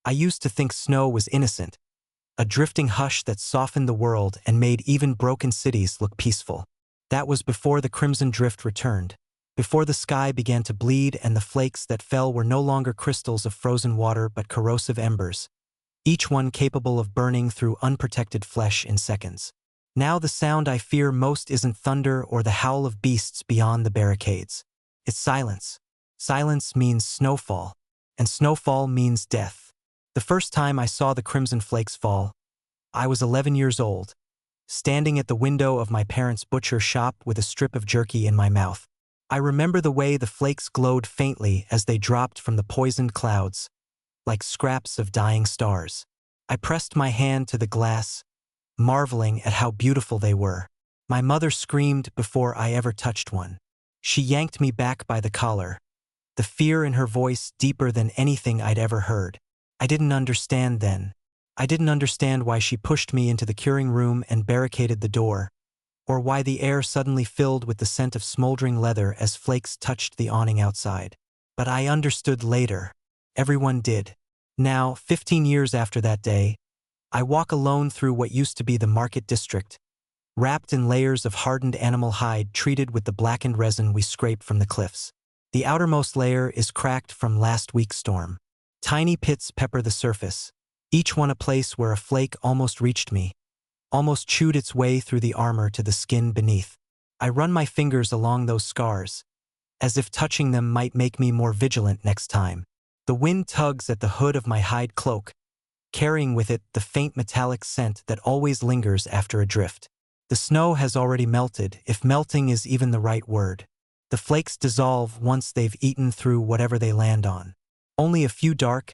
I used to think snow was innocent, a drifting hush that softened the world and made even broken cities look peaceful. That was before the crimson drift returned, before the sky began to bleed and the flakes that fell were no longer crystals of frozen water but corrosive embers, each one capable of burning through unprotected flesh in seconds. Now the sound I fear most isn't thunder or the howl of beasts beyond the barricades. It's silence. Silence means snowfall, and snowfall means death. The first time I saw the crimson flakes fall, I was 11 years old, standing at the window of my parents' butcher shop with a strip of jerky in my mouth. I remember the way the flakes glowed faintly as they dropped from the poisoned clouds, like scraps of dying stars. I pressed my hand to the glass, marveling at how beautiful they were. My mother screamed before I ever touched one. She yanked me back by the collar, the fear in her voice deeper than anything I'd ever heard. I didn't understand then. I didn't understand why she pushed me into the curing room and barricaded the door, or why the air suddenly filled with the scent of smoldering leather as flakes touched the awning outside. But I understood later. Everyone did. Now, 15 years after that day, I walk alone through what used to be the market district, wrapped in layers of hardened animal hide treated with the blackened resin we scrape from the cliffs. The outermost layer is cracked from last week's storm. Tiny pits pepper the surface, each one a place where a flake almost reached me, almost chewed its way through the armor to the skin beneath. I run my fingers along those scars, as if touching them might make me more vigilant next time. The wind tugs at the hood of my hide cloak, carrying with it the faint metallic scent that always lingers after a drift. The snow has already melted, if melting is even the right word. The flakes dissolve once they've eaten through whatever they land on. Only a few dark,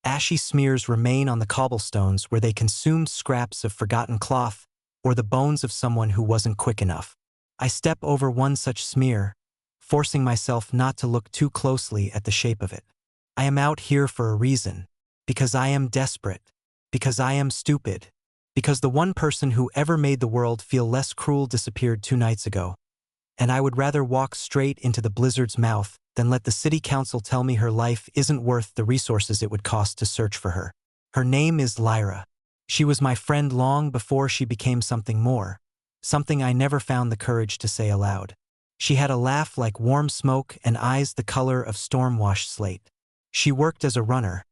ashy smears remain on the cobblestones where they consumed scraps of forgotten cloth or the bones of someone who wasn't quick enough. I step over one such smear, forcing myself not to look too closely at the shape of it. I am out here for a reason, because I am desperate, because I am stupid, because the one person who ever made the world feel less cruel disappeared 2 nights ago, and I would rather walk straight into the blizzard's mouth than let the city council tell me her life isn't worth the resources it would cost to search for her. Her name is Lyra. She was my friend long before she became something more, something I never found the courage to say aloud. She had a laugh like warm smoke and eyes the color of storm-washed slate. She worked as a runner,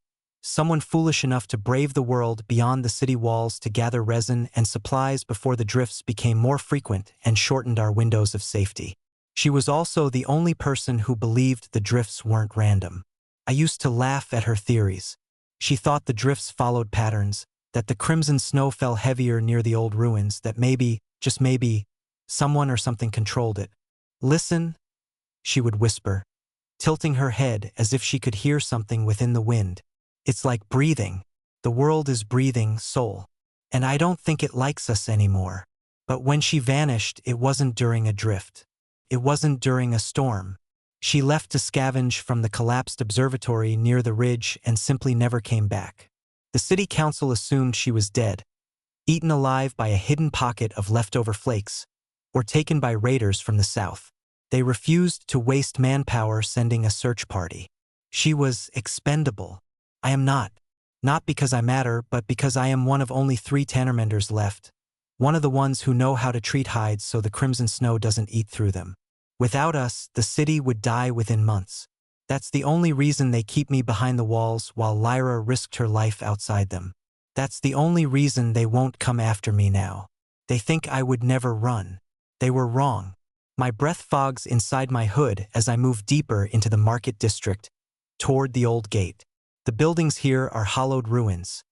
someone foolish enough to brave the world beyond the city walls to gather resin and supplies before the drifts became more frequent and shortened our windows of safety. She was also the only person who believed the drifts weren't random. I used to laugh at her theories. She thought the drifts followed patterns, that the crimson snow fell heavier near the old ruins, that maybe, just maybe, someone or something controlled it. "Listen," she would whisper, tilting her head as if she could hear something within the wind. "It's like breathing. The world is breathing, Sol. And I don't think it likes us anymore." But when she vanished, it wasn't during a drift. It wasn't during a storm. She left to scavenge from the collapsed observatory near the ridge and simply never came back. The city council assumed she was dead, eaten alive by a hidden pocket of leftover flakes, or taken by raiders from the south. They refused to waste manpower sending a search party. She was expendable. I am not. Not because I matter, but because I am one of only 3 Tannermenders left. One of the ones who know how to treat hides so the crimson snow doesn't eat through them. Without us, the city would die within months. That's the only reason they keep me behind the walls while Lyra risked her life outside them. That's the only reason they won't come after me now. They think I would never run. They were wrong. My breath fogs inside my hood as I move deeper into the market district, toward the old gate. The buildings here are hollowed ruins,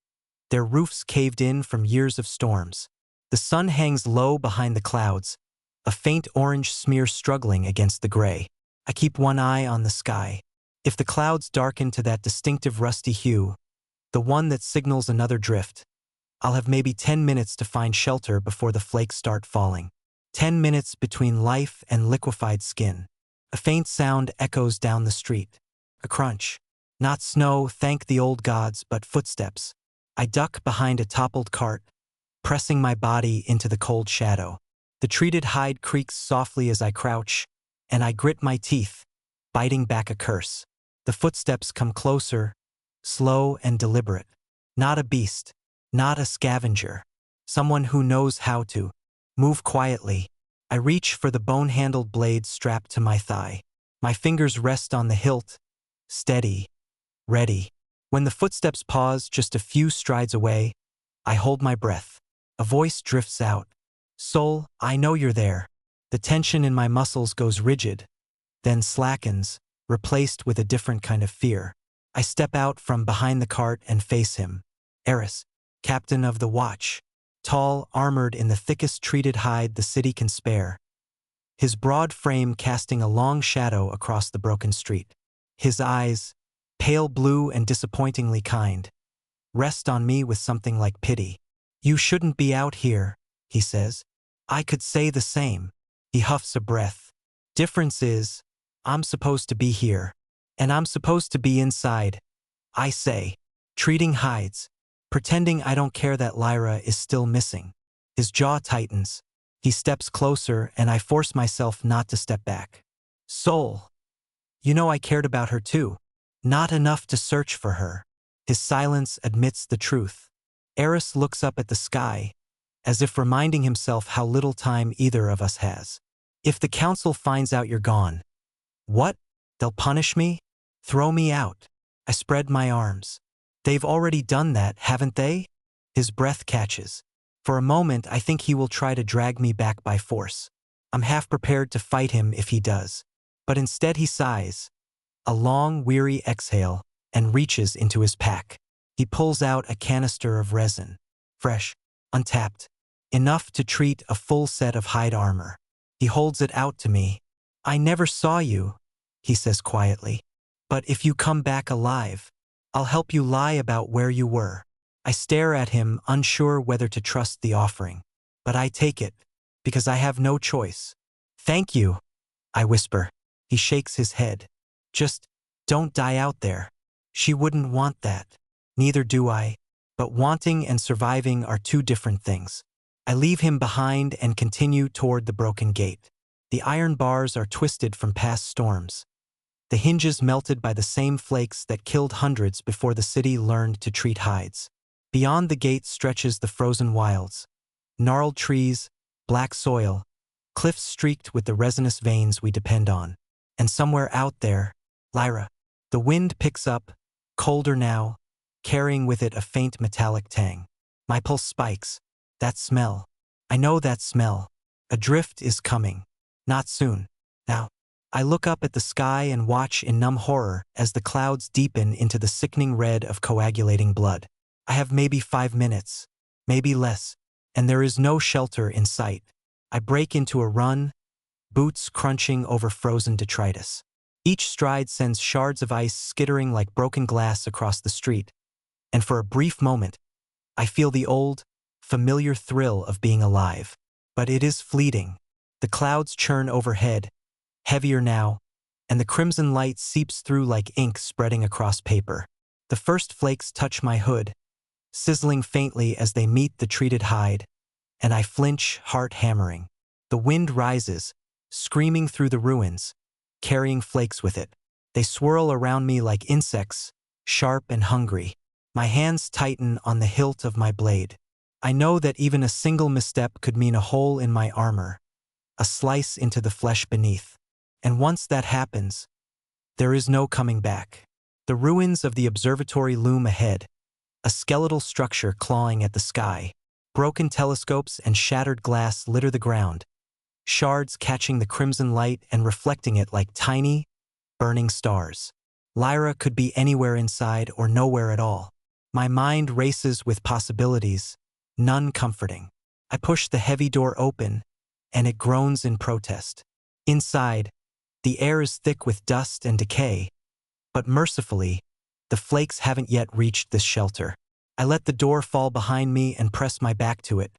their roofs caved in from years of storms. The sun hangs low behind the clouds, a faint orange smear struggling against the gray. I keep one eye on the sky. If the clouds darken to that distinctive rusty hue, the one that signals another drift, I'll have maybe 10 minutes to find shelter before the flakes start falling. 10 minutes between life and liquefied skin. A faint sound echoes down the street. A crunch. Not snow, thank the old gods, but footsteps. I duck behind a toppled cart, pressing my body into the cold shadow. The treated hide creaks softly as I crouch, and I grit my teeth, biting back a curse. The footsteps come closer, slow and deliberate. Not a beast, not a scavenger. Someone who knows how to move quietly. I reach for the bone-handled blade strapped to my thigh. My fingers rest on the hilt, steady, ready. When the footsteps pause just a few strides away, I hold my breath. A voice drifts out. Sol, I know you're there. The tension in my muscles goes rigid, then slackens, replaced with a different kind of fear. I step out from behind the cart and face him. Eris, captain of the watch. Tall, armored in the thickest treated hide the city can spare. His broad frame casting a long shadow across the broken street. His eyes, pale blue and disappointingly kind, rest on me with something like pity. You shouldn't be out here, he says. I could say the same. He huffs a breath. Difference is, I'm supposed to be here, and I'm supposed to be inside. I say, treating hides, pretending I don't care that Lyra is still missing. His jaw tightens. He steps closer and I force myself not to step back. Sol, you know I cared about her too. Not enough to search for her. His silence admits the truth. Eris looks up at the sky, as if reminding himself how little time either of us has. If the council finds out you're gone, what? They'll punish me? Throw me out. I spread my arms. They've already done that, haven't they? His breath catches. For a moment, I think he will try to drag me back by force. I'm half prepared to fight him if he does. But instead he sighs, a long, weary exhale, and reaches into his pack. He pulls out a canister of resin. Fresh, untapped, enough to treat a full set of hide armor. He holds it out to me. I never saw you, he says quietly. But if you come back alive, I'll help you lie about where you were. I stare at him, unsure whether to trust the offering. But I take it, because I have no choice. Thank you, I whisper. He shakes his head. Just don't die out there. She wouldn't want that. Neither do I. But wanting and surviving are two different things. I leave him behind and continue toward the broken gate. The iron bars are twisted from past storms. The hinges melted by the same flakes that killed hundreds before the city learned to treat hides. Beyond the gate stretches the frozen wilds. Gnarled trees, black soil, cliffs streaked with the resinous veins we depend on. And somewhere out there, Lyra. The wind picks up, colder now, carrying with it a faint metallic tang. My pulse spikes. That smell. I know that smell. A drift is coming. Not soon. Now. I look up at the sky and watch in numb horror as the clouds deepen into the sickening red of coagulating blood. I have maybe 5 minutes, maybe less, and there is no shelter in sight. I break into a run, boots crunching over frozen detritus. Each stride sends shards of ice skittering like broken glass across the street, and for a brief moment, I feel the old, familiar thrill of being alive. But it is fleeting. The clouds churn overhead, heavier now, and the crimson light seeps through like ink spreading across paper. The first flakes touch my hood, sizzling faintly as they meet the treated hide, and I flinch, heart hammering. The wind rises, screaming through the ruins, carrying flakes with it. They swirl around me like insects, sharp and hungry. My hands tighten on the hilt of my blade. I know that even a single misstep could mean a hole in my armor, a slice into the flesh beneath. And once that happens, there is no coming back. The ruins of the observatory loom ahead, a skeletal structure clawing at the sky. Broken telescopes and shattered glass litter the ground, shards catching the crimson light and reflecting it like tiny, burning stars. Lyra could be anywhere inside or nowhere at all. My mind races with possibilities, none comforting. I push the heavy door open, and it groans in protest. Inside, the air is thick with dust and decay, but mercifully, the flakes haven't yet reached this shelter. I let the door fall behind me and press my back to it,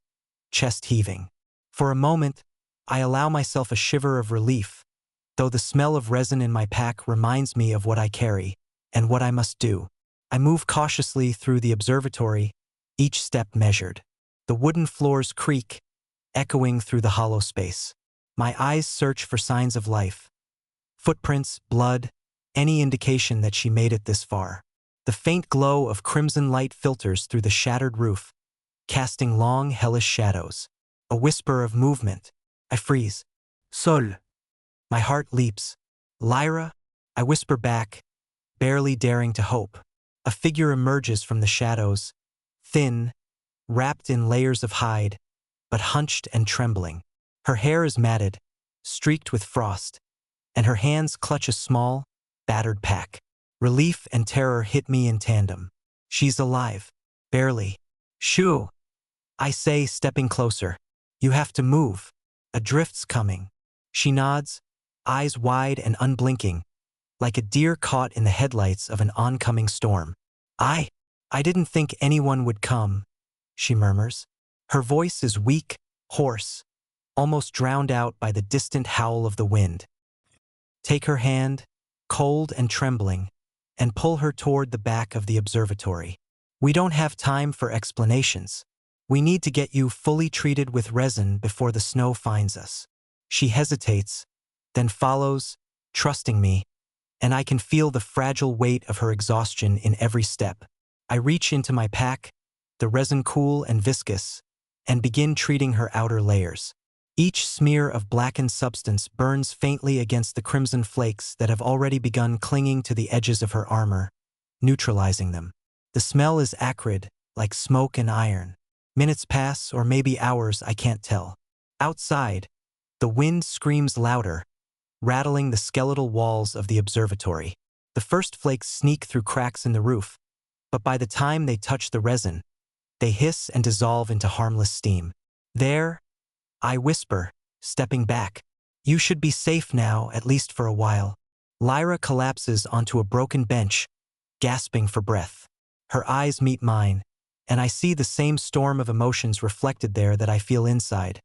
chest heaving. For a moment, I allow myself a shiver of relief, though the smell of resin in my pack reminds me of what I carry and what I must do. I move cautiously through the observatory, each step measured. The wooden floors creak, echoing through the hollow space. My eyes search for signs of life. Footprints, blood, any indication that she made it this far. The faint glow of crimson light filters through the shattered roof, casting long, hellish shadows. A whisper of movement. I freeze. Sol. My heart leaps. Lyra? I whisper back, barely daring to hope. A figure emerges from the shadows, thin, wrapped in layers of hide, but hunched and trembling. Her hair is matted, streaked with frost, and her hands clutch a small, battered pack. Relief and terror hit me in tandem. She's alive. Barely. Shoo! I say, stepping closer. You have to move. A drift's coming. She nods, eyes wide and unblinking, like a deer caught in the headlights of an oncoming storm. I didn't think anyone would come, she murmurs. Her voice is weak, hoarse, almost drowned out by the distant howl of the wind. Take her hand, cold and trembling, and pull her toward the back of the observatory. We don't have time for explanations. We need to get you fully treated with resin before the snow finds us. She hesitates, then follows, trusting me, and I can feel the fragile weight of her exhaustion in every step. I reach into my pack, the resin cool and viscous, and begin treating her outer layers. Each smear of blackened substance burns faintly against the crimson flakes that have already begun clinging to the edges of her armor, neutralizing them. The smell is acrid, like smoke and iron. Minutes pass, or maybe hours, I can't tell. Outside, the wind screams louder, rattling the skeletal walls of the observatory. The first flakes sneak through cracks in the roof, but by the time they touch the resin, they hiss and dissolve into harmless steam. There, I whisper, stepping back. You should be safe now, at least for a while. Lyra collapses onto a broken bench, gasping for breath. Her eyes meet mine, and I see the same storm of emotions reflected there that I feel inside.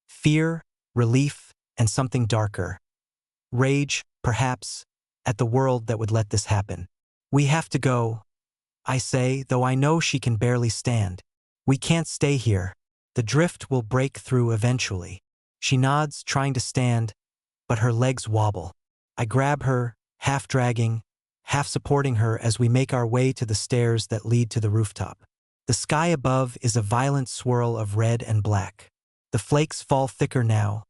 Fear, relief, and something darker. Rage, perhaps, at the world that would let this happen. We have to go, I say, though I know she can barely stand. We can't stay here. The drift will break through eventually. She nods, trying to stand, but her legs wobble. I grab her, half dragging, half supporting her as we make our way to the stairs that lead to the rooftop. The sky above is a violent swirl of red and black. The flakes fall thicker now,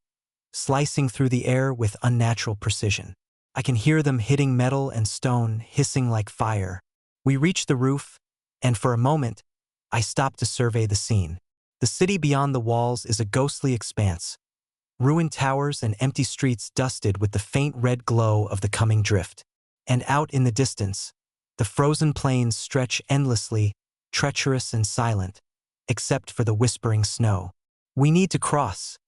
slicing through the air with unnatural precision. I can hear them hitting metal and stone, hissing like fire. We reach the roof, and for a moment, I stop to survey the scene. The city beyond the walls is a ghostly expanse, ruined towers and empty streets dusted with the faint red glow of the coming drift. And out in the distance, the frozen plains stretch endlessly, treacherous and silent, except for the whispering snow. We need to cross,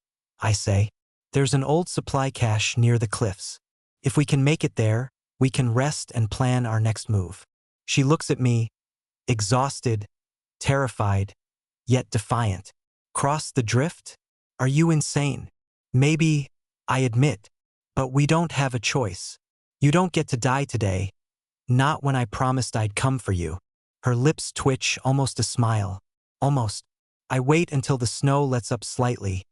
I say. There's an old supply cache near the cliffs. If we can make it there, we can rest and plan our next move. She looks at me, exhausted, terrified, yet defiant. Cross the drift? Are you insane? Maybe, I admit, but we don't have a choice. You don't get to die today. Not when I promised I'd come for you. Her lips twitch, almost a smile. Almost. I wait until the snow lets up slightly,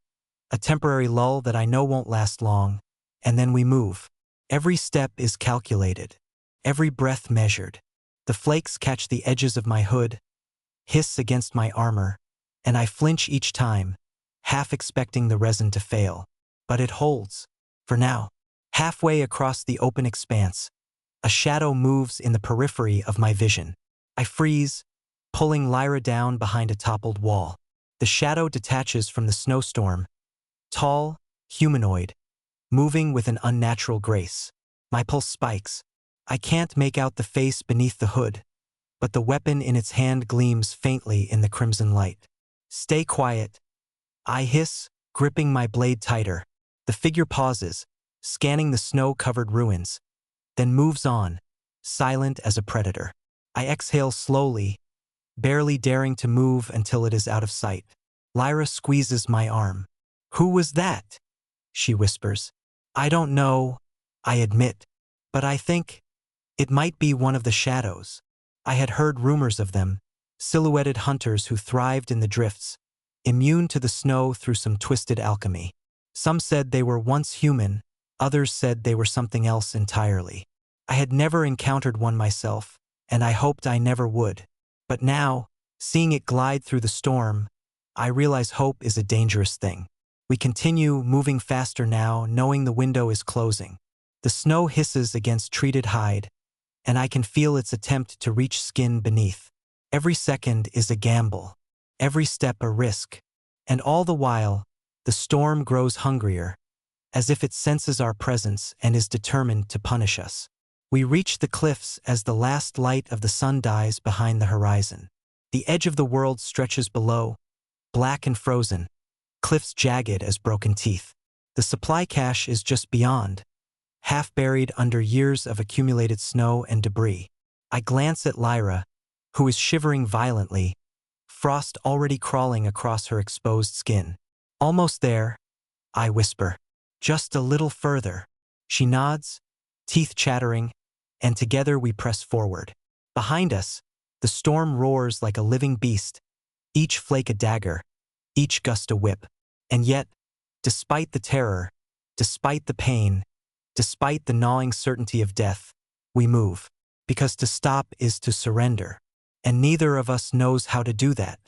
a temporary lull that I know won't last long, and then we move. Every step is calculated, every breath measured. The flakes catch the edges of my hood, hiss against my armor, and I flinch each time, half expecting the resin to fail. But it holds, for now. Halfway across the open expanse, a shadow moves in the periphery of my vision. I freeze, pulling Lyra down behind a toppled wall. The shadow detaches from the snowstorm, tall, humanoid, moving with an unnatural grace. My pulse spikes. I can't make out the face beneath the hood, but the weapon in its hand gleams faintly in the crimson light. Stay quiet, I hiss, gripping my blade tighter. The figure pauses, scanning the snow-covered ruins, then moves on, silent as a predator. I exhale slowly, barely daring to move until it is out of sight. Lyra squeezes my arm. Who was that? She whispers. I don't know, I admit, but I think it might be one of the shadows. I had heard rumors of them, silhouetted hunters who thrived in the drifts, immune to the snow through some twisted alchemy. Some said they were once human, others said they were something else entirely. I had never encountered one myself, and I hoped I never would. But now, seeing it glide through the storm, I realize hope is a dangerous thing. We continue, moving faster now, knowing the window is closing. The snow hisses against treated hide, and I can feel its attempt to reach skin beneath. Every second is a gamble, every step a risk, and all the while, the storm grows hungrier, as if it senses our presence and is determined to punish us. We reach the cliffs as the last light of the sun dies behind the horizon. The edge of the world stretches below, black and frozen, cliffs jagged as broken teeth. The supply cache is just beyond, half buried under years of accumulated snow and debris. I glance at Lyra, who is shivering violently, frost already crawling across her exposed skin. Almost there, I whisper. Just a little further. She nods, teeth chattering, and together we press forward. Behind us, the storm roars like a living beast, each flake a dagger, each gust a whip. And yet, despite the terror, despite the pain, despite the gnawing certainty of death, we move, because to stop is to surrender. And neither of us knows how to do that.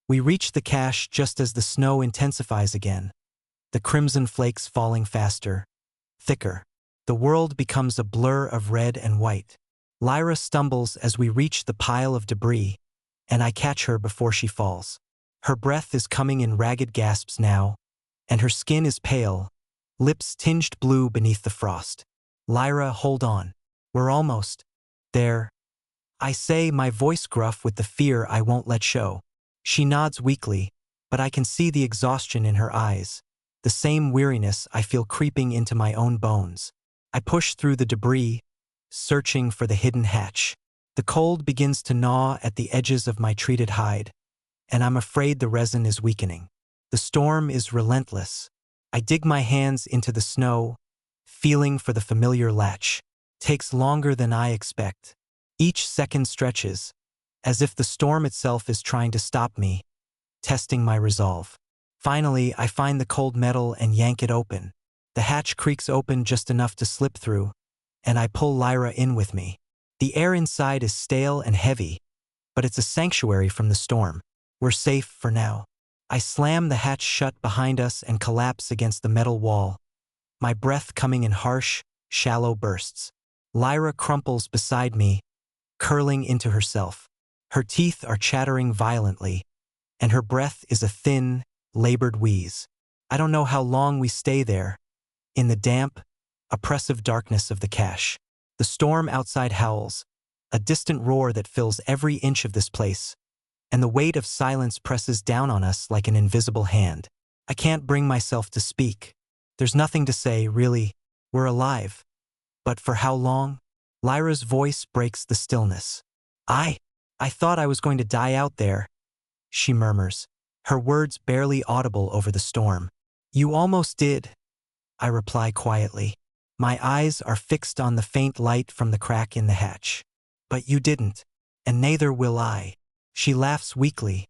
We reach the cache just as the snow intensifies again, the crimson flakes falling faster, thicker. The world becomes a blur of red and white. Lyra stumbles as we reach the pile of debris, and I catch her before she falls. Her breath is coming in ragged gasps now, and her skin is pale, lips tinged blue beneath the frost. Lyra, hold on. We're almost there, I say, my voice gruff with the fear I won't let show. She nods weakly, but I can see the exhaustion in her eyes, the same weariness I feel creeping into my own bones. I push through the debris, searching for the hidden hatch. The cold begins to gnaw at the edges of my treated hide, and I'm afraid the resin is weakening. The storm is relentless. I dig my hands into the snow, feeling for the familiar latch. Takes longer than I expect. Each second stretches, as if the storm itself is trying to stop me, testing my resolve. Finally, I find the cold metal and yank it open. The hatch creaks open just enough to slip through, and I pull Lyra in with me. The air inside is stale and heavy, but it's a sanctuary from the storm. We're safe for now. I slam the hatch shut behind us and collapse against the metal wall, my breath coming in harsh, shallow bursts. Lyra crumples beside me, curling into herself. Her teeth are chattering violently, and her breath is a thin, labored wheeze. I don't know how long we stay there, in the damp, oppressive darkness of the cache. The storm outside howls, a distant roar that fills every inch of this place, and the weight of silence presses down on us like an invisible hand. I can't bring myself to speak. There's nothing to say, really. We're alive. But for how long? Lyra's voice breaks the stillness. I thought I was going to die out there, she murmurs, her words barely audible over the storm. You almost did, I reply quietly. My eyes are fixed on the faint light from the crack in the hatch. But you didn't, and neither will I. She laughs weakly,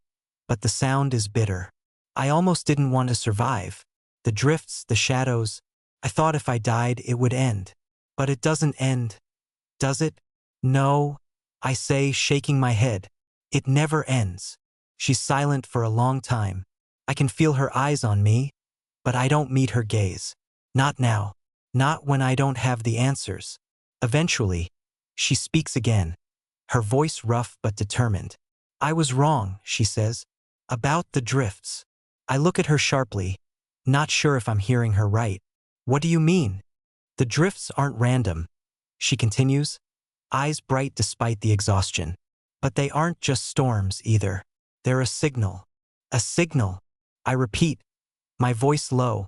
but the sound is bitter. I almost didn't want to survive. The drifts, the shadows. I thought if I died, it would end. But it doesn't end, does it? No, I say, shaking my head. It never ends. She's silent for a long time. I can feel her eyes on me, but I don't meet her gaze. Not now. Not when I don't have the answers. Eventually, she speaks again, her voice rough but determined. I was wrong, she says, about the drifts. I look at her sharply, not sure if I'm hearing her right. What do you mean? The drifts aren't random, she continues, eyes bright despite the exhaustion. But they aren't just storms either. They're a signal. A signal, I repeat, my voice low,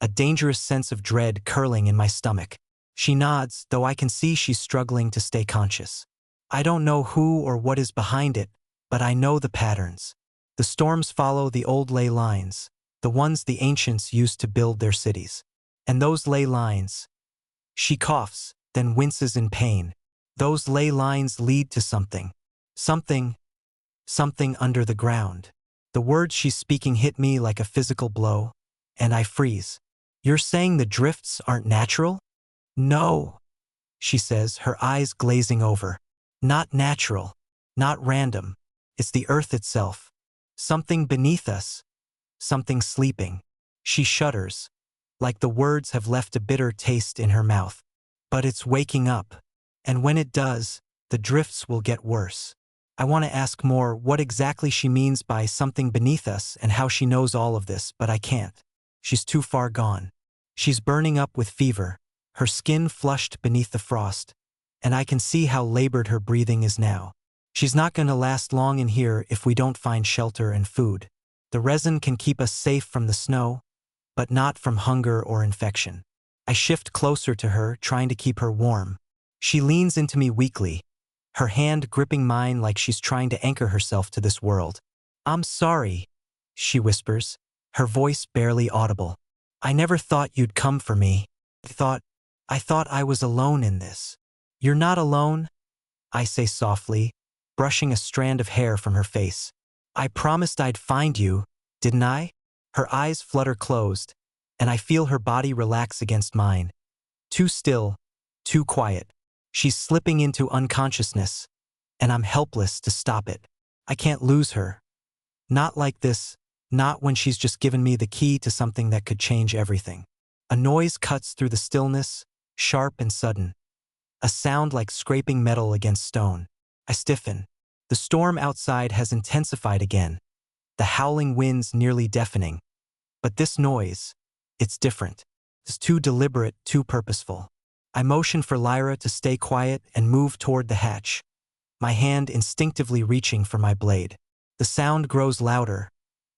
a dangerous sense of dread curling in my stomach. She nods, though I can see she's struggling to stay conscious. I don't know who or what is behind it, but I know the patterns. The storms follow the old ley lines, the ones the ancients used to build their cities. And those ley lines, she coughs, then winces in pain. Those ley lines lead to something. Something under the ground. The words she's speaking hit me like a physical blow, and I freeze. You're saying the drifts aren't natural? No, she says, her eyes glazing over. Not natural. Not random. It's the earth itself. Something beneath us. Something sleeping. She shudders, like the words have left a bitter taste in her mouth. But it's waking up. And when it does, the drifts will get worse. I want to ask more what exactly she means by something beneath us and how she knows all of this, but I can't. She's too far gone. She's burning up with fever, her skin flushed beneath the frost, and I can see how labored her breathing is now. She's not going to last long in here if we don't find shelter and food. The resin can keep us safe from the snow, but not from hunger or infection. I shift closer to her, trying to keep her warm. She leans into me weakly, her hand gripping mine like she's trying to anchor herself to this world. "I'm sorry," she whispers, her voice barely audible. "I never thought you'd come for me. I thought I was alone in this." "You're not alone," I say softly, brushing a strand of hair from her face. "I promised I'd find you, didn't I?" Her eyes flutter closed, and I feel her body relax against mine. Too still, too quiet. She's slipping into unconsciousness, and I'm helpless to stop it. I can't lose her. Not like this, not when she's just given me the key to something that could change everything. A noise cuts through the stillness, sharp and sudden. A sound like scraping metal against stone. I stiffen. The storm outside has intensified again, the howling winds nearly deafening. But this noise, it's different. It's too deliberate, too purposeful. I motion for Lyra to stay quiet and move toward the hatch, my hand instinctively reaching for my blade. The sound grows louder,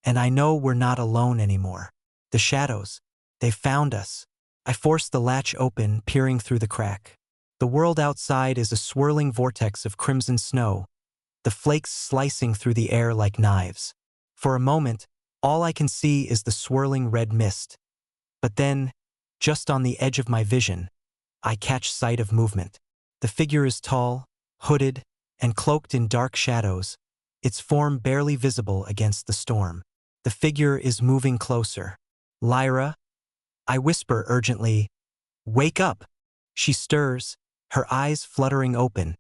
and I know we're not alone anymore. The shadows, they've found us. I force the latch open, peering through the crack. The world outside is a swirling vortex of crimson snow, the flakes slicing through the air like knives. For a moment, all I can see is the swirling red mist. But then, just on the edge of my vision, I catch sight of movement. The figure is tall, hooded, and cloaked in dark shadows, its form barely visible against the storm. The figure is moving closer. "Lyra," I whisper urgently, "wake up!" She stirs, her eyes fluttering open,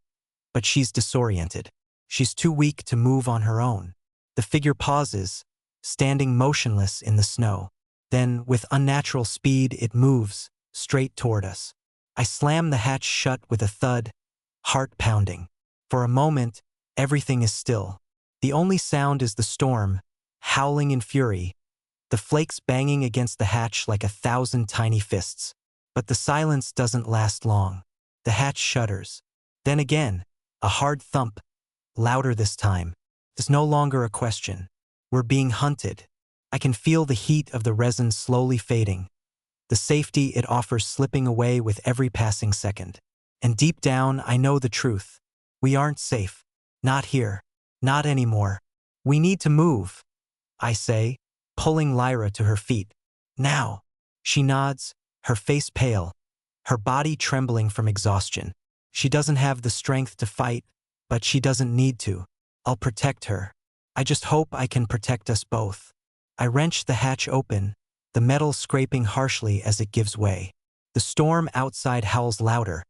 but she's disoriented. She's too weak to move on her own. The figure pauses, standing motionless in the snow. Then, with unnatural speed, it moves, straight toward us. I slam the hatch shut with a thud, heart pounding. For a moment, everything is still. The only sound is the storm, howling in fury, the flakes banging against the hatch like 1,000 tiny fists. But the silence doesn't last long. The hatch shudders. Then again, a hard thump, louder this time. It's no longer a question. We're being hunted. I can feel the heat of the resin slowly fading, the safety it offers slipping away with every passing second. And deep down, I know the truth. We aren't safe. Not here. Not anymore. We need to move, I say, pulling Lyra to her feet. Now. She nods, her face pale, her body trembling from exhaustion. She doesn't have the strength to fight, but she doesn't need to. I'll protect her. I just hope I can protect us both. I wrench the hatch open, the metal scraping harshly as it gives way. The storm outside howls louder,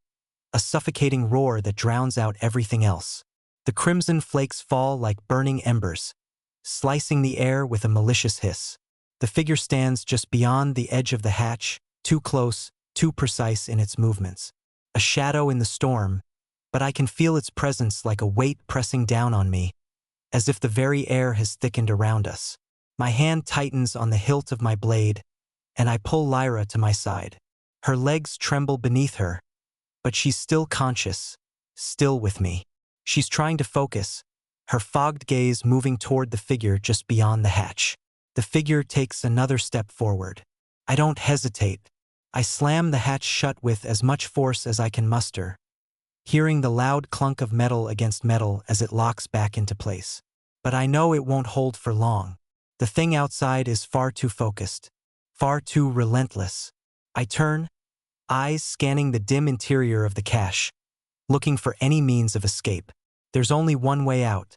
a suffocating roar that drowns out everything else. The crimson flakes fall like burning embers, slicing the air with a malicious hiss. The figure stands just beyond the edge of the hatch, too close, too precise in its movements. A shadow in the storm, but I can feel its presence like a weight pressing down on me, as if the very air has thickened around us. My hand tightens on the hilt of my blade, and I pull Lyra to my side. Her legs tremble beneath her, but she's still conscious, still with me. She's trying to focus, her fogged gaze moving toward the figure just beyond the hatch. The figure takes another step forward. I don't hesitate. I slam the hatch shut with as much force as I can muster, hearing the loud clunk of metal against metal as it locks back into place. But I know it won't hold for long. The thing outside is far too focused, far too relentless. I turn, eyes scanning the dim interior of the cache, looking for any means of escape. There's only one way out.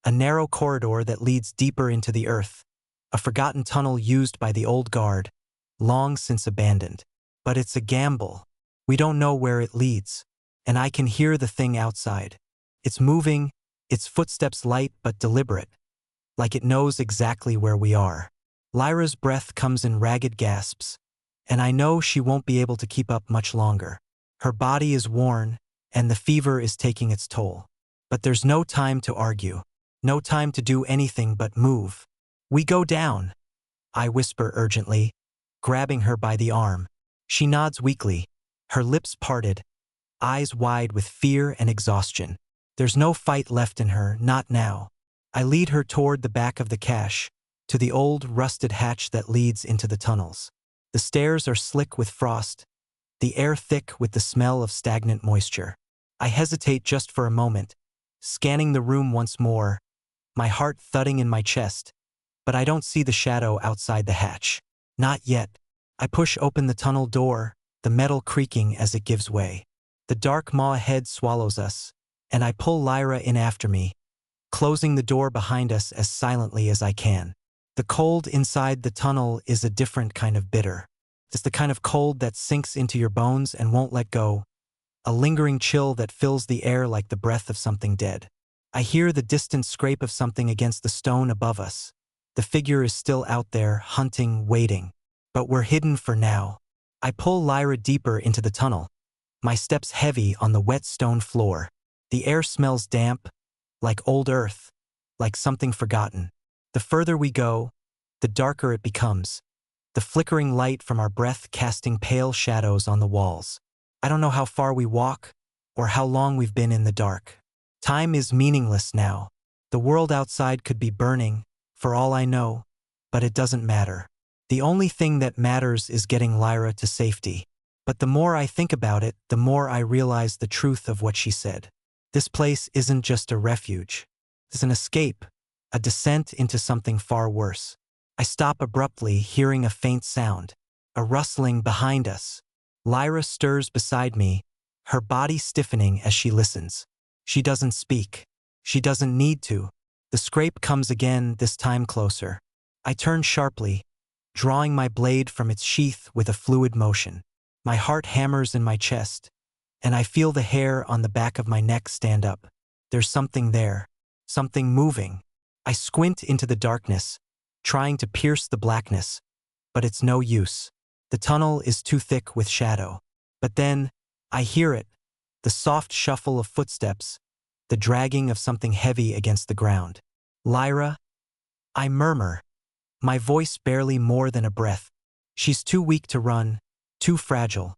A narrow corridor that leads deeper into the earth, a forgotten tunnel used by the old guard, long since abandoned. But it's a gamble. We don't know where it leads, and I can hear the thing outside. It's moving, its footsteps light but deliberate, like it knows exactly where we are. Lyra's breath comes in ragged gasps, and I know she won't be able to keep up much longer. Her body is worn, and the fever is taking its toll. But there's no time to argue, no time to do anything but move. We go down, I whisper urgently, grabbing her by the arm. She nods weakly, her lips parted, eyes wide with fear and exhaustion. There's no fight left in her, not now. I lead her toward the back of the cache, to the old, rusted hatch that leads into the tunnels. The stairs are slick with frost, the air thick with the smell of stagnant moisture. I hesitate just for a moment, scanning the room once more, my heart thudding in my chest, but I don't see the shadow outside the hatch. Not yet. I push open the tunnel door, the metal creaking as it gives way. The dark maw ahead swallows us, and I pull Lyra in after me, closing the door behind us as silently as I can. The cold inside the tunnel is a different kind of bitter. It's the kind of cold that sinks into your bones and won't let go, a lingering chill that fills the air like the breath of something dead. I hear the distant scrape of something against the stone above us. The figure is still out there, hunting, waiting. But we're hidden for now. I pull Lyra deeper into the tunnel, my steps heavy on the wet stone floor. The air smells damp, like old earth, like something forgotten. The further we go, the darker it becomes, the flickering light from our breath casting pale shadows on the walls. I don't know how far we walk, or how long we've been in the dark. Time is meaningless now. The world outside could be burning, for all I know, but it doesn't matter. The only thing that matters is getting Lyra to safety. But the more I think about it, the more I realize the truth of what she said. This place isn't just a refuge. It's an escape, a descent into something far worse. I stop abruptly, hearing a faint sound, a rustling behind us. Lyra stirs beside me, her body stiffening as she listens. She doesn't speak. She doesn't need to. The scrape comes again, this time closer. I turn sharply, drawing my blade from its sheath with a fluid motion. My heart hammers in my chest, and I feel the hair on the back of my neck stand up. There's something there, something moving. I squint into the darkness, trying to pierce the blackness, but it's no use. The tunnel is too thick with shadow. But then, I hear it, the soft shuffle of footsteps, the dragging of something heavy against the ground. Lyra, I murmur, my voice barely more than a breath. She's too weak to run, too fragile,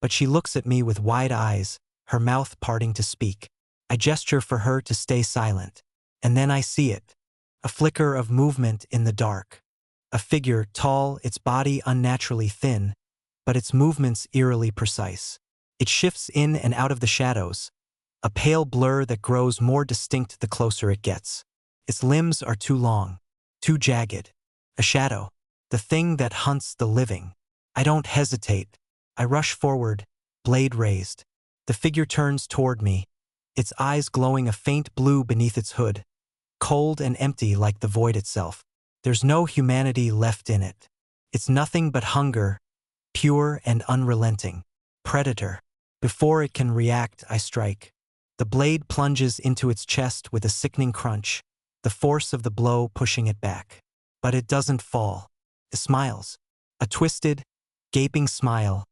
but she looks at me with wide eyes, her mouth parting to speak. I gesture for her to stay silent, and then I see it, a flicker of movement in the dark. A figure, tall, its body unnaturally thin, but its movements eerily precise. It shifts in and out of the shadows, a pale blur that grows more distinct the closer it gets. Its limbs are too long, too jagged. A shadow, the thing that hunts the living. I don't hesitate. I rush forward, blade raised. The figure turns toward me, its eyes glowing a faint blue beneath its hood, cold and empty like the void itself. There's no humanity left in it. It's nothing but hunger, pure and unrelenting. Predator. Before it can react, I strike. The blade plunges into its chest with a sickening crunch, the force of the blow pushing it back. But it doesn't fall. It smiles. A twisted, gaping smile,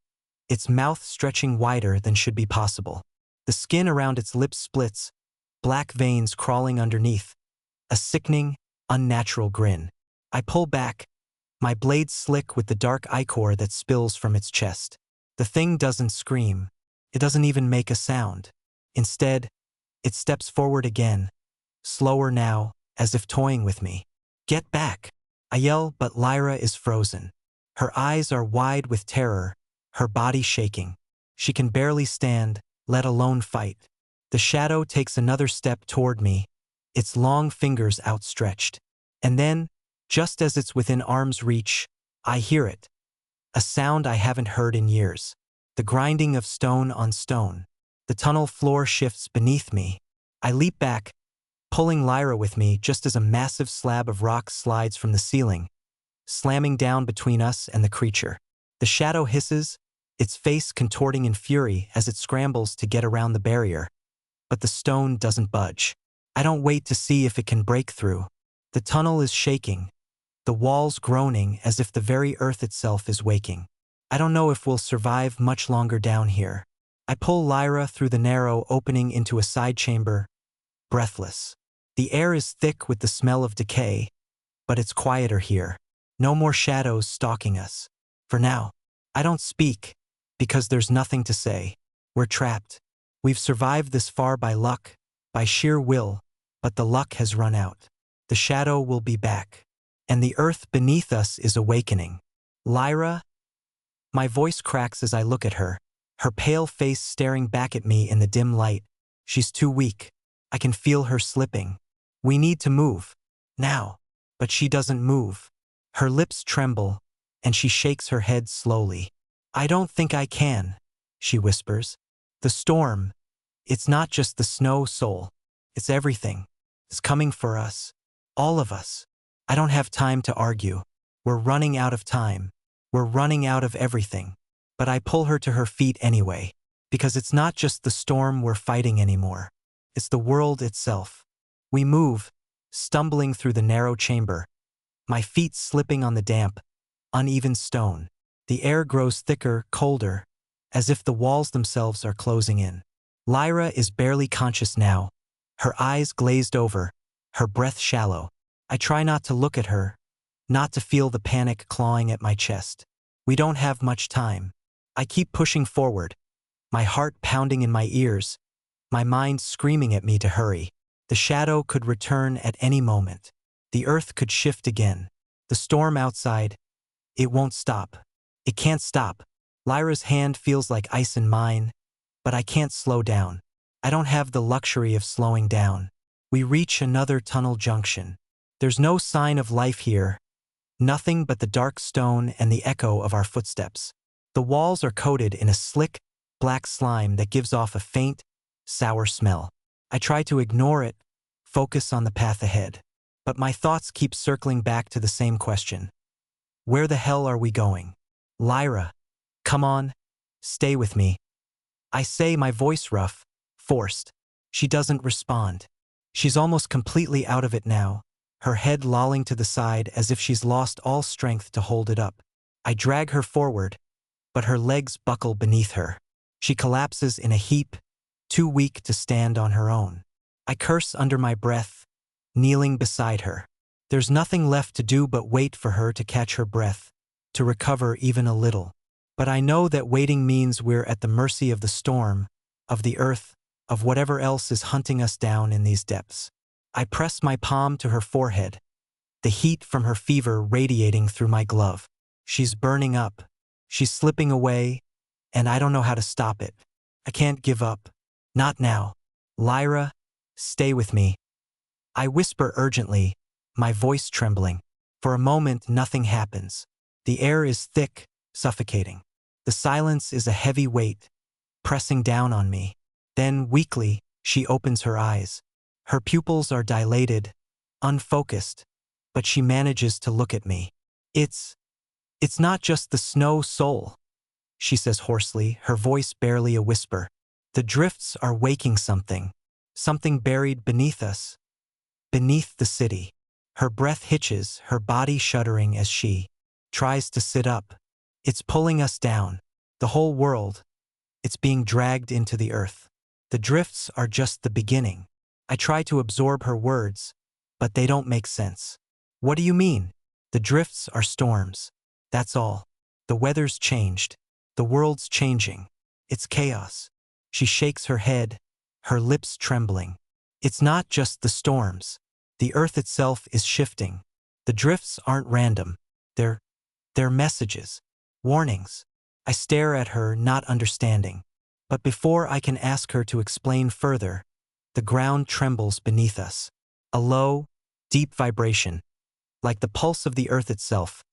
its mouth stretching wider than should be possible. The skin around its lips splits, black veins crawling underneath. A sickening, unnatural grin. I pull back, my blade slick with the dark ichor that spills from its chest. The thing doesn't scream. It doesn't even make a sound. Instead, it steps forward again, slower now, as if toying with me. Get back! I yell, but Lyra is frozen. Her eyes are wide with terror, her body shaking. She can barely stand, let alone fight. The shadow takes another step toward me, its long fingers outstretched. And then, just as it's within arm's reach, I hear it. A sound I haven't heard in years. The grinding of stone on stone. The tunnel floor shifts beneath me. I leap back, pulling Lyra with me just as a massive slab of rock slides from the ceiling, slamming down between us and the creature. The shadow hisses, its face contorting in fury as it scrambles to get around the barrier. but the stone doesn't budge. I don't wait to see if it can break through. The tunnel is shaking, the walls groaning as if the very earth itself is waking. I don't know if we'll survive much longer down here. I pull Lyra through the narrow opening into a side chamber, breathless. The air is thick with the smell of decay, but it's quieter here. No more shadows stalking us. For now, I don't speak, because there's nothing to say. We're trapped. We've survived this far by luck, by sheer will, but the luck has run out. The shadow will be back, and the earth beneath us is awakening. Lyra? My voice cracks as I look at her, her pale face staring back at me in the dim light. She's too weak. I can feel her slipping. We need to move. Now. But she doesn't move. Her lips tremble, and she shakes her head slowly. I don't think I can, she whispers. The storm. It's not just the snow, Sol. It's everything. It's coming for us. All of us. I don't have time to argue. We're running out of time. We're running out of everything. But I pull her to her feet anyway, because it's not just the storm we're fighting anymore. It's the world itself. We move, stumbling through the narrow chamber, my feet slipping on the damp, uneven stone. The air grows thicker, colder, as if the walls themselves are closing in. Lyra is barely conscious now, her eyes glazed over, her breath shallow. I try not to look at her, not to feel the panic clawing at my chest. We don't have much time. I keep pushing forward, my heart pounding in my ears, my mind screaming at me to hurry. The shadow could return at any moment. The earth could shift again. The storm outside, it won't stop. It can't stop. Lyra's hand feels like ice in mine, but I can't slow down. I don't have the luxury of slowing down. We reach another tunnel junction. There's no sign of life here, nothing but the dark stone and the echo of our footsteps. The walls are coated in a slick, black slime that gives off a faint, sour smell. I try to ignore it, focus on the path ahead. But my thoughts keep circling back to the same question. Where the hell are we going? Lyra, come on, stay with me. I say, my voice rough, forced. She doesn't respond. She's almost completely out of it now, her head lolling to the side as if she's lost all strength to hold it up. I drag her forward, but her legs buckle beneath her. She collapses in a heap, too weak to stand on her own. I curse under my breath, kneeling beside her. There's nothing left to do but wait for her to catch her breath, to recover even a little. But I know that waiting means we're at the mercy of the storm, of the earth, of whatever else is hunting us down in these depths. I press my palm to her forehead, the heat from her fever radiating through my glove. She's burning up. She's slipping away, and I don't know how to stop it. I can't give up. Not now. Lyra, stay with me. I whisper urgently, my voice trembling. For a moment, nothing happens. The air is thick, suffocating. The silence is a heavy weight, pressing down on me. Then, weakly, she opens her eyes. Her pupils are dilated, unfocused, but she manages to look at me. It's not just the snow, Sol, she says hoarsely, her voice barely a whisper. The drifts are waking something buried beneath us, beneath the city. Her breath hitches, her body shuddering as she tries to sit up. It's pulling us down. The whole world. It's being dragged into the earth. The drifts are just the beginning. I try to absorb her words, but they don't make sense. What do you mean? The drifts are storms. That's all. The weather's changed. The world's changing. It's chaos. She shakes her head, her lips trembling. It's not just the storms. The earth itself is shifting. The drifts aren't random. They're messages, warnings. I stare at her, not understanding. But before I can ask her to explain further, the ground trembles beneath us. A low, deep vibration, like the pulse of the earth itself,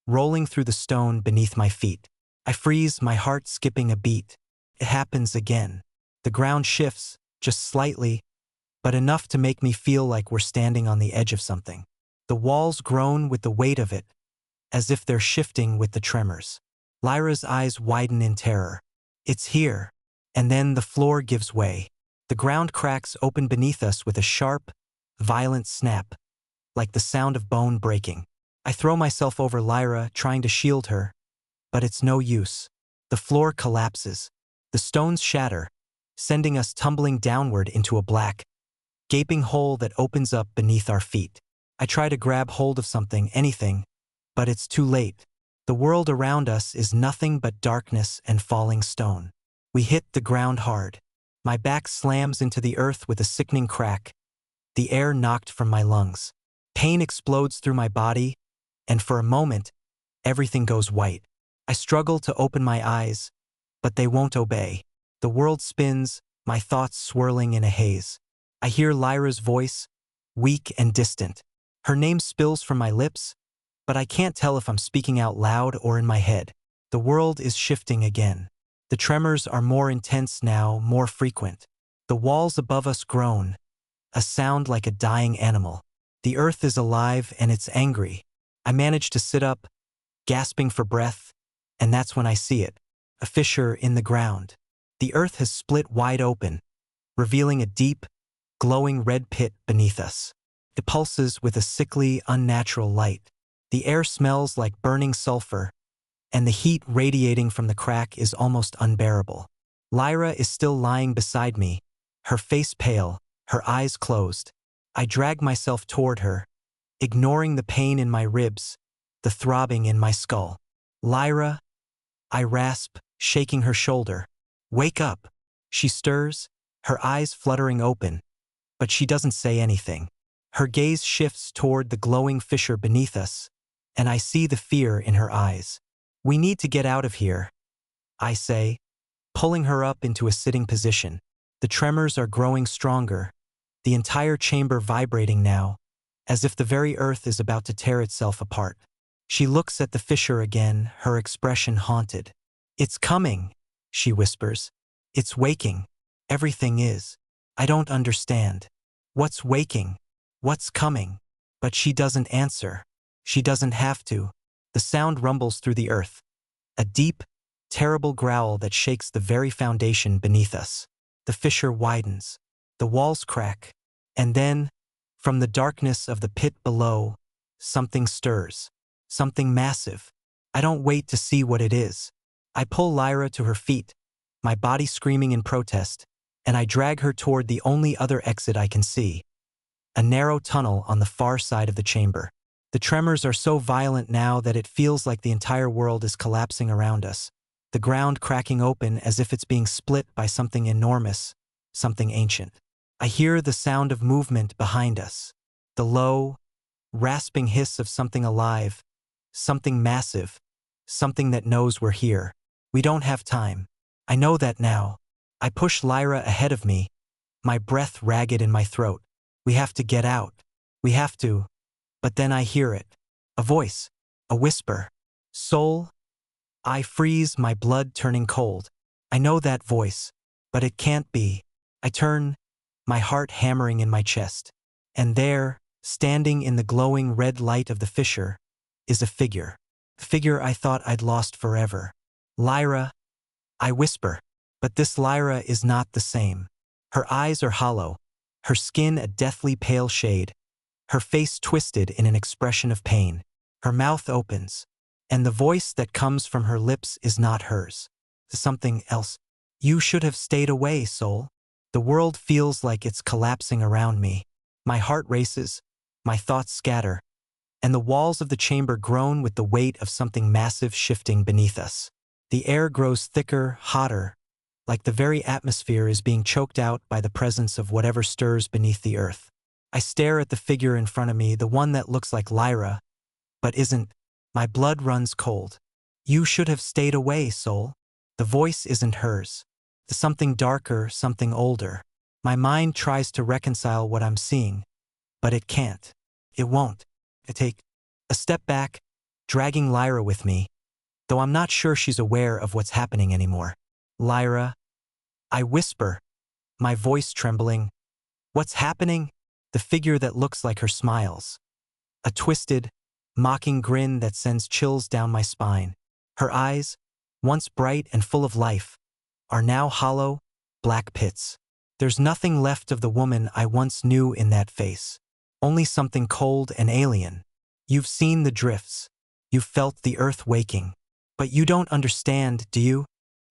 rolling through the stone beneath my feet. I freeze, my heart skipping a beat. It happens again. The ground shifts, just slightly, but enough to make me feel like we're standing on the edge of something. The walls groan with the weight of it, as if they're shifting with the tremors. Lyra's eyes widen in terror. It's here. And then the floor gives way. The ground cracks open beneath us with a sharp, violent snap, like the sound of bone breaking. I throw myself over Lyra, trying to shield her, but it's no use. The floor collapses. The stones shatter, sending us tumbling downward into a black, gaping hole that opens up beneath our feet. I try to grab hold of something, anything, but it's too late. The world around us is nothing but darkness and falling stone. We hit the ground hard. My back slams into the earth with a sickening crack, the air knocked from my lungs. Pain explodes through my body, and for a moment, everything goes white. I struggle to open my eyes, but they won't obey. The world spins, my thoughts swirling in a haze. I hear Lyra's voice, weak and distant. Her name spills from my lips, but I can't tell if I'm speaking out loud or in my head. The world is shifting again. The tremors are more intense now, more frequent. The walls above us groan, a sound like a dying animal. The earth is alive and it's angry. I manage to sit up, gasping for breath, and that's when I see it. A fissure in the ground. The earth has split wide open, revealing a deep, glowing red pit beneath us. It pulses with a sickly, unnatural light. The air smells like burning sulfur, and the heat radiating from the crack is almost unbearable. Lyra is still lying beside me, her face pale, her eyes closed. I drag myself toward her, ignoring the pain in my ribs, the throbbing in my skull. Lyra, I rasp, shaking her shoulder. Wake up. She stirs, her eyes fluttering open, but she doesn't say anything. Her gaze shifts toward the glowing fissure beneath us, and I see the fear in her eyes. We need to get out of here, I say, pulling her up into a sitting position. The tremors are growing stronger, the entire chamber vibrating now, as if the very earth is about to tear itself apart. She looks at the fissure again, her expression haunted. It's coming, she whispers. It's waking. Everything is. I don't understand. What's waking? What's coming? But she doesn't answer. She doesn't have to. The sound rumbles through the earth, a deep, terrible growl that shakes the very foundation beneath us. The fissure widens. The walls crack. And then, from the darkness of the pit below, something stirs. Something massive. I don't wait to see what it is. I pull Lyra to her feet, my body screaming in protest, and I drag her toward the only other exit I can see, a narrow tunnel on the far side of the chamber. The tremors are so violent now that it feels like the entire world is collapsing around us, the ground cracking open as if it's being split by something enormous, something ancient. I hear the sound of movement behind us, the low, rasping hiss of something alive, something massive, something that knows we're here. We don't have time. I know that now. I push Lyra ahead of me, my breath ragged in my throat. We have to get out. We have to. But then I hear it. A voice. A whisper. Sol? I freeze, my blood turning cold. I know that voice, but it can't be. I turn, my heart hammering in my chest. And there, standing in the glowing red light of the fissure, is a figure. A figure I thought I'd lost forever. Lyra, I whisper, but this Lyra is not the same. Her eyes are hollow, her skin a deathly pale shade, her face twisted in an expression of pain. Her mouth opens, and the voice that comes from her lips is not hers. Something else. You should have stayed away, Sol. The world feels like it's collapsing around me. My heart races, my thoughts scatter, and the walls of the chamber groan with the weight of something massive shifting beneath us. The air grows thicker, hotter, like the very atmosphere is being choked out by the presence of whatever stirs beneath the earth. I stare at the figure in front of me, the one that looks like Lyra, but isn't. My blood runs cold. You should have stayed away, Sol. The voice isn't hers. Something darker, something older. My mind tries to reconcile what I'm seeing, but it can't. It won't. I take a step back, dragging Lyra with me, though I'm not sure she's aware of what's happening anymore. Lyra, I whisper, my voice trembling. What's happening? The figure that looks like her smiles. A twisted, mocking grin that sends chills down my spine. Her eyes, once bright and full of life, are now hollow, black pits. There's nothing left of the woman I once knew in that face. Only something cold and alien. You've seen the drifts. You've felt the earth waking. But you don't understand, do you?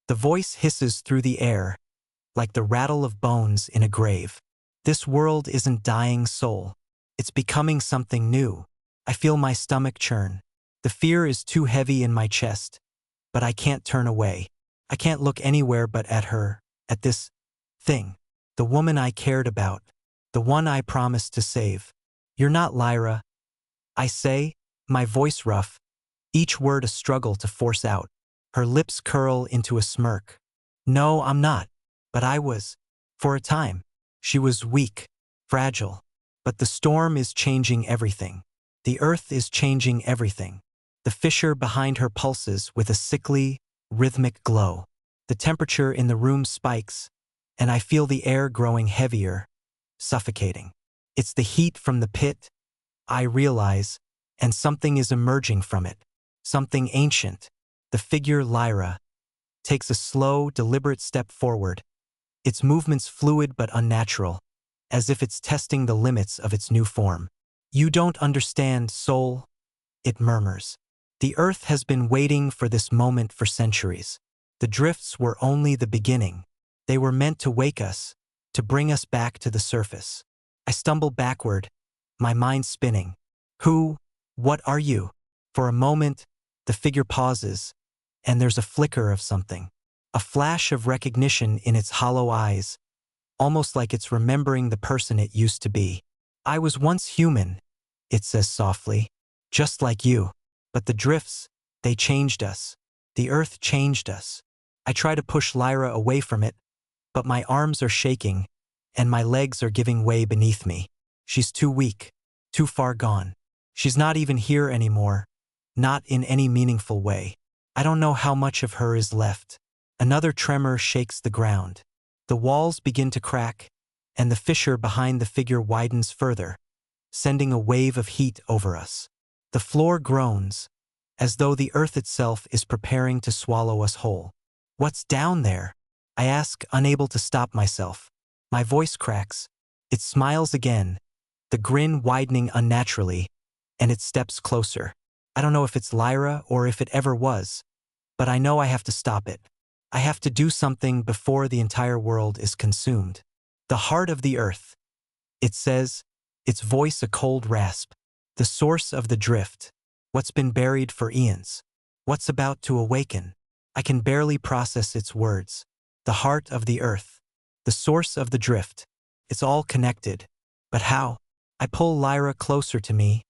The voice hisses through the air, like the rattle of bones in a grave. This world isn't dying, Sol. It's becoming something new. I feel my stomach churn. The fear is too heavy in my chest, but I can't turn away. I can't look anywhere but at her, at this thing. The woman I cared about. The one I promised to save. You're not Lyra, I say, my voice rough, each word a struggle to force out. Her lips curl into a smirk. No, I'm not. But I was. For a time. She was weak, fragile. But the storm is changing everything. The earth is changing everything. The fissure behind her pulses with a sickly, rhythmic glow. The temperature in the room spikes, and I feel the air growing heavier, suffocating. It's the heat from the pit, I realize, and something is emerging from it. Something ancient. The figure Lyra takes a slow, deliberate step forward, its movements fluid but unnatural, as if it's testing the limits of its new form. You don't understand, Sol, it murmurs. The earth has been waiting for this moment for centuries. The drifts were only the beginning. They were meant to wake us, to bring us back to the surface. I stumble backward, my mind spinning. Who? What are you? For a moment, the figure pauses, and there's a flicker of something. A flash of recognition in its hollow eyes, almost like it's remembering the person it used to be. I was once human, it says softly, just like you. But the drifts, they changed us. The earth changed us. I try to push Lyra away from it, but my arms are shaking, and my legs are giving way beneath me. She's too weak, too far gone. She's not even here anymore, not in any meaningful way. I don't know how much of her is left. Another tremor shakes the ground. The walls begin to crack, and the fissure behind the figure widens further, sending a wave of heat over us. The floor groans, as though the earth itself is preparing to swallow us whole. What's down there? I ask, unable to stop myself. My voice cracks. It smiles again, the grin widening unnaturally, and it steps closer. I don't know if it's Lyra or if it ever was, but I know I have to stop it. I have to do something before the entire world is consumed. The heart of the earth, it says, its voice a cold rasp. The source of the drift. What's been buried for eons. What's about to awaken. I can barely process its words. The heart of the earth. The source of the drift. It's all connected. But how? I pull Lyra closer to me,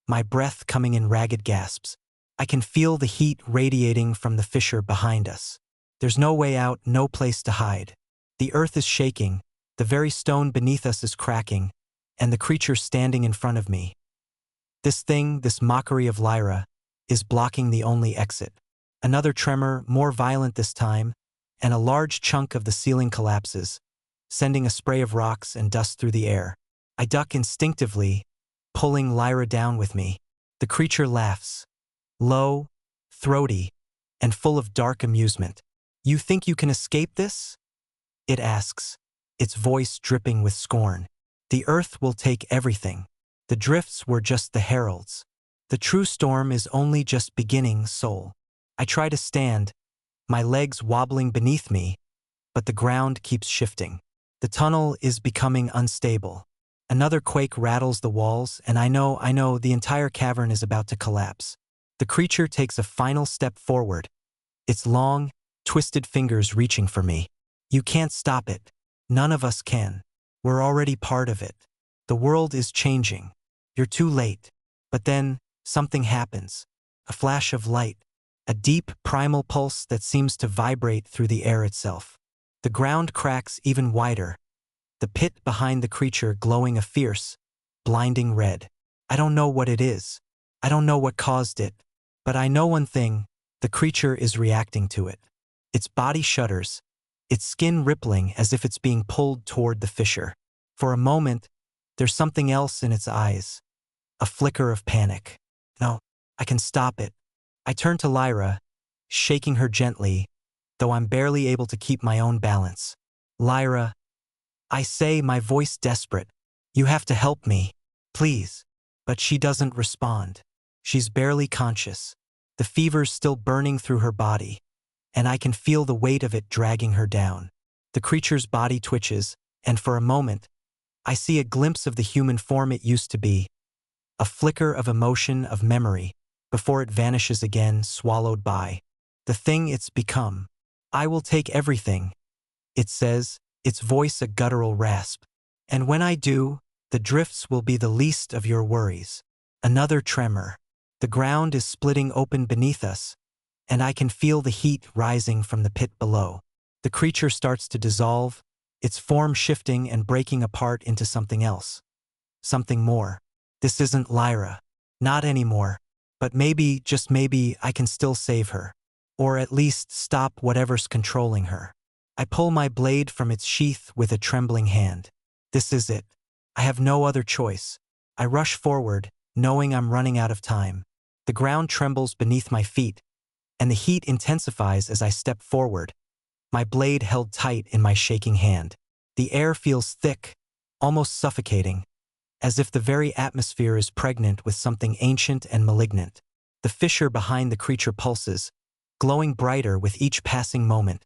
my breath coming in ragged gasps. I can feel the heat radiating from the fissure behind us. There's no way out, no place to hide. The earth is shaking, the very stone beneath us is cracking, and the creature standing in front of me. This thing, this mockery of Lyra, is blocking the only exit. Another tremor, more violent this time, and a large chunk of the ceiling collapses, sending a spray of rocks and dust through the air. I duck instinctively, pulling Lyra down with me. The creature laughs, low, throaty, and full of dark amusement. You think you can escape this? It asks, its voice dripping with scorn. The earth will take everything. The drifts were just the heralds. The true storm is only just beginning, Sol. I try to stand, my legs wobbling beneath me, but the ground keeps shifting. The tunnel is becoming unstable. Another quake rattles the walls, and I know the entire cavern is about to collapse. The creature takes a final step forward, its long, twisted fingers reaching for me. You can't stop it. None of us can. We're already part of it. The world is changing. You're too late. But then, something happens. A flash of light. A deep, primal pulse that seems to vibrate through the air itself. The ground cracks even wider, the pit behind the creature glowing a fierce, blinding red. I don't know what it is. I don't know what caused it. But I know one thing, the creature is reacting to it. Its body shudders, its skin rippling as if it's being pulled toward the fissure. For a moment, there's something else in its eyes. A flicker of panic. No, I can stop it. I turn to Lyra, shaking her gently, though I'm barely able to keep my own balance. Lyra, I say, my voice desperate. You have to help me, please. But she doesn't respond. She's barely conscious. The fever's still burning through her body, and I can feel the weight of it dragging her down. The creature's body twitches, and for a moment, I see a glimpse of the human form it used to be, a flicker of emotion, of memory, before it vanishes again, swallowed by the thing it's become. I will take everything, it says, its voice a guttural rasp. And when I do, the drifts will be the least of your worries. Another tremor. The ground is splitting open beneath us, and I can feel the heat rising from the pit below. The creature starts to dissolve, its form shifting and breaking apart into something else. Something more. This isn't Lyra. Not anymore. But maybe, just maybe, I can still save her. Or at least stop whatever's controlling her. I pull my blade from its sheath with a trembling hand. This is it. I have no other choice. I rush forward, knowing I'm running out of time. The ground trembles beneath my feet, and the heat intensifies as I step forward, my blade held tight in my shaking hand. The air feels thick, almost suffocating, as if the very atmosphere is pregnant with something ancient and malignant. The fissure behind the creature pulses, glowing brighter with each passing moment,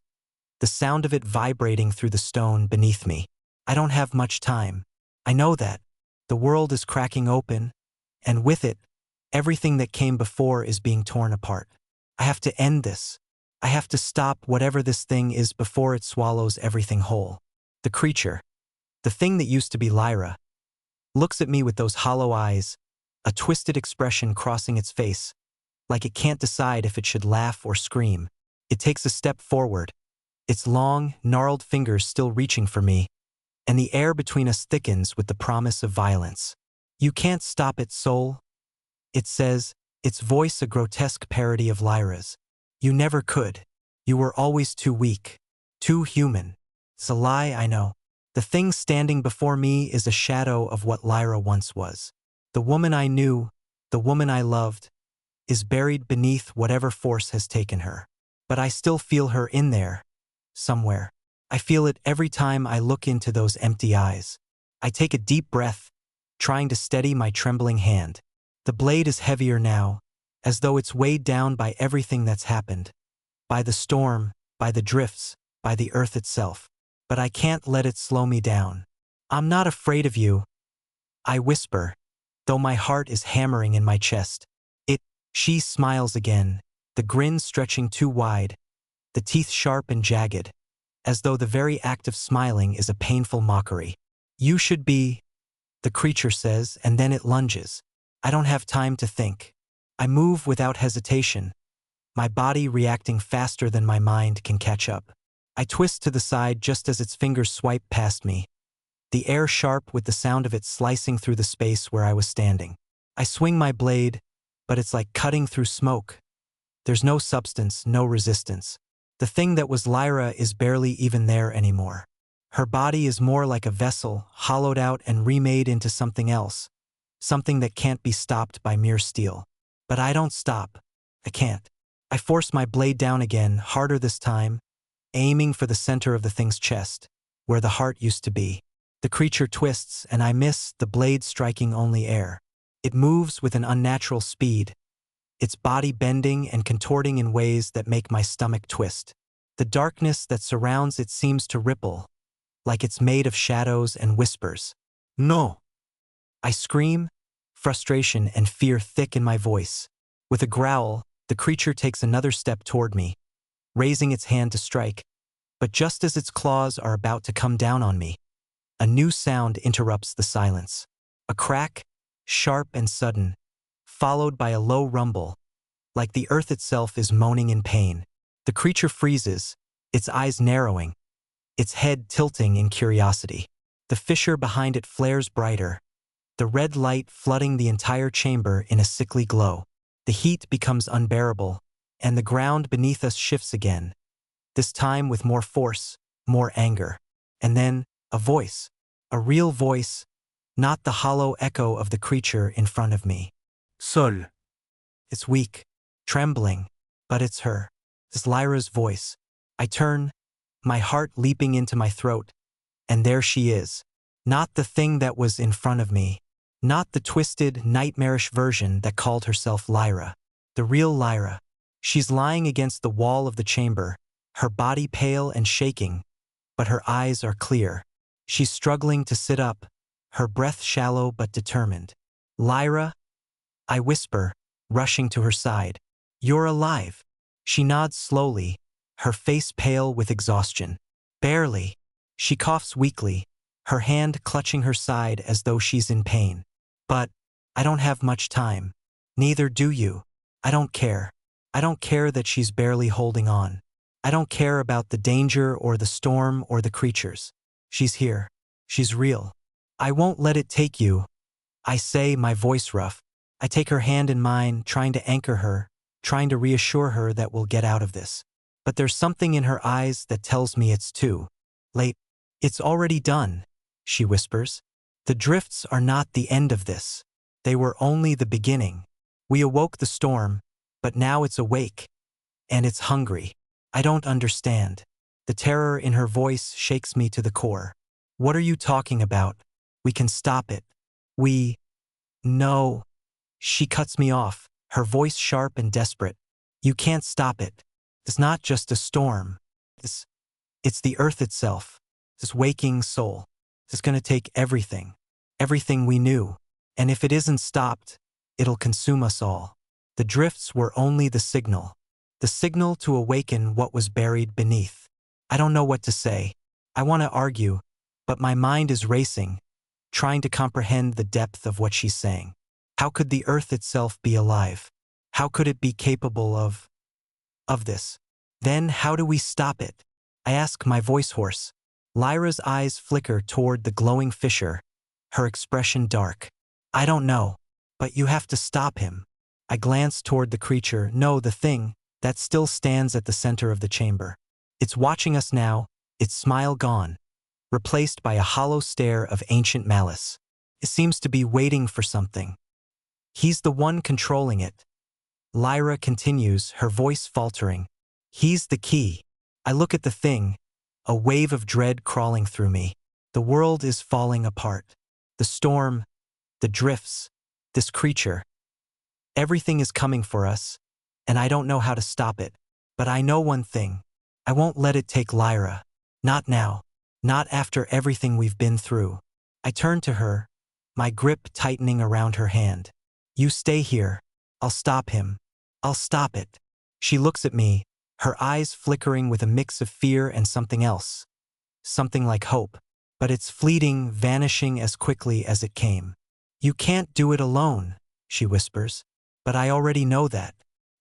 the sound of it vibrating through the stone beneath me. I don't have much time. I know that. The world is cracking open, and with it, everything that came before is being torn apart. I have to end this. I have to stop whatever this thing is before it swallows everything whole. The creature, the thing that used to be Lyra, looks at me with those hollow eyes, a twisted expression crossing its face, like it can't decide if it should laugh or scream. It takes a step forward, its long, gnarled fingers still reaching for me, and the air between us thickens with the promise of violence. You can't stop it, Sol, it says, its voice a grotesque parody of Lyra's. You never could. You were always too weak, too human. It's a lie, I know. The thing standing before me is a shadow of what Lyra once was. The woman I knew, the woman I loved, is buried beneath whatever force has taken her. But I still feel her in there, somewhere. I feel it every time I look into those empty eyes. I take a deep breath, trying to steady my trembling hand. The blade is heavier now, as though it's weighed down by everything that's happened. By the storm, by the drifts, by the earth itself. But I can't let it slow me down. I'm not afraid of you, I whisper, though my heart is hammering in my chest. She smiles again, the grin stretching too wide, the teeth sharp and jagged, as though the very act of smiling is a painful mockery. You should be, the creature says, and then it lunges. I don't have time to think. I move without hesitation, my body reacting faster than my mind can catch up. I twist to the side just as its fingers swipe past me, the air sharp with the sound of it slicing through the space where I was standing. I swing my blade, but it's like cutting through smoke. There's no substance, no resistance. The thing that was Lyra is barely even there anymore. Her body is more like a vessel, hollowed out and remade into something else, something that can't be stopped by mere steel. But I don't stop. I can't. I force my blade down again, harder this time, aiming for the center of the thing's chest, where the heart used to be. The creature twists, and I miss, the blade striking only air. It moves with an unnatural speed, its body bending and contorting in ways that make my stomach twist. The darkness that surrounds it seems to ripple, like it's made of shadows and whispers. No! I scream, frustration and fear thick in my voice. With a growl, the creature takes another step toward me, raising its hand to strike. But just as its claws are about to come down on me, a new sound interrupts the silence. A crack, sharp and sudden, followed by a low rumble, like the earth itself is moaning in pain. The creature freezes, its eyes narrowing, its head tilting in curiosity. The fissure behind it flares brighter, the red light flooding the entire chamber in a sickly glow. The heat becomes unbearable, and the ground beneath us shifts again, this time with more force, more anger. And then, a voice, a real voice, not the hollow echo of the creature in front of me. Sol. It's weak, trembling, but it's her. It's Lyra's voice. I turn, my heart leaping into my throat, And there she is. Not the thing that was in front of me. Not the twisted, nightmarish version that called herself Lyra. The real Lyra. She's lying against the wall of the chamber, her body pale and shaking, but her eyes are clear. She's struggling to sit up, her breath shallow but determined. Lyra, I whisper, rushing to her side. You're alive. She nods slowly, her face pale with exhaustion. Barely. She coughs weakly, her hand clutching her side as though she's in pain. But I don't have much time. Neither do you. I don't care. I don't care that she's barely holding on. I don't care about the danger or the storm or the creatures. She's here. She's real. I won't let it take you. I say, my voice rough. I take her hand in mine, trying to anchor her, trying to reassure her that we'll get out of this. But there's something in her eyes that tells me it's too late. It's already done, she whispers. The drifts are not the end of this. They were only the beginning. We awoke the storm, but now it's awake. And it's hungry. I don't understand. The terror in her voice shakes me to the core. What are you talking about? We can stop it. No. She cuts me off, her voice sharp and desperate. You can't stop it. It's not just a storm. It's the earth itself. This waking soul. It's gonna take everything. Everything we knew. And if it isn't stopped, it'll consume us all. The drifts were only the signal. The signal to awaken what was buried beneath. I don't know what to say. I want to argue, but my mind is racing, trying to comprehend the depth of what she's saying. How could the earth itself be alive? How could it be capable of this? Then how do we stop it? I ask, my voice hoarse. Lyra's eyes flicker toward the glowing fissure, her expression dark. I don't know, but you have to stop him. I glance toward the creature, no, the thing that still stands at the center of the chamber. It's watching us now, its smile gone, replaced by a hollow stare of ancient malice. It seems to be waiting for something. He's the one controlling it. Lyra continues, her voice faltering. He's the key. I look at the thing, a wave of dread crawling through me. The world is falling apart. The storm, the drifts, this creature. Everything is coming for us, and I don't know how to stop it. But I know one thing. I won't let it take Lyra. Not now. Not after everything we've been through. I turn to her, my grip tightening around her hand. You stay here. I'll stop him. I'll stop it. She looks at me, her eyes flickering with a mix of fear and something else. Something like hope. But it's fleeting, vanishing as quickly as it came. You can't do it alone, she whispers. But I already know that.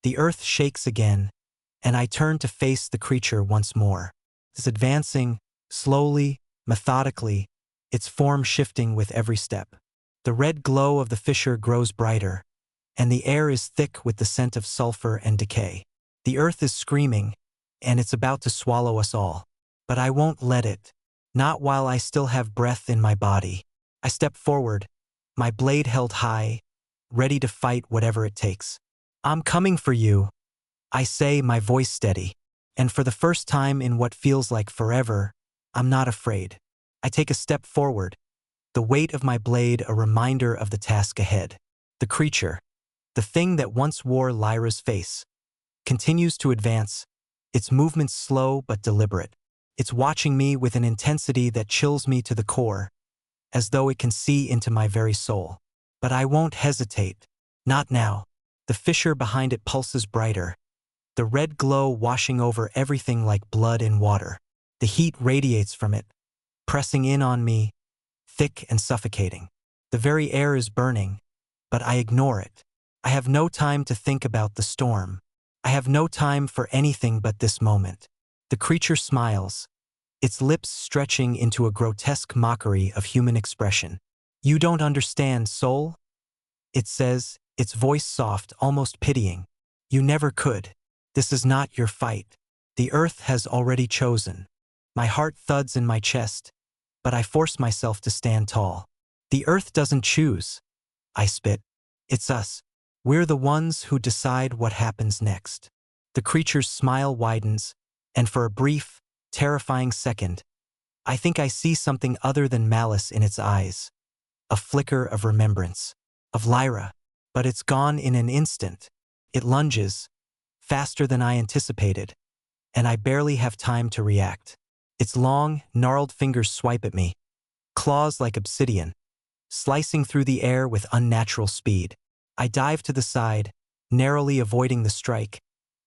The earth shakes again, and I turn to face the creature once more. It's advancing, slowly, methodically, its form shifting with every step. The red glow of the fissure grows brighter, and the air is thick with the scent of sulfur and decay. The earth is screaming, and it's about to swallow us all. But I won't let it. Not while I still have breath in my body. I step forward, my blade held high, ready to fight whatever it takes. I'm coming for you, I say, my voice steady. And for the first time in what feels like forever, I'm not afraid. I take a step forward, the weight of my blade a reminder of the task ahead. The creature, the thing that once wore Lyra's face, continues to advance, its movements slow but deliberate. It's watching me with an intensity that chills me to the core, as though it can see into my very soul. But I won't hesitate. Not now. The fissure behind it pulses brighter, the red glow washing over everything like blood in water. The heat radiates from it, pressing in on me, thick and suffocating. The very air is burning, but I ignore it. I have no time to think about the storm. I have no time for anything but this moment. The creature smiles, its lips stretching into a grotesque mockery of human expression. You don't understand, Sol? It says, its voice soft, almost pitying. You never could. This is not your fight. The earth has already chosen. My heart thuds in my chest, but I force myself to stand tall. The earth doesn't choose. I spit. It's us. We're the ones who decide what happens next. The creature's smile widens, and for a brief, terrifying second, I think I see something other than malice in its eyes. A flicker of remembrance. Of Lyra. But it's gone in an instant. It lunges, faster than I anticipated, and I barely have time to react. Its long, gnarled fingers swipe at me, claws like obsidian, slicing through the air with unnatural speed. I dive to the side, narrowly avoiding the strike,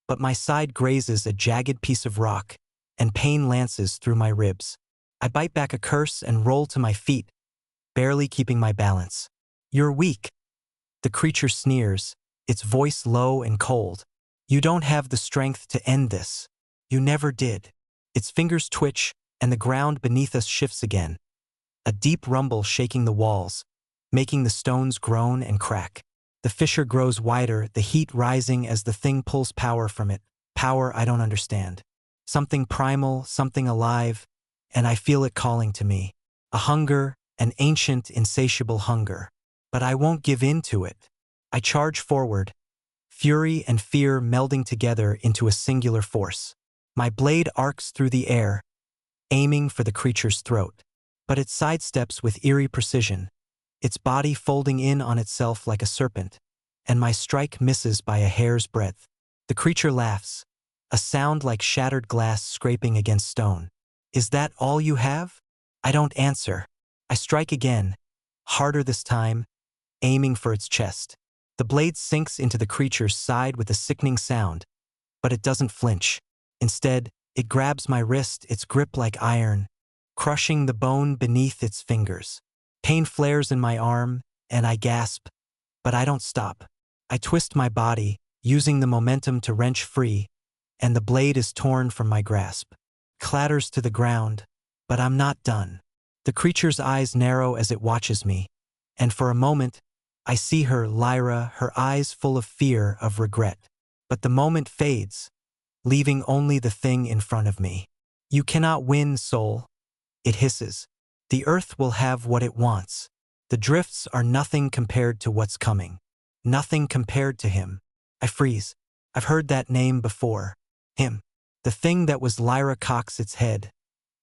but my side grazes a jagged piece of rock, and pain lances through my ribs. I bite back a curse and roll to my feet, barely keeping my balance. "You're weak." The creature sneers, its voice low and cold. "You don't have the strength to end this. You never did." Its fingers twitch, and the ground beneath us shifts again. A deep rumble shaking the walls, making the stones groan and crack. The fissure grows wider, the heat rising as the thing pulls power from it. Power I don't understand. Something primal, something alive, and I feel it calling to me. A hunger, an ancient, insatiable hunger. But I won't give in to it. I charge forward, fury and fear melding together into a singular force. My blade arcs through the air, aiming for the creature's throat. But it sidesteps with eerie precision, its body folding in on itself like a serpent, and my strike misses by a hair's breadth. The creature laughs, a sound like shattered glass scraping against stone. "Is that all you have?" I don't answer. I strike again, harder this time, aiming for its chest. The blade sinks into the creature's side with a sickening sound, but it doesn't flinch. Instead, it grabs my wrist, its grip like iron, crushing the bone beneath its fingers. Pain flares in my arm, and I gasp, but I don't stop. I twist my body, using the momentum to wrench free, and the blade is torn from my grasp. Clatters to the ground, but I'm not done. The creature's eyes narrow as it watches me, and for a moment, I see her, Lyra, her eyes full of fear, of regret. But the moment fades, leaving only the thing in front of me. "You cannot win, Sol," it hisses. "The earth will have what it wants. The drifts are nothing compared to what's coming. Nothing compared to him." I freeze. I've heard that name before. Him. The thing that was Lyra cocks its head,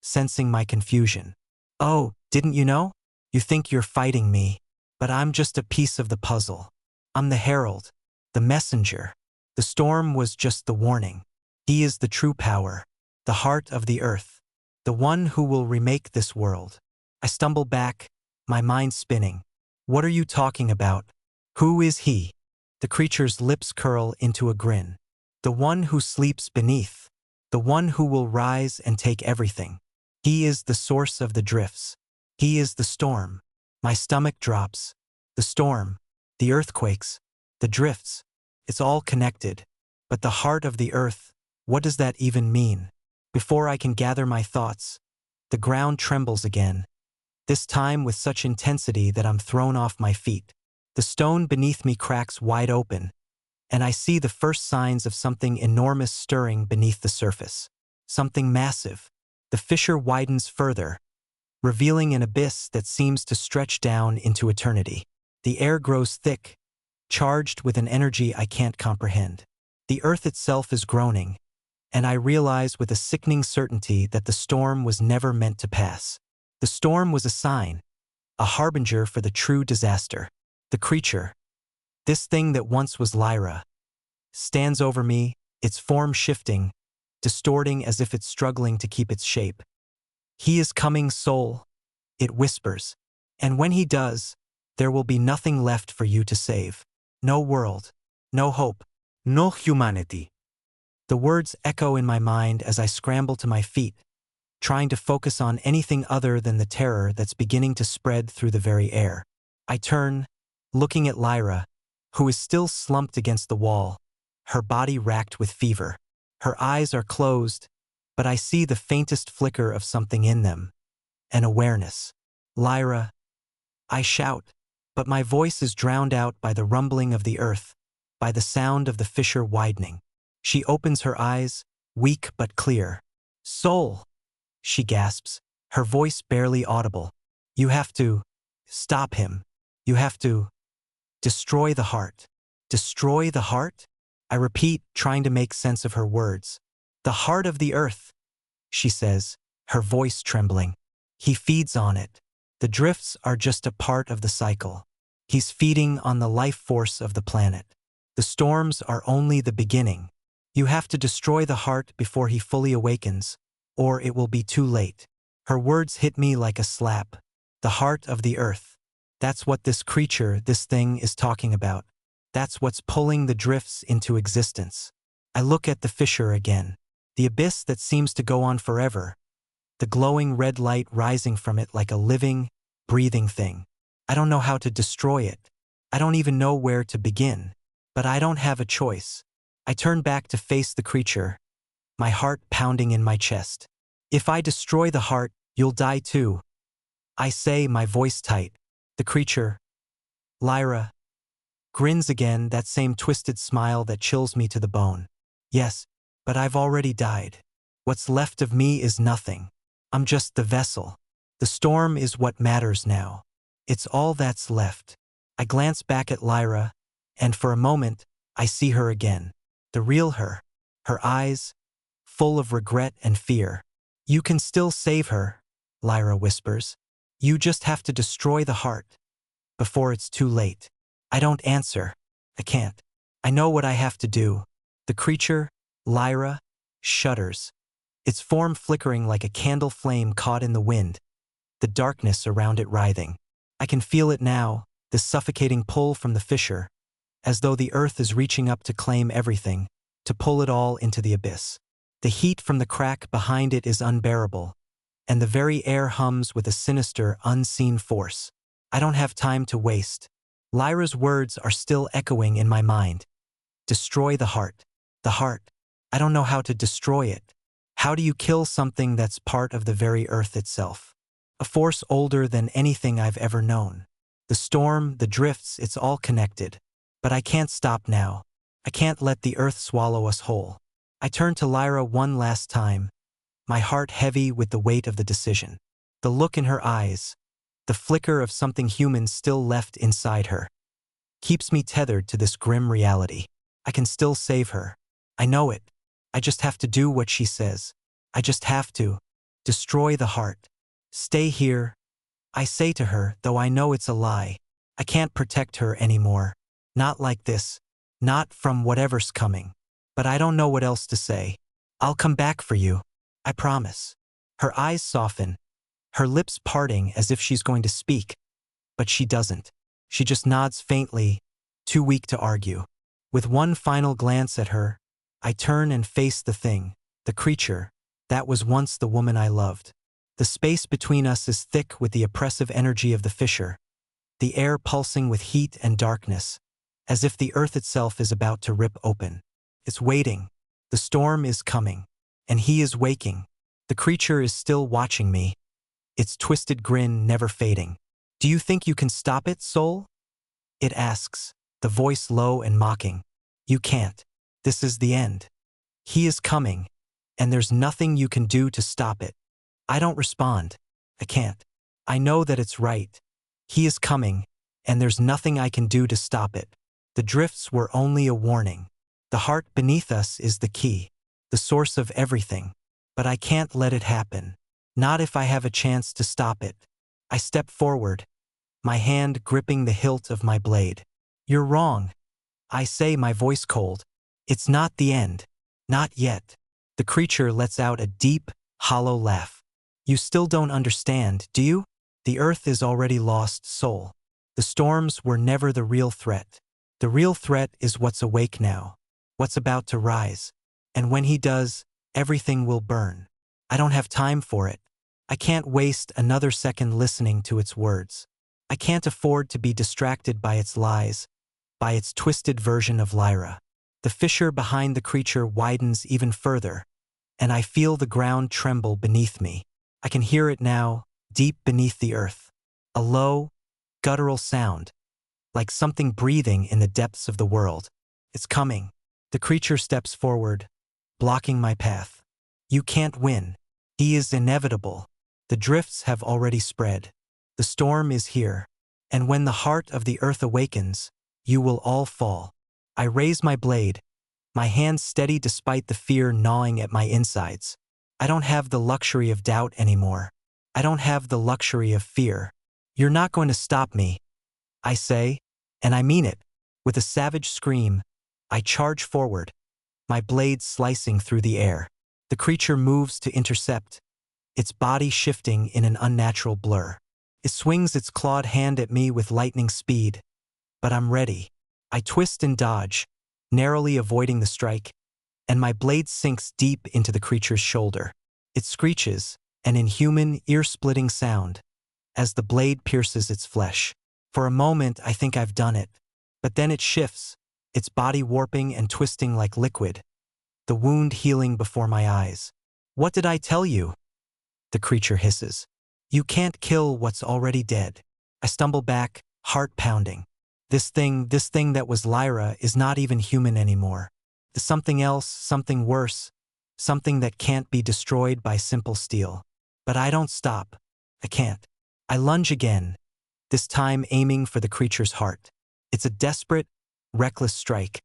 sensing my confusion. "Oh, didn't you know? You think you're fighting me. But I'm just a piece of the puzzle. I'm the herald, the messenger. The storm was just the warning. He is the true power, the heart of the earth, the one who will remake this world." I stumble back, my mind spinning. "What are you talking about? Who is he?" The creature's lips curl into a grin. "The one who sleeps beneath, the one who will rise and take everything. He is the source of the drifts. He is the storm." My stomach drops. The storm, the earthquakes, the drifts, it's all connected. But the heart of the earth, what does that even mean? Before I can gather my thoughts, the ground trembles again, this time with such intensity that I'm thrown off my feet. The stone beneath me cracks wide open, and I see the first signs of something enormous stirring beneath the surface. Something massive. The fissure widens further, revealing an abyss that seems to stretch down into eternity. The air grows thick, charged with an energy I can't comprehend. The earth itself is groaning, and I realize with a sickening certainty that the storm was never meant to pass. The storm was a sign, a harbinger for the true disaster. The creature, this thing that once was Lyra, stands over me, its form shifting, distorting as if it's struggling to keep its shape. "He is coming, Sol," it whispers, "and when he does, there will be nothing left for you to save. No world, no hope, no humanity." The words echo in my mind as I scramble to my feet, trying to focus on anything other than the terror that's beginning to spread through the very air. I turn, looking at Lyra, who is still slumped against the wall, her body racked with fever. Her eyes are closed, but I see the faintest flicker of something in them, an awareness. "Lyra," I shout, but my voice is drowned out by the rumbling of the earth, by the sound of the fissure widening. She opens her eyes, weak but clear. "Sol," she gasps, her voice barely audible. "You have to stop him. You have to destroy the heart." "Destroy the heart?" I repeat, trying to make sense of her words. "The heart of the earth," she says, her voice trembling. He feeds on it. The drifts are just a part of the cycle. He's feeding on the life force of the planet. The storms are only the beginning. You have to destroy the heart before he fully awakens, or it will be too late. Her words hit me like a slap. The heart of the earth. That's what this creature, this thing, is talking about. That's what's pulling the drifts into existence. I look at the fissure again. The abyss that seems to go on forever. The glowing red light rising from it like a living, breathing thing. I don't know how to destroy it. I don't even know where to begin. But I don't have a choice. I turn back to face the creature, my heart pounding in my chest. If I destroy the heart, you'll die too. I say, my voice tight. The creature, Lyra, grins again, that same twisted smile that chills me to the bone. Yes, but I've already died. What's left of me is nothing. I'm just the vessel. The storm is what matters now. It's all that's left. I glance back at Lyra, and for a moment, I see her again. The real her. Her eyes, full of regret and fear. You can still save her, Lyra whispers. You just have to destroy the heart. Before it's too late. I don't answer. I can't. I know what I have to do. The creature, Lyra, shudders. Its form flickering like a candle flame caught in the wind. The darkness around it writhing. I can feel it now, the suffocating pull from the fissure, as though the earth is reaching up to claim everything, to pull it all into the abyss. The heat from the crack behind it is unbearable, and the very air hums with a sinister, unseen force. I don't have time to waste. Lyra's words are still echoing in my mind. Destroy the heart. The heart. I don't know how to destroy it. How do you kill something that's part of the very earth itself? A force older than anything I've ever known. The storm, the drifts, it's all connected. But I can't stop now. I can't let the earth swallow us whole. I turn to Lyra one last time, my heart heavy with the weight of the decision. The look in her eyes, the flicker of something human still left inside her, keeps me tethered to this grim reality. I can still save her. I know it. I just have to do what she says. I just have to. Destroy the heart. Stay here. I say to her, though I know it's a lie. I can't protect her anymore. Not like this. Not from whatever's coming. But I don't know what else to say. I'll come back for you. I promise. Her eyes soften, her lips parting as if she's going to speak. But she doesn't. She just nods faintly, too weak to argue. With one final glance at her, I turn and face the thing, the creature, that was once the woman I loved. The space between us is thick with the oppressive energy of the fissure, the air pulsing with heat and darkness, as if the earth itself is about to rip open. It's waiting. The storm is coming. And he is waking. The creature is still watching me, its twisted grin never fading. Do you think you can stop it, Sol? It asks, the voice low and mocking. You can't. This is the end. He is coming, and there's nothing you can do to stop it. I don't respond. I can't. I know that it's right. He is coming, and there's nothing I can do to stop it. The drifts were only a warning. The heart beneath us is the key, the source of everything. But I can't let it happen. Not if I have a chance to stop it. I step forward, my hand gripping the hilt of my blade. You're wrong. I say, my voice cold. It's not the end. Not yet. The creature lets out a deep, hollow laugh. You still don't understand, do you? The earth is already lost, Sol. The storms were never the real threat. The real threat is what's awake now, what's about to rise. And when he does, everything will burn. I don't have time for it. I can't waste another second listening to its words. I can't afford to be distracted by its lies, by its twisted version of Lyra. The fissure behind the creature widens even further, and I feel the ground tremble beneath me. I can hear it now, deep beneath the earth. A low, guttural sound, like something breathing in the depths of the world. It's coming. The creature steps forward, blocking my path. You can't win. He is inevitable. The drifts have already spread. The storm is here. And when the heart of the earth awakens, you will all fall. I raise my blade, my hand steady despite the fear gnawing at my insides. I don't have the luxury of doubt anymore. I don't have the luxury of fear. You're not going to stop me, I say, and I mean it. With a savage scream, I charge forward, my blade slicing through the air. The creature moves to intercept, its body shifting in an unnatural blur. It swings its clawed hand at me with lightning speed, but I'm ready. I twist and dodge, narrowly avoiding the strike, and my blade sinks deep into the creature's shoulder. It screeches, an inhuman, ear-splitting sound, as the blade pierces its flesh. For a moment, I think I've done it, but then it shifts, its body warping and twisting like liquid, the wound healing before my eyes. What did I tell you? The creature hisses. You can't kill what's already dead. I stumble back, heart pounding. This thing that was Lyra is not even human anymore. There's something else, something worse, something that can't be destroyed by simple steel. But I don't stop. I can't. I lunge again, this time aiming for the creature's heart. It's a desperate, reckless strike,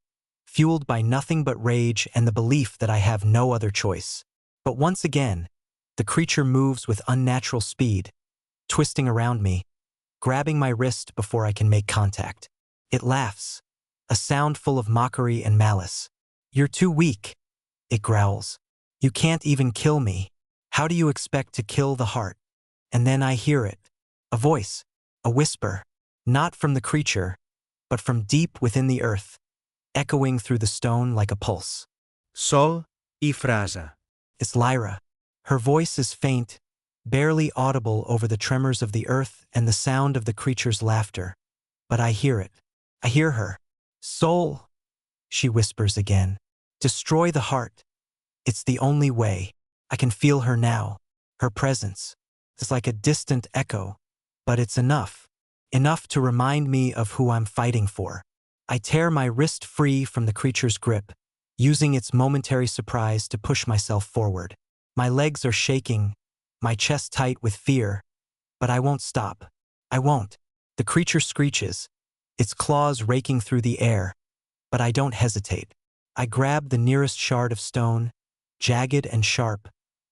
fueled by nothing but rage and the belief that I have no other choice. But once again, the creature moves with unnatural speed, twisting around me, grabbing my wrist before I can make contact. It laughs, a sound full of mockery and malice. You're too weak, it growls. You can't even kill me. How do you expect to kill the heart? And then I hear it, a voice, a whisper, not from the creature, but from deep within the earth, echoing through the stone like a pulse. Sol y Lyra. It's Lyra. Her voice is faint, barely audible over the tremors of the earth and the sound of the creature's laughter. But I hear it. I hear her. Sol, she whispers again. Destroy the heart. It's the only way. I can feel her now. Her presence. It's like a distant echo. But it's enough. Enough to remind me of who I'm fighting for. I tear my wrist free from the creature's grip, using its momentary surprise to push myself forward. My legs are shaking, my chest tight with fear, but I won't stop. I won't. The creature screeches, its claws raking through the air, but I don't hesitate. I grab the nearest shard of stone, jagged and sharp,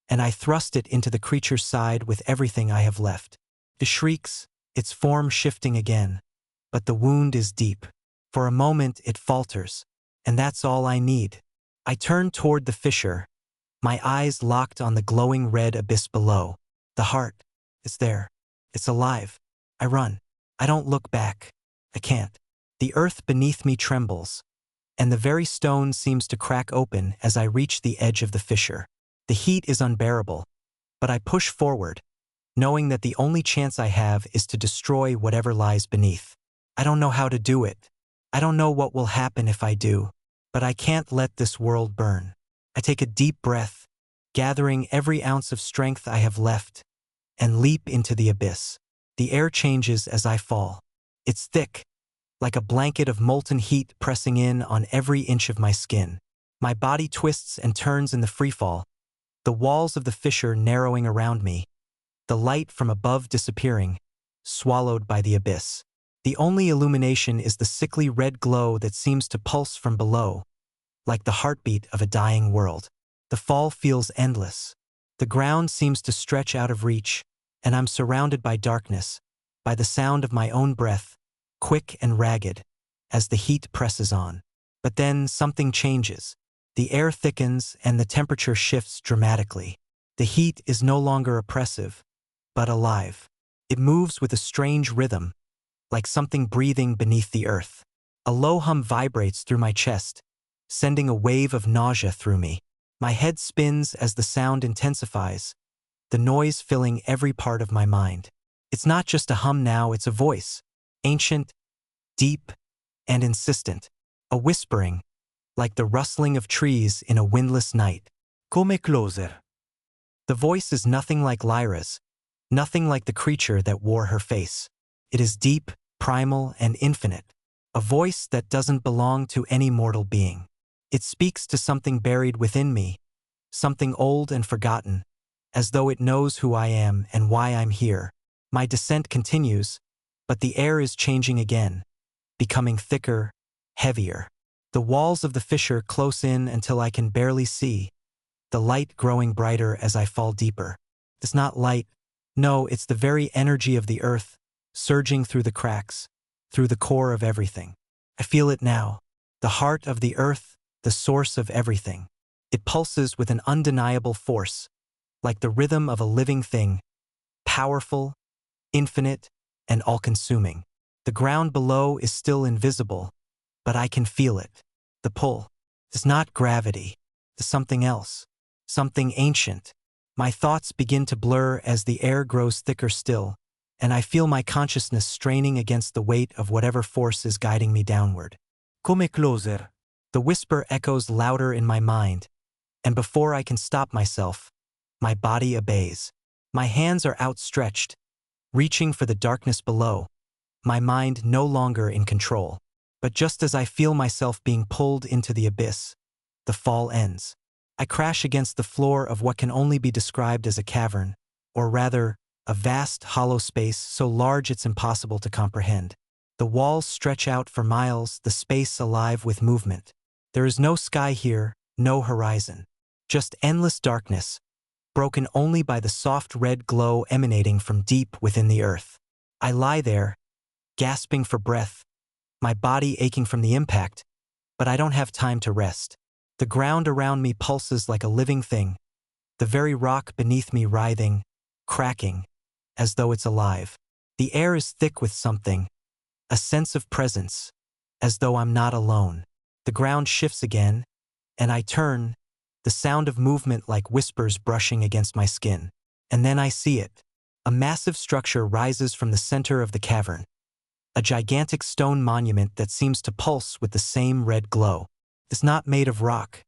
and I thrust it into the creature's side with everything I have left. It shrieks, its form shifting again, but the wound is deep. For a moment it falters, and that's all I need. I turn toward the fissure, my eyes locked on the glowing red abyss below. The heart, it's there. It's alive. I run. I don't look back. I can't. The earth beneath me trembles, and the very stone seems to crack open as I reach the edge of the fissure. The heat is unbearable, but I push forward, knowing that the only chance I have is to destroy whatever lies beneath. I don't know how to do it. I don't know what will happen if I do, but I can't let this world burn. I take a deep breath, gathering every ounce of strength I have left, and leap into the abyss. The air changes as I fall. It's thick, like a blanket of molten heat pressing in on every inch of my skin. My body twists and turns in the freefall, the walls of the fissure narrowing around me, the light from above disappearing, swallowed by the abyss. The only illumination is the sickly red glow that seems to pulse from below, like the heartbeat of a dying world. The fall feels endless. The ground seems to stretch out of reach, and I'm surrounded by darkness, by the sound of my own breath, quick and ragged, as the heat presses on. But then something changes. The air thickens and the temperature shifts dramatically. The heat is no longer oppressive, but alive. It moves with a strange rhythm, like something breathing beneath the earth. A low hum vibrates through my chest, sending a wave of nausea through me. My head spins as the sound intensifies, the noise filling every part of my mind. It's not just a hum now, it's a voice, ancient, deep, and insistent. A whispering, like the rustling of trees in a windless night. Come closer. The voice is nothing like Lyra's, nothing like the creature that wore her face. It is deep, primal, and infinite, a voice that doesn't belong to any mortal being. It speaks to something buried within me, something old and forgotten, as though it knows who I am and why I'm here. My descent continues, but the air is changing again, becoming thicker, heavier. The walls of the fissure close in until I can barely see, the light growing brighter as I fall deeper. It's not light, No, it's the very energy of the earth, surging through the cracks, through the core of everything. I feel it now. The heart of the earth, the source of everything. It pulses with an undeniable force, like the rhythm of a living thing, powerful, infinite, and all-consuming. The ground below is still invisible, but I can feel it. The pull. It's not gravity. It's something else. Something ancient. My thoughts begin to blur as the air grows thicker still, and I feel my consciousness straining against the weight of whatever force is guiding me downward. Come closer. The whisper echoes louder in my mind, and before I can stop myself, my body obeys. My hands are outstretched, reaching for the darkness below, my mind no longer in control. But just as I feel myself being pulled into the abyss, the fall ends. I crash against the floor of what can only be described as a cavern, or rather, a vast hollow space so large it's impossible to comprehend. The walls stretch out for miles, the space alive with movement. There is no sky here, no horizon. Just endless darkness, broken only by the soft red glow emanating from deep within the earth. I lie there, gasping for breath, my body aching from the impact, but I don't have time to rest. The ground around me pulses like a living thing, the very rock beneath me writhing, cracking, as though it's alive. The air is thick with something, a sense of presence, as though I'm not alone. The ground shifts again, and I turn, the sound of movement like whispers brushing against my skin. And then I see it. A massive structure rises from the center of the cavern. A gigantic stone monument that seems to pulse with the same red glow. It's not made of rock,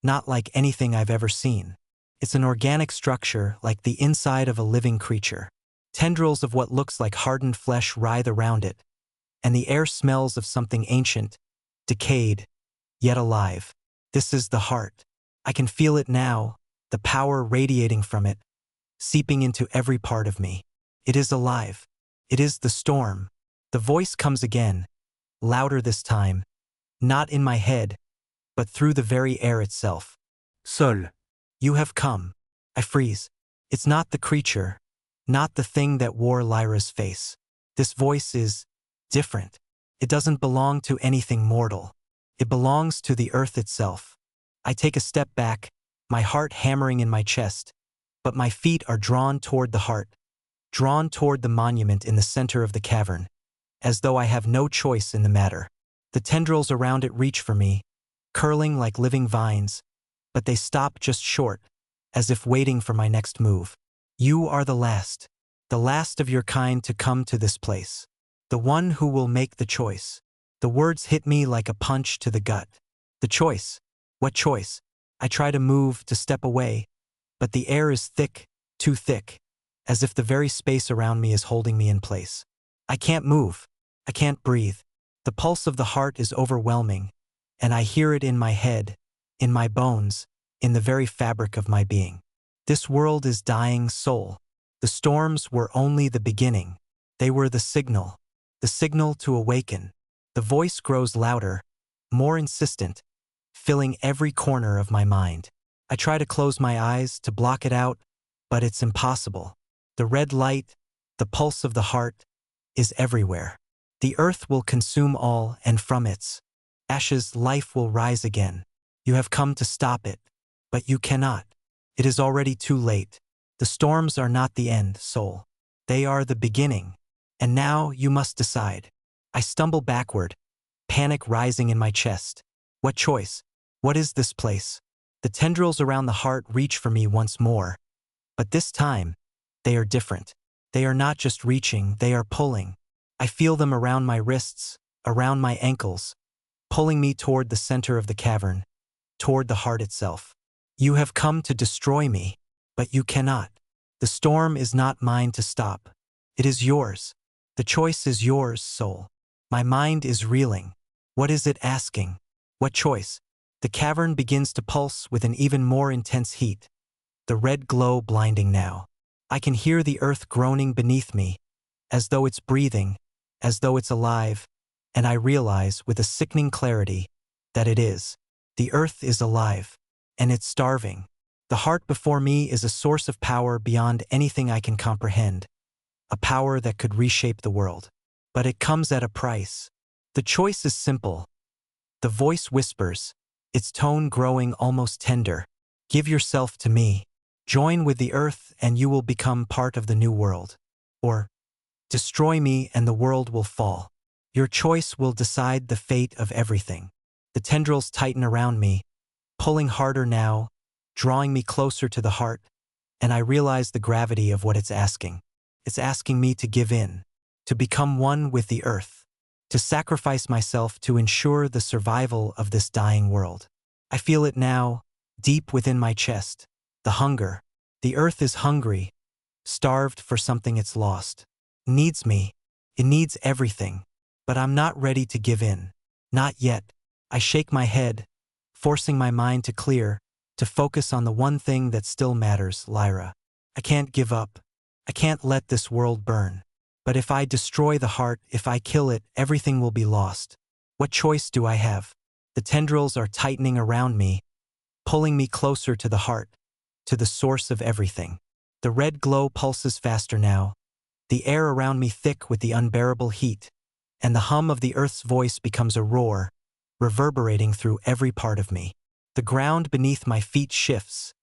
not like anything I've ever seen. It's an organic structure like the inside of a living creature. Tendrils of what looks like hardened flesh writhe around it, and the air smells of something ancient, decayed, yet alive. This is the heart. I can feel it now, the power radiating from it, seeping into every part of me. It is alive. It is the storm. The voice comes again, louder this time, not in my head, but through the very air itself. Sol. You have come. I freeze. It's not the creature, not the thing that wore Lyra's face. This voice is different. It doesn't belong to anything mortal. It belongs to the earth itself. I take a step back, my heart hammering in my chest, but my feet are drawn toward the heart, drawn toward the monument in the center of the cavern, as though I have no choice in the matter. The tendrils around it reach for me, curling like living vines, but they stop just short, as if waiting for my next move. You are the last of your kind to come to this place. The one who will make the choice. The words hit me like a punch to the gut. The choice. What choice? I try to move, to step away, but the air is thick, too thick, as if the very space around me is holding me in place. I can't move. I can't breathe. The pulse of the heart is overwhelming, and I hear it in my head, in my bones, in the very fabric of my being. This world is dying, Sol. The storms were only the beginning. They were the signal to awaken. The voice grows louder, more insistent, filling every corner of my mind. I try to close my eyes, to block it out, but it's impossible. The red light, the pulse of the heart, is everywhere. The earth will consume all, and from its ashes life will rise again. You have come to stop it, but you cannot. It is already too late. The storms are not the end, Sol. They are the beginning. And now you must decide. I stumble backward, panic rising in my chest. What choice? What is this place? The tendrils around the heart reach for me once more. But this time, they are different. They are not just reaching, they are pulling. I feel them around my wrists, around my ankles, pulling me toward the center of the cavern, toward the heart itself. You have come to destroy me, but you cannot. The storm is not mine to stop. It is yours. The choice is yours, Sol. My mind is reeling. What is it asking? What choice? The cavern begins to pulse with an even more intense heat, the red glow blinding now. I can hear the earth groaning beneath me, as though it's breathing, as though it's alive, and I realize with a sickening clarity that it is. The earth is alive, and it's starving. The heart before me is a source of power beyond anything I can comprehend, a power that could reshape the world. But it comes at a price. The choice is simple. The voice whispers, its tone growing almost tender. Give yourself to me. Join with the earth and you will become part of the new world. Or, destroy me and the world will fall. Your choice will decide the fate of everything. The tendrils tighten around me, pulling harder now, drawing me closer to the heart, and I realize the gravity of what it's asking. It's asking me to give in, to become one with the earth, to sacrifice myself to ensure the survival of this dying world. I feel it now, deep within my chest. The hunger. The earth is hungry, starved for something it's lost. Needs me. It needs everything. But I'm not ready to give in. Not yet. I shake my head, forcing my mind to clear, to focus on the one thing that still matters, Lyra. I can't give up. I can't let this world burn. But if I destroy the heart, if I kill it, everything will be lost. What choice do I have? The tendrils are tightening around me, pulling me closer to the heart, to the source of everything. The red glow pulses faster now, the air around me thick with the unbearable heat, and the hum of the earth's voice becomes a roar, reverberating through every part of me. The ground beneath my feet shifts,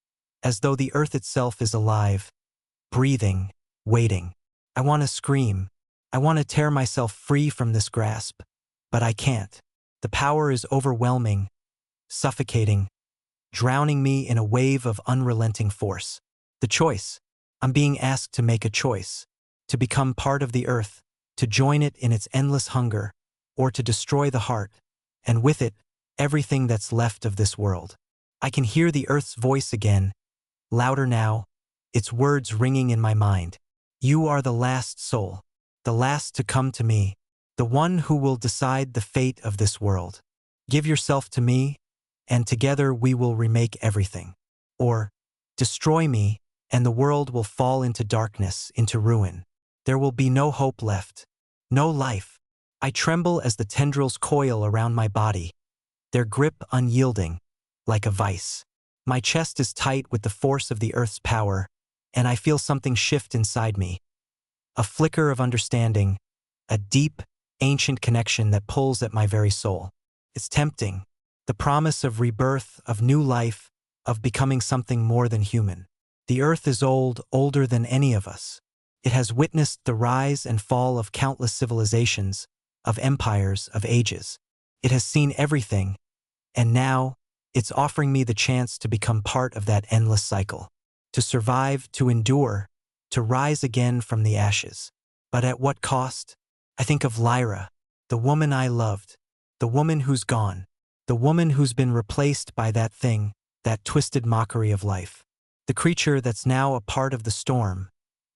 as though the earth itself is alive, breathing, waiting. I want to scream. I want to tear myself free from this grasp, but I can't. The power is overwhelming, suffocating, drowning me in a wave of unrelenting force. The choice. I'm being asked to make a choice, to become part of the earth, to join it in its endless hunger, or to destroy the heart, and with it, everything that's left of this world. I can hear the earth's voice again, louder now, its words ringing in my mind. You are the last soul, the last to come to me, the one who will decide the fate of this world. Give yourself to me, and together we will remake everything. Or, destroy me, and the world will fall into darkness, into ruin. There will be no hope left, no life. I tremble as the tendrils coil around my body, their grip unyielding, like a vice. My chest is tight with the force of the earth's power, and I feel something shift inside me. A flicker of understanding, a deep, ancient connection that pulls at my very soul. It's tempting, the promise of rebirth, of new life, of becoming something more than human. The earth is old, older than any of us. It has witnessed the rise and fall of countless civilizations, of empires, of ages. It has seen everything, and now, it's offering me the chance to become part of that endless cycle. To survive, to endure, to rise again from the ashes. But at what cost? I think of Lyra, the woman I loved, the woman who's gone, the woman who's been replaced by that thing, that twisted mockery of life. The creature that's now a part of the storm,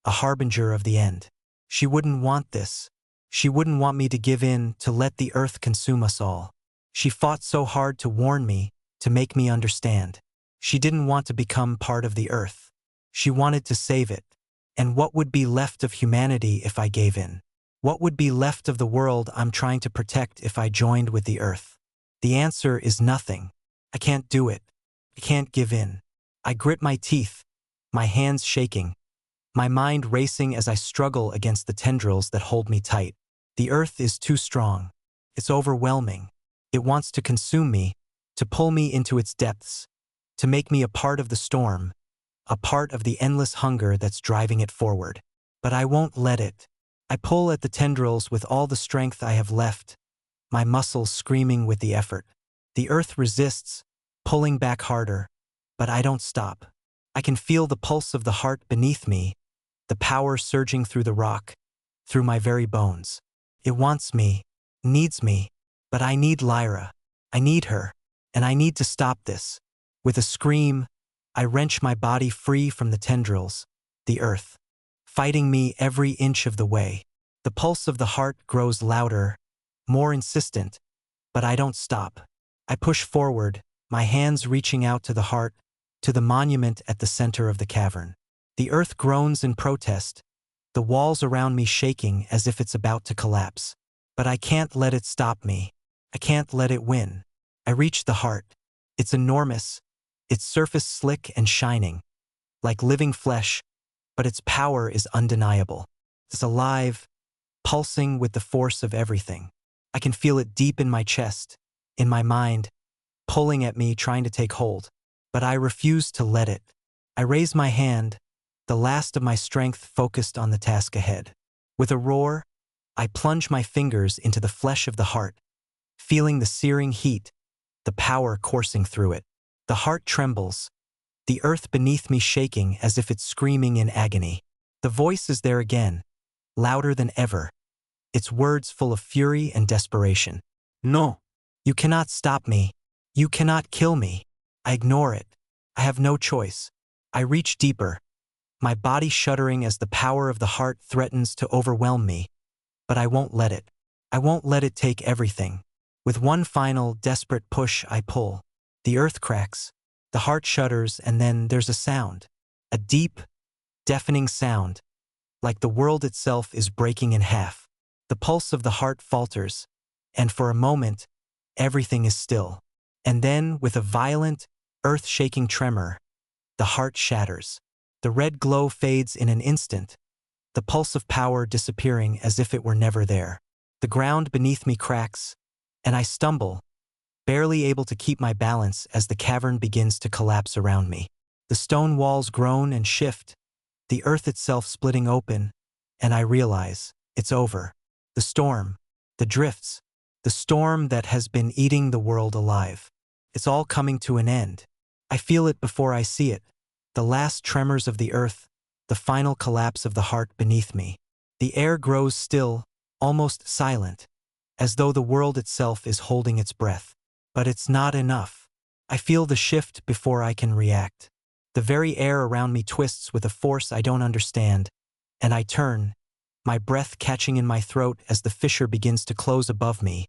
a harbinger of the end. She wouldn't want this. She wouldn't want me to give in, to let the earth consume us all. She fought so hard to warn me, to make me understand. She didn't want to become part of the earth. She wanted to save it. And what would be left of humanity if I gave in? What would be left of the world I'm trying to protect if I joined with the earth? The answer is nothing. I can't do it. I can't give in. I grit my teeth, my hands shaking, my mind racing as I struggle against the tendrils that hold me tight. The earth is too strong. It's overwhelming. It wants to consume me, to pull me into its depths, to make me a part of the storm, a part of the endless hunger that's driving it forward. But I won't let it. I pull at the tendrils with all the strength I have left, my muscles screaming with the effort. The earth resists, pulling back harder, but I don't stop. I can feel the pulse of the heart beneath me, the power surging through the rock, through my very bones. It wants me, needs me, but I need Lyra. I need her, and I need to stop this. With a scream, I wrench my body free from the tendrils, the earth, fighting me every inch of the way. The pulse of the heart grows louder, more insistent, but I don't stop. I push forward, my hands reaching out to the heart, to the monument at the center of the cavern. The earth groans in protest, the walls around me shaking as if it's about to collapse. But I can't let it stop me. I can't let it win. I reach the heart. It's enormous, its surface slick and shining, like living flesh, but its power is undeniable. It's alive, pulsing with the force of everything. I can feel it deep in my chest, in my mind, pulling at me, trying to take hold. But I refuse to let it. I raise my hand, the last of my strength focused on the task ahead. With a roar, I plunge my fingers into the flesh of the heart, feeling the searing heat, the power coursing through it. The heart trembles, the earth beneath me shaking as if it's screaming in agony. The voice is there again, louder than ever, its words full of fury and desperation. No. You cannot stop me. You cannot kill me. I ignore it. I have no choice. I reach deeper, my body shuddering as the power of the heart threatens to overwhelm me. But I won't let it. I won't let it take everything. With one final, desperate push, I pull. The earth cracks, the heart shudders, and then there's a sound. A deep, deafening sound, like the world itself is breaking in half. The pulse of the heart falters, and for a moment, everything is still. And then, with a violent, earth-shaking tremor, the heart shatters. The red glow fades in an instant, the pulse of power disappearing as if it were never there. The ground beneath me cracks, and I stumble, barely able to keep my balance as the cavern begins to collapse around me. The stone walls groan and shift, the earth itself splitting open, and I realize it's over. The storm, the drifts, the storm that has been eating the world alive. It's all coming to an end. I feel it before I see it. The last tremors of the earth, the final collapse of the heart beneath me. The air grows still, almost silent, as though the world itself is holding its breath. But it's not enough. I feel the shift before I can react. The very air around me twists with a force I don't understand, and I turn, my breath catching in my throat as the fissure begins to close above me.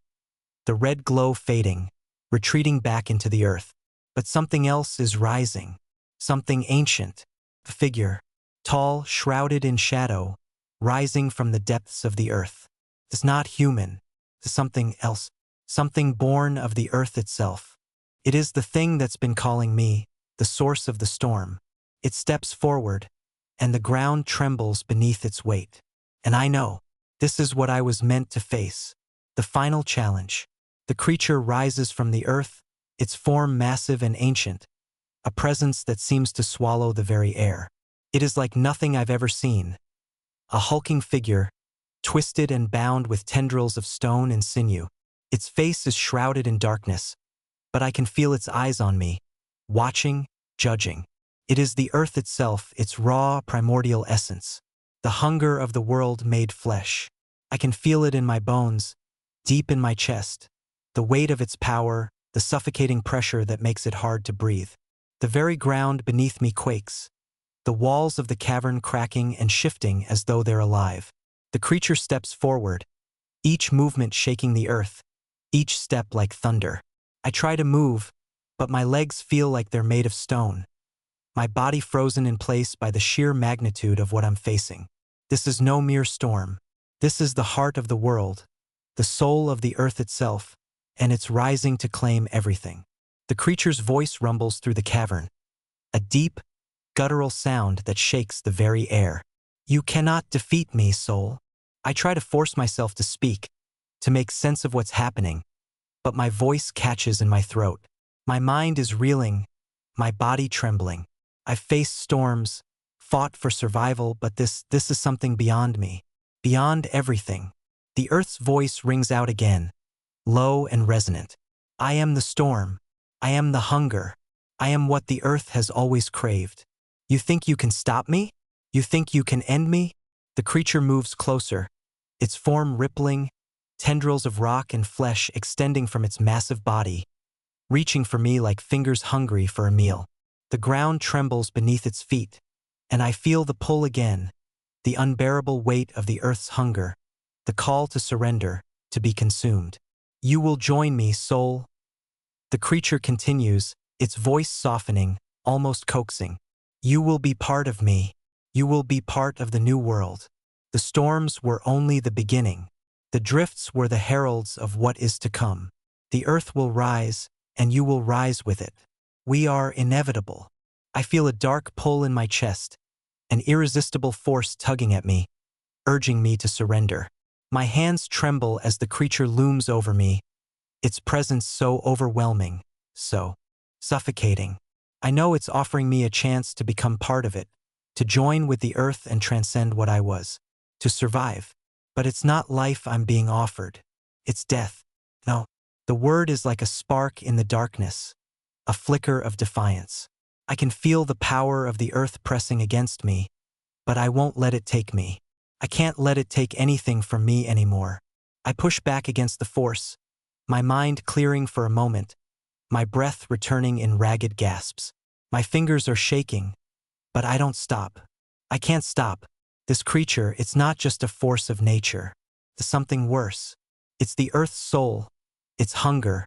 The red glow fading, retreating back into the earth. But something else is rising. Something ancient. A figure, tall, shrouded in shadow, rising from the depths of the earth. It's not human. It's something else. Something born of the earth itself. It is the thing that's been calling me, the source of the storm. It steps forward, and the ground trembles beneath its weight. And I know, this is what I was meant to face. The final challenge. The creature rises from the earth, its form massive and ancient, a presence that seems to swallow the very air. It is like nothing I've ever seen. A hulking figure, twisted and bound with tendrils of stone and sinew. Its face is shrouded in darkness, but I can feel its eyes on me, watching, judging. It is the earth itself, its raw, primordial essence. The hunger of the world made flesh. I can feel it in my bones, deep in my chest. The weight of its power, the suffocating pressure that makes it hard to breathe. The very ground beneath me quakes, the walls of the cavern cracking and shifting as though they're alive. The creature steps forward, each movement shaking the earth, each step like thunder. I try to move, but my legs feel like they're made of stone, my body frozen in place by the sheer magnitude of what I'm facing. This is no mere storm. This is the heart of the world, the soul of the earth itself, and it's rising to claim everything. The creature's voice rumbles through the cavern, a deep, guttural sound that shakes the very air. You cannot defeat me, soul. I try to force myself to speak, to make sense of what's happening, but my voice catches in my throat. My mind is reeling, my body trembling. I've faced storms, fought for survival, but this is something beyond me, beyond everything. The earth's voice rings out again, low and resonant. I am the storm. I am the hunger. I am what the earth has always craved. You think you can stop me? You think you can end me? The creature moves closer, its form rippling, tendrils of rock and flesh extending from its massive body, reaching for me like fingers hungry for a meal. The ground trembles beneath its feet, and I feel the pull again, the unbearable weight of the earth's hunger, the call to surrender, to be consumed. You will join me, soul. The creature continues, its voice softening, almost coaxing. You will be part of me. You will be part of the new world. The storms were only the beginning. The drifts were the heralds of what is to come. The earth will rise, and you will rise with it. We are inevitable. I feel a dark pull in my chest, an irresistible force tugging at me, urging me to surrender. My hands tremble as the creature looms over me, its presence so overwhelming, so suffocating. I know it's offering me a chance to become part of it, to join with the earth and transcend what I was, to survive. But it's not life I'm being offered. It's death. No, the word is like a spark in the darkness, a flicker of defiance. I can feel the power of the earth pressing against me, but I won't let it take me. I can't let it take anything from me anymore. I push back against the force, my mind clearing for a moment, my breath returning in ragged gasps. My fingers are shaking, but I don't stop. I can't stop. This creature, it's not just a force of nature. It's something worse. It's the earth's soul, its hunger,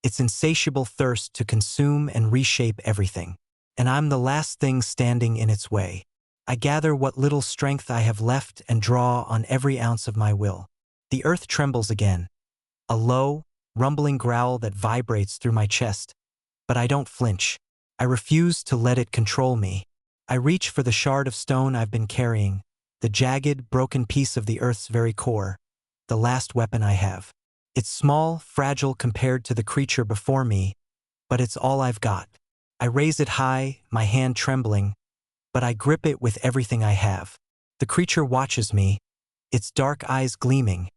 its insatiable thirst to consume and reshape everything. And I'm the last thing standing in its way. I gather what little strength I have left and draw on every ounce of my will. The earth trembles again, a low, rumbling growl that vibrates through my chest, but I don't flinch. I refuse to let it control me. I reach for the shard of stone I've been carrying, the jagged, broken piece of the earth's very core, the last weapon I have. It's small, fragile compared to the creature before me, but it's all I've got. I raise it high, my hand trembling, but I grip it with everything I have. The creature watches me, its dark eyes gleaming,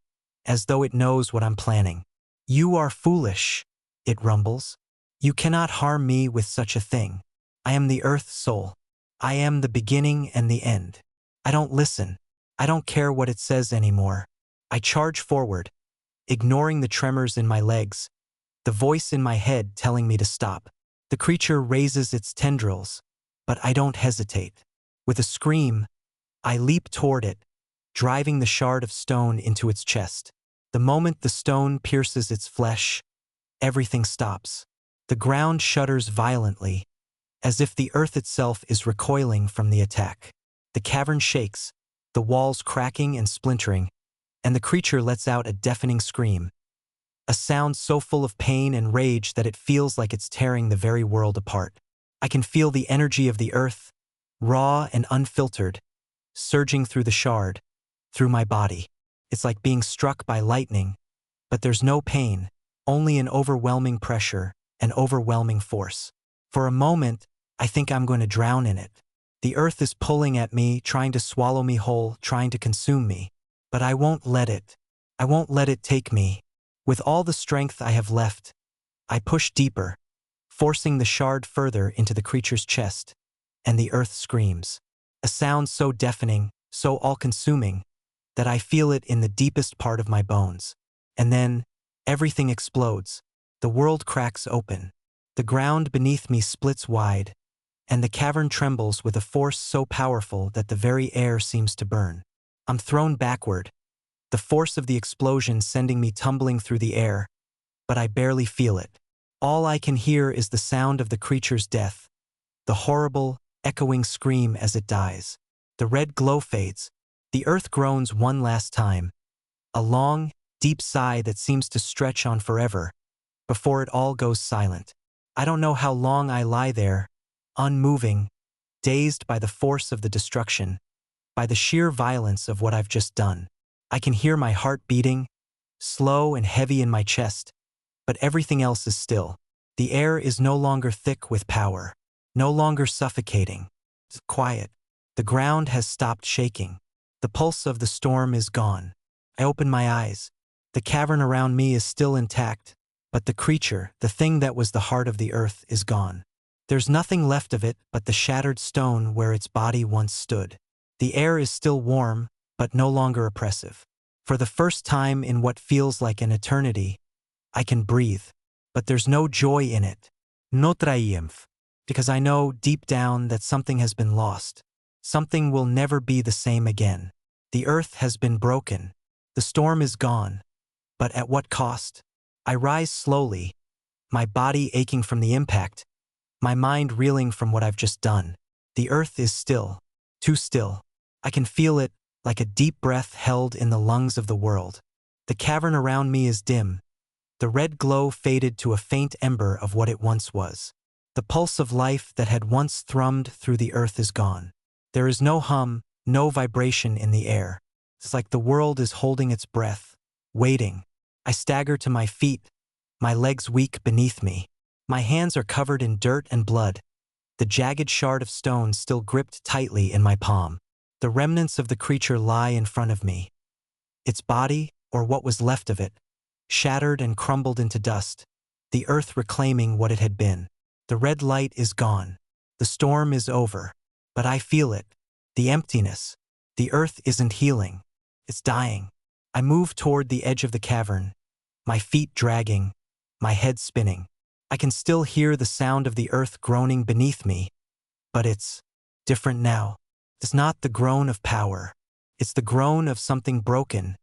as though it knows what I'm planning. You are foolish, it rumbles. You cannot harm me with such a thing. I am the earth's soul. I am the beginning and the end. I don't listen. I don't care what it says anymore. I charge forward, ignoring the tremors in my legs, the voice in my head telling me to stop. The creature raises its tendrils, but I don't hesitate. With a scream, I leap toward it, driving the shard of stone into its chest. The moment the stone pierces its flesh, everything stops. The ground shudders violently, as if the earth itself is recoiling from the attack. The cavern shakes, the walls cracking and splintering, and the creature lets out a deafening scream, a sound so full of pain and rage that it feels like it's tearing the very world apart. I can feel the energy of the earth, raw and unfiltered, surging through the shard, through my body. It's like being struck by lightning, but there's no pain, only an overwhelming pressure, an overwhelming force. For a moment, I think I'm going to drown in it. The earth is pulling at me, trying to swallow me whole, trying to consume me. But I won't let it. I won't let it take me. With all the strength I have left, I push deeper, forcing the shard further into the creature's chest, and the earth screams. A sound so deafening, so all-consuming, that I feel it in the deepest part of my bones. And then, everything explodes. The world cracks open. The ground beneath me splits wide, and the cavern trembles with a force so powerful that the very air seems to burn. I'm thrown backward, the force of the explosion sending me tumbling through the air, but I barely feel it. All I can hear is the sound of the creature's death, the horrible, echoing scream as it dies. The red glow fades. The earth groans one last time, a long, deep sigh that seems to stretch on forever, before it all goes silent. I don't know how long I lie there, unmoving, dazed by the force of the destruction, by the sheer violence of what I've just done. I can hear my heart beating, slow and heavy in my chest, but everything else is still. The air is no longer thick with power, no longer suffocating. It's quiet. The ground has stopped shaking. The pulse of the storm is gone. I open my eyes. The cavern around me is still intact, but the creature, the thing that was the heart of the earth, is gone. There's nothing left of it but the shattered stone where its body once stood. The air is still warm, but no longer oppressive. For the first time in what feels like an eternity, I can breathe, but there's no joy in it. No triumph, because I know deep down that something has been lost. Something will never be the same again. The earth has been broken. The storm is gone. But at what cost? I rise slowly, my body aching from the impact, my mind reeling from what I've just done. The earth is still, too still. I can feel it, like a deep breath held in the lungs of the world. The cavern around me is dim. The red glow faded to a faint ember of what it once was. The pulse of life that had once thrummed through the earth is gone. There is no hum, no vibration in the air. It's like the world is holding its breath, waiting. I stagger to my feet, my legs weak beneath me. My hands are covered in dirt and blood, the jagged shard of stone still gripped tightly in my palm. The remnants of the creature lie in front of me. Its body, or what was left of it, shattered and crumbled into dust, the earth reclaiming what it had been. The red light is gone. The storm is over. But I feel it. The emptiness. The earth isn't healing. It's dying. I move toward the edge of the cavern, my feet dragging, my head spinning. I can still hear the sound of the earth groaning beneath me, but it's different now. It's not the groan of power. It's the groan of something broken,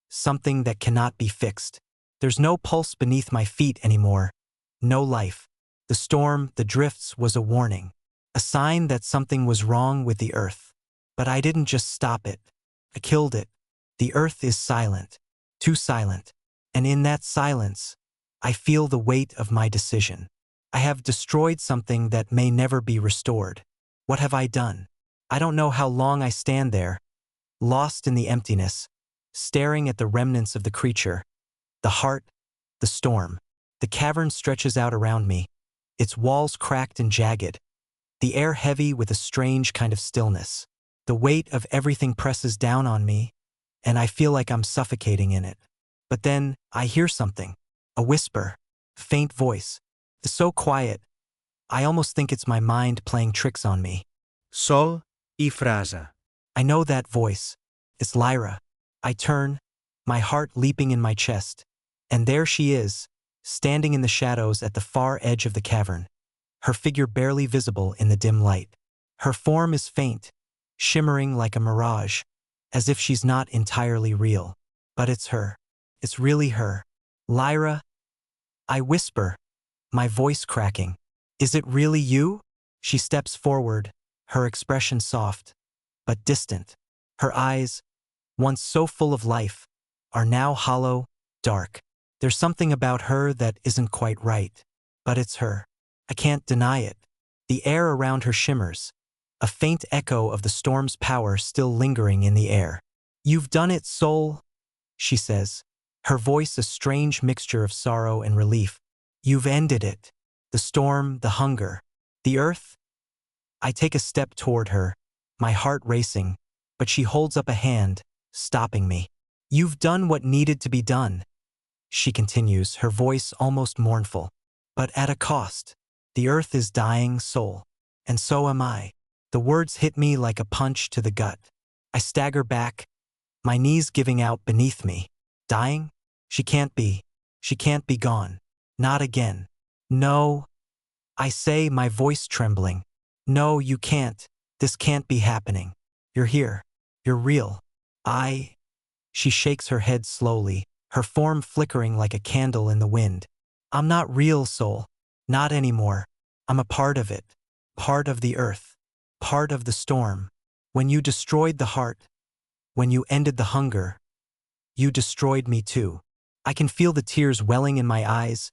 something that cannot be fixed. There's no pulse beneath my feet anymore, no life. The storm, the drifts, was a warning, a sign that something was wrong with the earth. But I didn't just stop it. I killed it. The earth is silent, too silent. And in that silence, I feel the weight of my decision. I have destroyed something that may never be restored. What have I done? I don't know how long I stand there, lost in the emptiness, staring at the remnants of the creature, the heart, the storm. The cavern stretches out around me, its walls cracked and jagged, the air heavy with a strange kind of stillness. The weight of everything presses down on me, and I feel like I'm suffocating in it. But then I hear something, a whisper, faint voice. It's so quiet, I almost think it's my mind playing tricks on me. Sol y Frasa. I know that voice. It's Lyra. I turn, my heart leaping in my chest. And there she is, standing in the shadows at the far edge of the cavern, her figure barely visible in the dim light. Her form is faint, shimmering like a mirage, as if she's not entirely real. But it's her. It's really her. Lyra, I whisper, my voice cracking. Is it really you? She steps forward, her expression soft, but distant. Her eyes, once so full of life, are now hollow, dark. There's something about her that isn't quite right, but it's her. I can't deny it. The air around her shimmers, a faint echo of the storm's power still lingering in the air. You've done it, Sol, she says, her voice a strange mixture of sorrow and relief. You've ended it. The storm, the hunger, the earth. I take a step toward her, my heart racing, but she holds up a hand, stopping me. You've done what needed to be done, she continues, her voice almost mournful. But at a cost. The earth is dying, Sol. And so am I. The words hit me like a punch to the gut. I stagger back, my knees giving out beneath me. Dying? She can't be. She can't be gone. Not again. No, I say, my voice trembling. No, you can't. This can't be happening. You're here. You're real. She shakes her head slowly, her form flickering like a candle in the wind. I'm not real, Sol. Not anymore. I'm a part of it. Part of the earth. Part of the storm. When you destroyed the heart, when you ended the hunger, you destroyed me too. I can feel the tears welling in my eyes,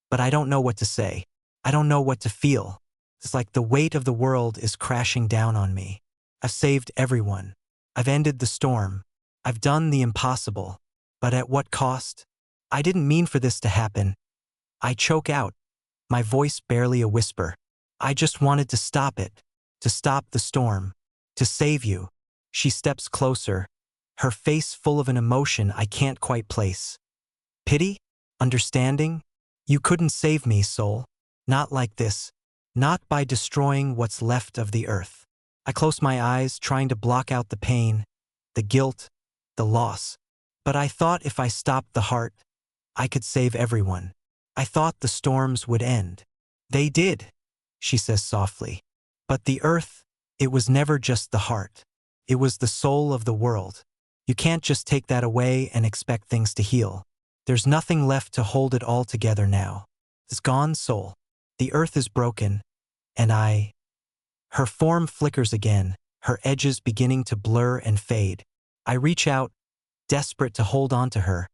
but I don't know what to say. I don't know what to feel. It's like the weight of the world is crashing down on me. I've saved everyone. I've ended the storm. I've done the impossible. But at what cost? I didn't mean for this to happen. I choke out, my voice barely a whisper. I just wanted to stop it, to stop the storm, to save you. She steps closer, her face full of an emotion I can't quite place. Pity? Understanding? You couldn't save me, Sol. Not like this. Not by destroying what's left of the earth. I close my eyes, trying to block out the pain, the guilt, the loss. But I thought if I stopped the heart, I could save everyone. I thought the storms would end. They did, she says softly. But the earth, it was never just the heart. It was the soul of the world. You can't just take that away and expect things to heal. There's nothing left to hold it all together now. It's gone, Sol. The earth is broken, and Her form flickers again, her edges beginning to blur and fade. I reach out, desperate to hold on to her,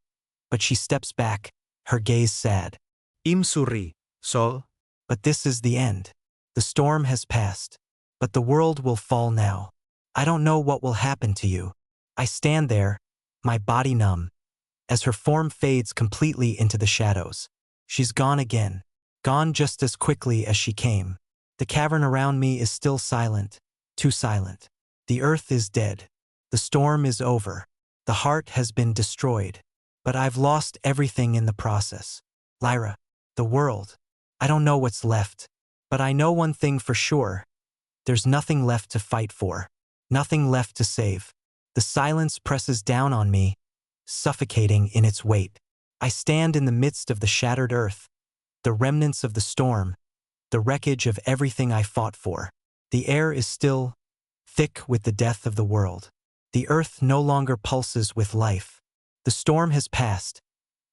but she steps back, her gaze sad. Imsuri, Sol. But this is the end. The storm has passed. But the world will fall now. I don't know what will happen to you. I stand there, my body numb, as her form fades completely into the shadows. She's gone again. Gone just as quickly as she came. The cavern around me is still silent, too silent. The earth is dead. The storm is over. The heart has been destroyed. But I've lost everything in the process. Lyra, the world. I don't know what's left. But I know one thing for sure. There's nothing left to fight for. Nothing left to save. The silence presses down on me, suffocating in its weight. I stand in the midst of the shattered earth, the remnants of the storm, the wreckage of everything I fought for. The air is still, thick with the death of the world. The earth no longer pulses with life. The storm has passed,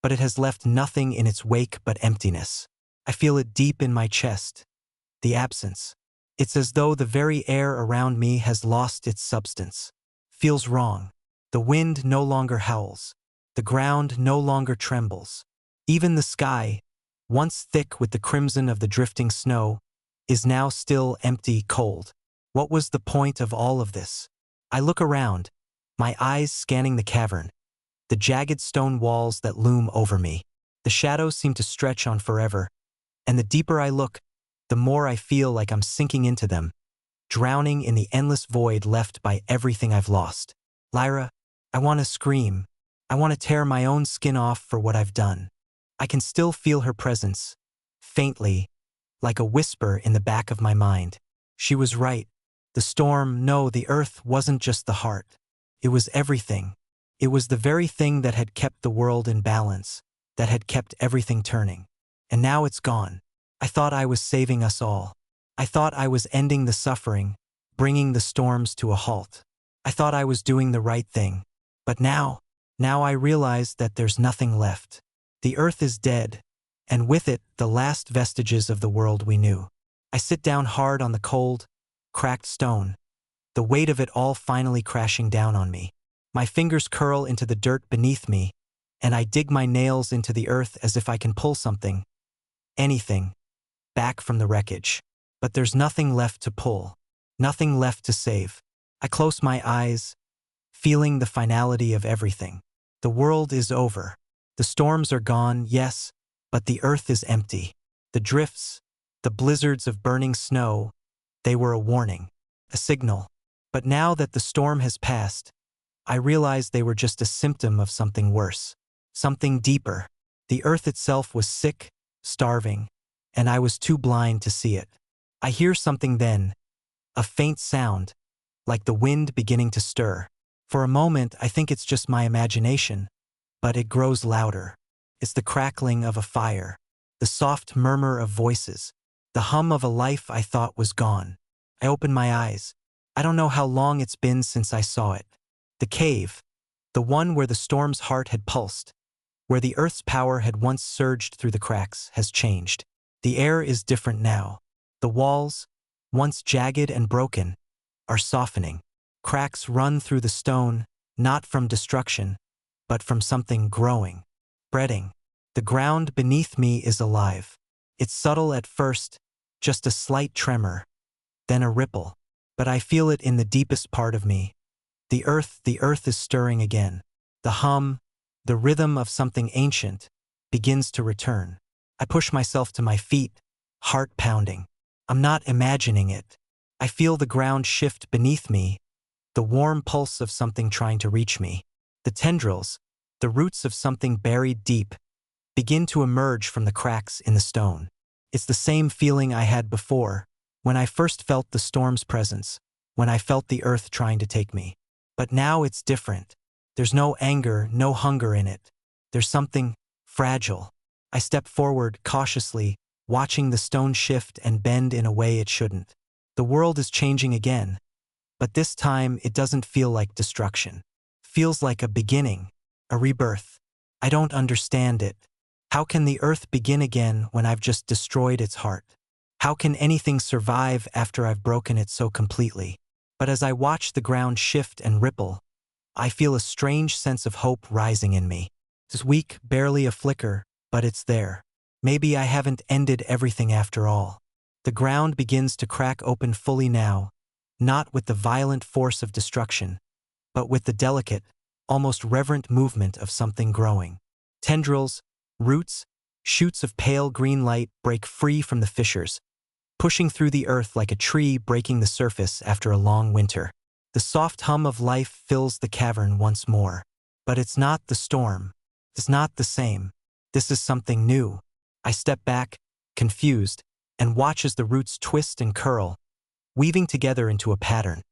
but it has left nothing in its wake but emptiness. I feel it deep in my chest. The absence. It's as though the very air around me has lost its substance. Feels wrong. The wind no longer howls. The ground no longer trembles. Even the sky, once thick with the crimson of the drifting snow, is now still empty, cold. What was the point of all of this? I look around, my eyes scanning the cavern, the jagged stone walls that loom over me. The shadows seem to stretch on forever, and the deeper I look, the more I feel like I'm sinking into them, drowning in the endless void left by everything I've lost. Lyra, I want to scream. I want to tear my own skin off for what I've done. I can still feel her presence, faintly, like a whisper in the back of my mind. She was right. The storm, no, the earth wasn't just the heart. It was everything. It was the very thing that had kept the world in balance, that had kept everything turning. And now it's gone. I thought I was saving us all. I thought I was ending the suffering, bringing the storms to a halt. I thought I was doing the right thing. But now I realize that there's nothing left. The earth is dead, and with it, the last vestiges of the world we knew. I sit down hard on the cold, cracked stone, the weight of it all finally crashing down on me. My fingers curl into the dirt beneath me, and I dig my nails into the earth as if I can pull something, anything, back from the wreckage. But there's nothing left to pull, nothing left to save. I close my eyes, feeling the finality of everything. The world is over. The storms are gone, yes, but the earth is empty. The drifts, the blizzards of burning snow, they were a warning, a signal. But now that the storm has passed, I realize they were just a symptom of something worse, something deeper. The earth itself was sick, starving, and I was too blind to see it. I hear something then, a faint sound, like the wind beginning to stir. For a moment, I think it's just my imagination, but it grows louder. It's the crackling of a fire, the soft murmur of voices, the hum of a life I thought was gone. I open my eyes. I don't know how long it's been since I saw it. The cave, the one where the storm's heart had pulsed, where the earth's power had once surged through the cracks, has changed. The air is different now. The walls, once jagged and broken, are softening. Cracks run through the stone, not from destruction, but from something growing, spreading. The ground beneath me is alive. It's subtle at first, just a slight tremor, then a ripple. But I feel it in the deepest part of me. The earth is stirring again. The hum, the rhythm of something ancient, begins to return. I push myself to my feet, heart pounding. I'm not imagining it. I feel the ground shift beneath me, the warm pulse of something trying to reach me. The tendrils, the roots of something buried deep, begin to emerge from the cracks in the stone. It's the same feeling I had before, when I first felt the storm's presence, when I felt the earth trying to take me. But now it's different. There's no anger, no hunger in it. There's something fragile. I step forward cautiously, watching the stone shift and bend in a way it shouldn't. The world is changing again, but this time it doesn't feel like destruction. It feels like a beginning, a rebirth. I don't understand it. How can the earth begin again when I've just destroyed its heart? How can anything survive after I've broken it so completely? But as I watch the ground shift and ripple, I feel a strange sense of hope rising in me. It's weak, barely a flicker, but it's there. Maybe I haven't ended everything after all. The ground begins to crack open fully now, not with the violent force of destruction, but with the delicate, almost reverent movement of something growing. Tendrils, roots, shoots of pale green light break free from the fissures, pushing through the earth like a tree breaking the surface after a long winter. The soft hum of life fills the cavern once more. But it's not the storm. It's not the same. This is something new. I step back, confused, and watch as the roots twist and curl, weaving together into a pattern.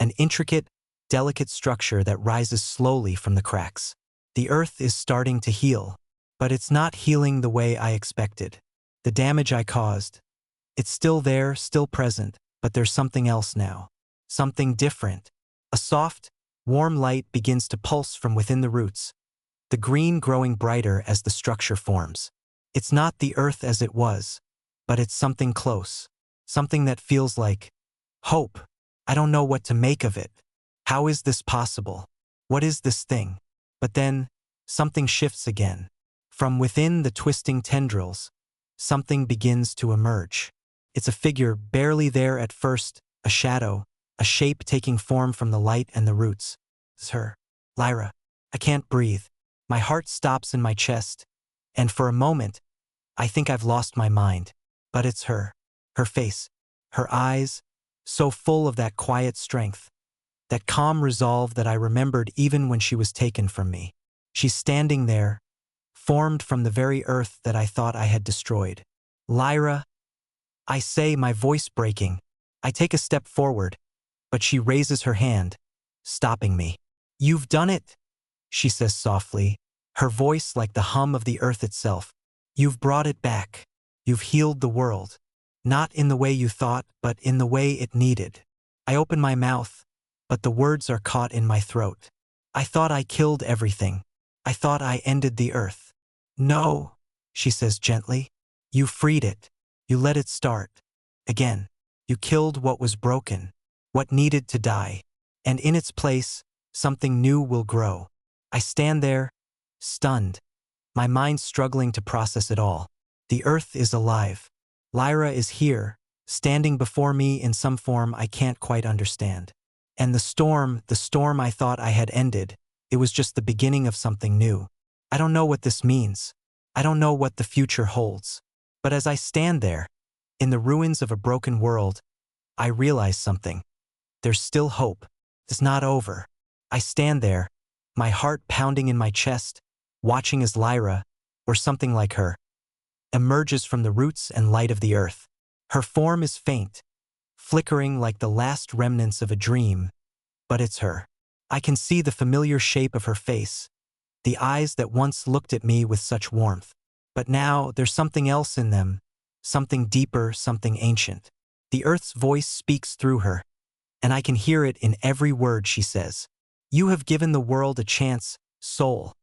An intricate, delicate structure that rises slowly from the cracks. The earth is starting to heal, but it's not healing the way I expected. The damage I caused, it's still there, still present, but there's something else now. Something different. A soft, warm light begins to pulse from within the roots, the green growing brighter as the structure forms. It's not the earth as it was, but it's something close. Something that feels like hope. I don't know what to make of it. How is this possible? What is this thing? But then, something shifts again. From within the twisting tendrils, something begins to emerge. It's a figure barely there at first, a shadow, a shape taking form from the light and the roots. It's her. Lyra. I can't breathe. My heart stops in my chest, and for a moment, I think I've lost my mind. But it's her. Her face. Her eyes, so full of that quiet strength, that calm resolve that I remembered even when she was taken from me. She's standing there, formed from the very earth that I thought I had destroyed. Lyra, I say, my voice breaking. I take a step forward, but she raises her hand, stopping me. You've done it, she says softly, her voice like the hum of the earth itself. You've brought it back. You've healed the world. Not in the way you thought, but in the way it needed. I open my mouth, but the words are caught in my throat. I thought I killed everything. I thought I ended the earth. No, she says gently. You freed it. You let it start. Again. You killed what was broken, what needed to die. And in its place, something new will grow. I stand there, stunned, my mind struggling to process it all. The earth is alive. Lyra is here, standing before me in some form I can't quite understand. And the storm I thought I had ended, it was just the beginning of something new. I don't know what this means. I don't know what the future holds. But as I stand there, in the ruins of a broken world, I realize something. There's still hope. It's not over. I stand there, my heart pounding in my chest, watching as Lyra, or something like her, emerges from the roots and light of the earth. Her form is faint, flickering like the last remnants of a dream, but it's her. I can see the familiar shape of her face, the eyes that once looked at me with such warmth. But now there's something else in them, something deeper, something ancient. The earth's voice speaks through her, and I can hear it in every word she says. You have given the world a chance, Sol.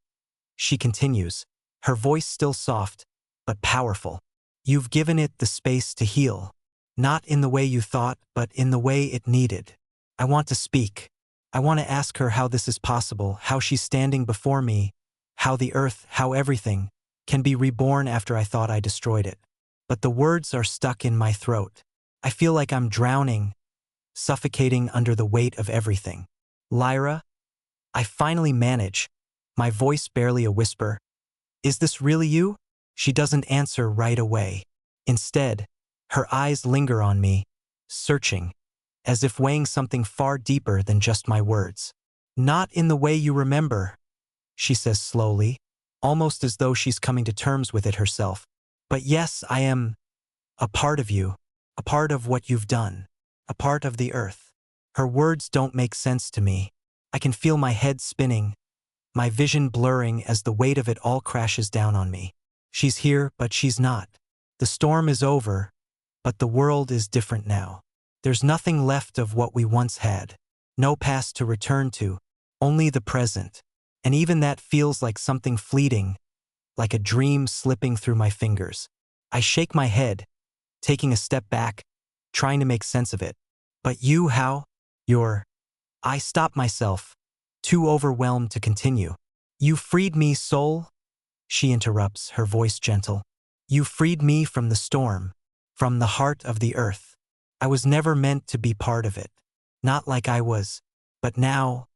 She continues, her voice still soft, but powerful. You've given it the space to heal. Not in the way you thought, but in the way it needed. I want to speak. I want to ask her how this is possible, how she's standing before me, how the earth, how everything, can be reborn after I thought I destroyed it. But the words are stuck in my throat. I feel like I'm drowning, suffocating under the weight of everything. Lyra, I finally manage, my voice barely a whisper. Is this really you? She doesn't answer right away. Instead, her eyes linger on me, searching, as if weighing something far deeper than just my words. Not in the way you remember, she says slowly, almost as though she's coming to terms with it herself. But yes, I am a part of you, a part of what you've done, a part of the earth. Her words don't make sense to me. I can feel my head spinning, my vision blurring as the weight of it all crashes down on me. She's here, but she's not. The storm is over, but the world is different now. There's nothing left of what we once had. No past to return to, only the present. And even that feels like something fleeting, like a dream slipping through my fingers. I shake my head, taking a step back, trying to make sense of it. But you, how? I stop myself, too overwhelmed to continue. You freed me, Sol? She interrupts, her voice gentle. You freed me from the storm, from the heart of the earth. I was never meant to be part of it. Not like I was. But now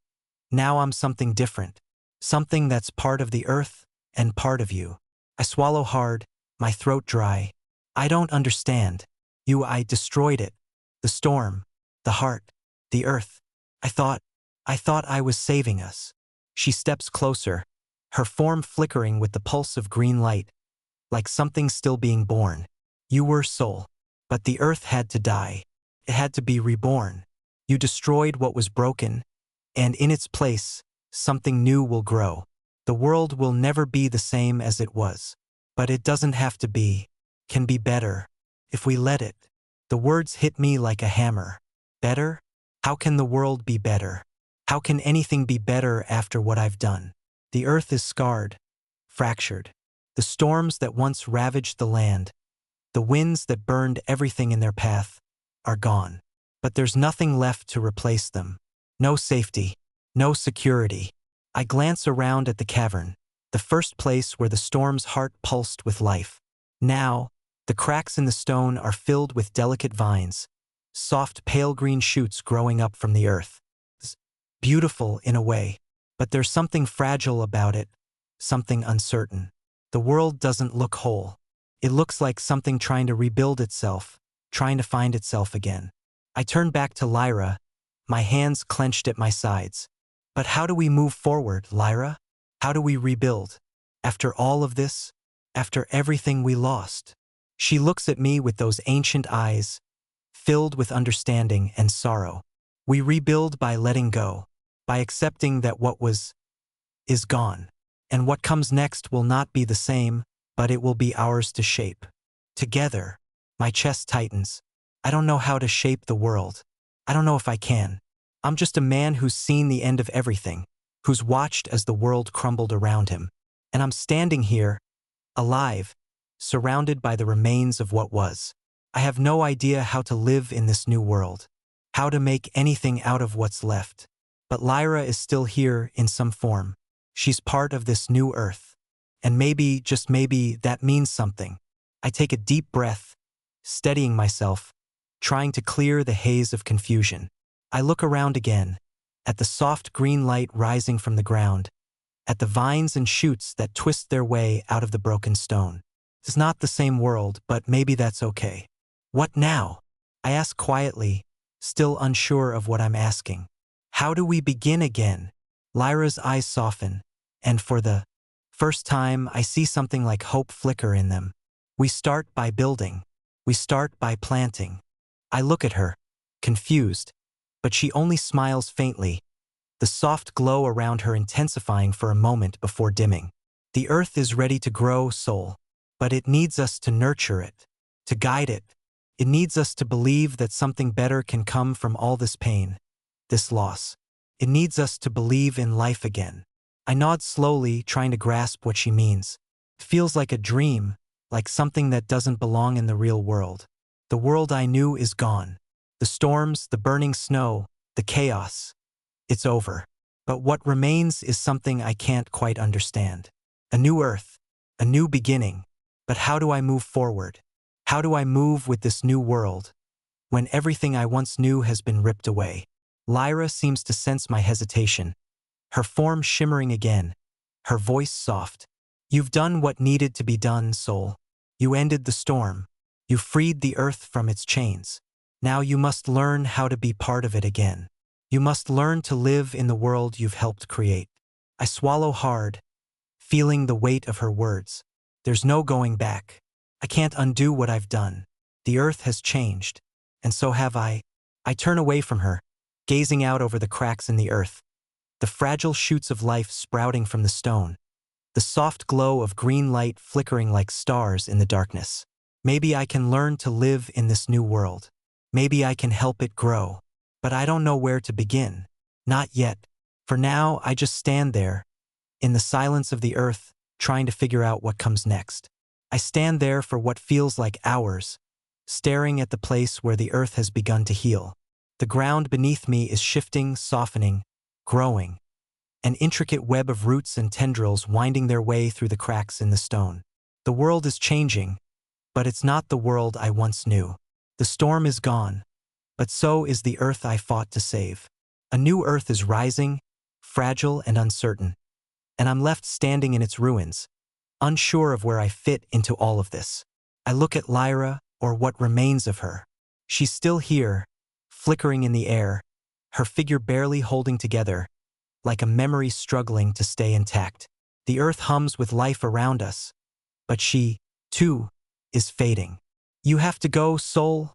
I'm something different. Something that's part of the earth and part of you. I swallow hard, my throat dry. I don't understand. I destroyed it. The storm, the heart, the earth. I thought I was saving us. She steps closer, her form flickering with the pulse of green light, like something still being born. You were Sol. But the earth had to die. It had to be reborn. You destroyed what was broken, and in its place, something new will grow. The world will never be the same as it was. But it doesn't have to be. Can be better. If we let it. The words hit me like a hammer. Better? How can the world be better? How can anything be better after what I've done? The earth is scarred, fractured. The storms that once ravaged the land, the winds that burned everything in their path, are gone. But there's nothing left to replace them. No safety, no security. I glance around at the cavern, the first place where the storm's heart pulsed with life. Now, the cracks in the stone are filled with delicate vines, soft pale green shoots growing up from the earth. It's beautiful in a way, but there's something fragile about it, something uncertain. The world doesn't look whole. It looks like something trying to rebuild itself, trying to find itself again. I turn back to Lyra, my hands clenched at my sides. But how do we move forward, Lyra? How do we rebuild? After all of this? After everything we lost? She looks at me with those ancient eyes, filled with understanding and sorrow. We rebuild by letting go, by accepting that what was is gone. And what comes next will not be the same, but it will be ours to shape. Together. My chest tightens. I don't know how to shape the world. I don't know if I can. I'm just a man who's seen the end of everything, who's watched as the world crumbled around him. And I'm standing here, alive, surrounded by the remains of what was. I have no idea how to live in this new world, how to make anything out of what's left. But Lyra is still here in some form. She's part of this new earth. And maybe, just maybe, that means something. I take a deep breath, steadying myself, trying to clear the haze of confusion. I look around again, at the soft green light rising from the ground, at the vines and shoots that twist their way out of the broken stone. It's not the same world, but maybe that's okay. What now? I ask quietly, still unsure of what I'm asking. How do we begin again? Lyra's eyes soften, and for the first time I see something like hope flicker in them. We start by building. We start by planting. I look at her, confused, but she only smiles faintly, the soft glow around her intensifying for a moment before dimming. The earth is ready to grow, Sol, but it needs us to nurture it, to guide it. It needs us to believe that something better can come from all this pain, this loss. It needs us to believe in life again. I nod slowly, trying to grasp what she means. It feels like a dream, like something that doesn't belong in the real world. The world I knew is gone. The storms, the burning snow, the chaos. It's over. But what remains is something I can't quite understand. A new earth, a new beginning. But how do I move forward? How do I move with this new world, when everything I once knew has been ripped away? Lyra seems to sense my hesitation, her form shimmering again, her voice soft. You've done what needed to be done, Sol. You ended the storm. You freed the earth from its chains. Now you must learn how to be part of it again. You must learn to live in the world you've helped create. I swallow hard, feeling the weight of her words. There's no going back. I can't undo what I've done. The earth has changed, and so have I. I turn away from her, gazing out over the cracks in the earth, the fragile shoots of life sprouting from the stone, the soft glow of green light flickering like stars in the darkness. Maybe I can learn to live in this new world. Maybe I can help it grow. But I don't know where to begin. Not yet. For now, I just stand there, in the silence of the earth, trying to figure out what comes next. I stand there for what feels like hours, staring at the place where the earth has begun to heal. The ground beneath me is shifting, softening, growing, an intricate web of roots and tendrils winding their way through the cracks in the stone. The world is changing, But it's not the world I once knew. The storm is gone, but so is the earth I fought to save. A new earth is rising, fragile and uncertain, and I'm left standing in its ruins, unsure of where I fit into all of this. I look at Lyra, or what remains of her. She's still here, flickering in the air, her figure barely holding together, like a memory struggling to stay intact. The earth hums with life around us, but she, too, is fading. "You have to go, Sol,"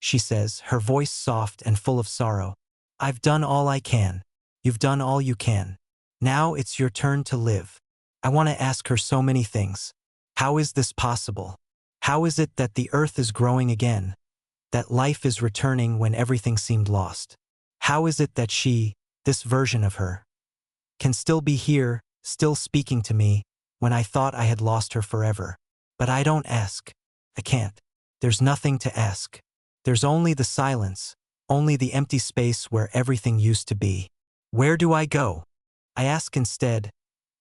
she says, her voice soft and full of sorrow. "I've done all I can. You've done all you can. Now it's your turn to live." I want to ask her so many things. How is this possible? How is it that the earth is growing again? That life is returning when everything seemed lost? How is it that she, this version of her, can still be here, still speaking to me, when I thought I had lost her forever? But I don't ask. I can't. There's nothing to ask. There's only the silence, only the empty space where everything used to be. Where do I go? I ask instead,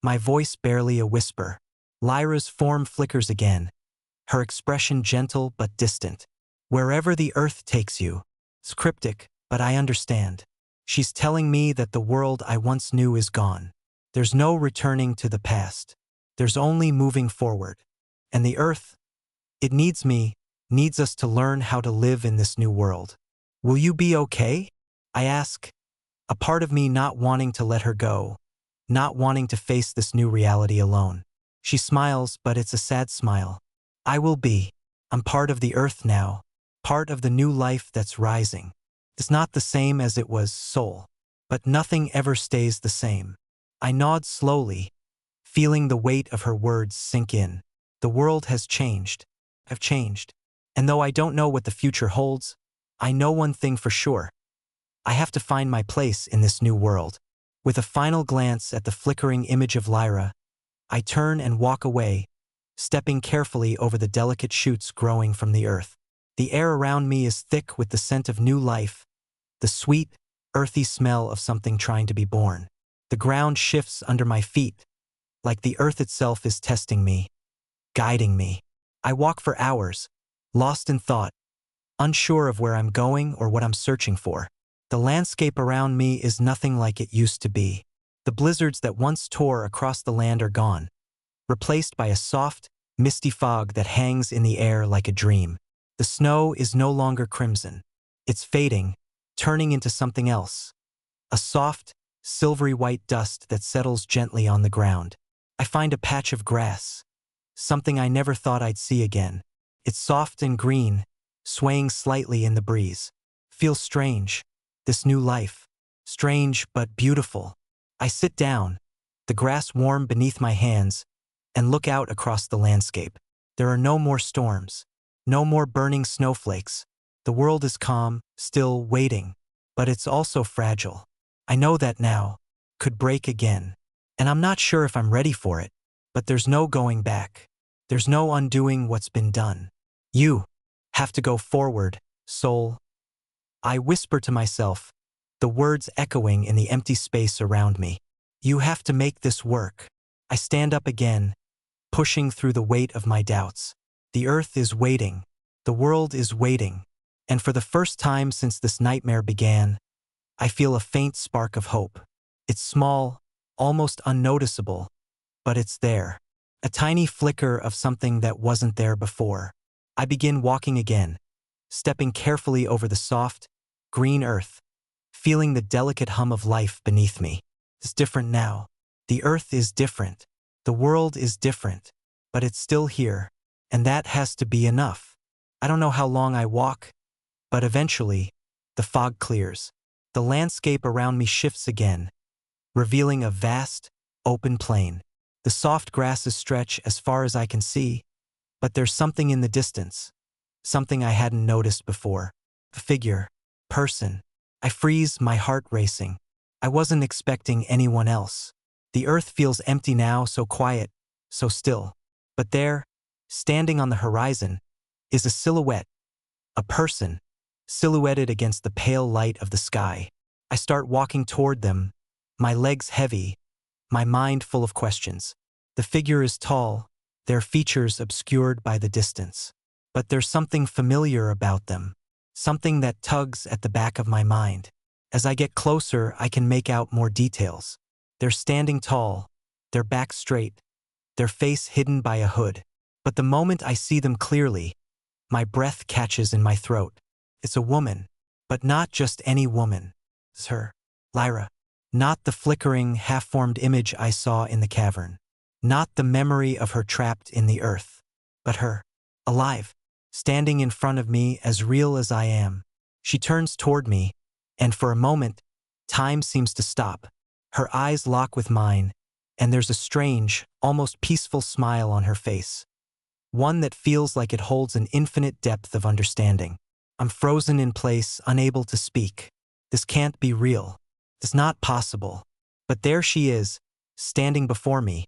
my voice barely a whisper. Lyra's form flickers again, her expression gentle but distant. "Wherever the earth takes you." It's cryptic, but I understand. She's telling me that the world I once knew is gone. There's no returning to the past. There's only moving forward. And the earth, it needs me, needs us to learn how to live in this new world. "Will you be okay?" I ask, a part of me not wanting to let her go, not wanting to face this new reality alone. She smiles, but it's a sad smile. "I will be. I'm part of the earth now, part of the new life that's rising. It's not the same as it was, Sol. But nothing ever stays the same." I nod slowly, feeling the weight of her words sink in. The world has changed. I've changed. And though I don't know what the future holds, I know one thing for sure. I have to find my place in this new world. With a final glance at the flickering image of Lyra, I turn and walk away, stepping carefully over the delicate shoots growing from the earth. The air around me is thick with the scent of new life, the sweet, earthy smell of something trying to be born. The ground shifts under my feet, like the earth itself is testing me, guiding me. I walk for hours, lost in thought, unsure of where I'm going or what I'm searching for. The landscape around me is nothing like it used to be. The blizzards that once tore across the land are gone, replaced by a soft, misty fog that hangs in the air like a dream. The snow is no longer crimson. It's fading, turning into something else. A soft, silvery white dust that settles gently on the ground. I find a patch of grass, something I never thought I'd see again. It's soft and green, swaying slightly in the breeze. Feels strange, this new life. Strange but beautiful. I sit down, the grass warm beneath my hands, and look out across the landscape. There are no more storms, no more burning snowflakes. The world is calm, still waiting, but it's also fragile. I know that now, could break again. And I'm not sure if I'm ready for it, but there's no going back. There's no undoing what's been done. "You have to go forward, Sol." I whisper to myself, the words echoing in the empty space around me. "You have to make this work." I stand up again, pushing through the weight of my doubts. The earth is waiting. The world is waiting. And for the first time since this nightmare began, I feel a faint spark of hope. It's small, almost unnoticeable, but it's there. A tiny flicker of something that wasn't there before. I begin walking again, stepping carefully over the soft, green earth, feeling the delicate hum of life beneath me. It's different now. The earth is different. The world is different, but it's still here, and that has to be enough. I don't know how long I walk, but eventually, the fog clears. The landscape around me shifts again, revealing a vast, open plain. The soft grasses stretch as far as I can see, but there's something in the distance, something I hadn't noticed before. A figure, person. I freeze, my heart racing. I wasn't expecting anyone else. The earth feels empty now, so quiet, so still. But there, standing on the horizon, is a silhouette, a person, silhouetted against the pale light of the sky. I start walking toward them, my legs heavy, my mind full of questions. The figure is tall, their features obscured by the distance. but there's something familiar about them, something that tugs at the back of my mind. As I get closer, I can make out more details. They're standing tall, their back straight, their face hidden by a hood. But the moment I see them clearly, my breath catches in my throat. It's a woman, but not just any woman. It's her, Lyra. Not the flickering, half-formed image I saw in the cavern. Not the memory of her trapped in the earth. But her, alive, standing in front of me as real as I am. She turns toward me, and for a moment, time seems to stop. Her eyes lock with mine, and there's a strange, almost peaceful smile on her face. One that feels like it holds an infinite depth of understanding. I'm frozen in place, unable to speak. This can't be real. It's not possible. But there she is, standing before me,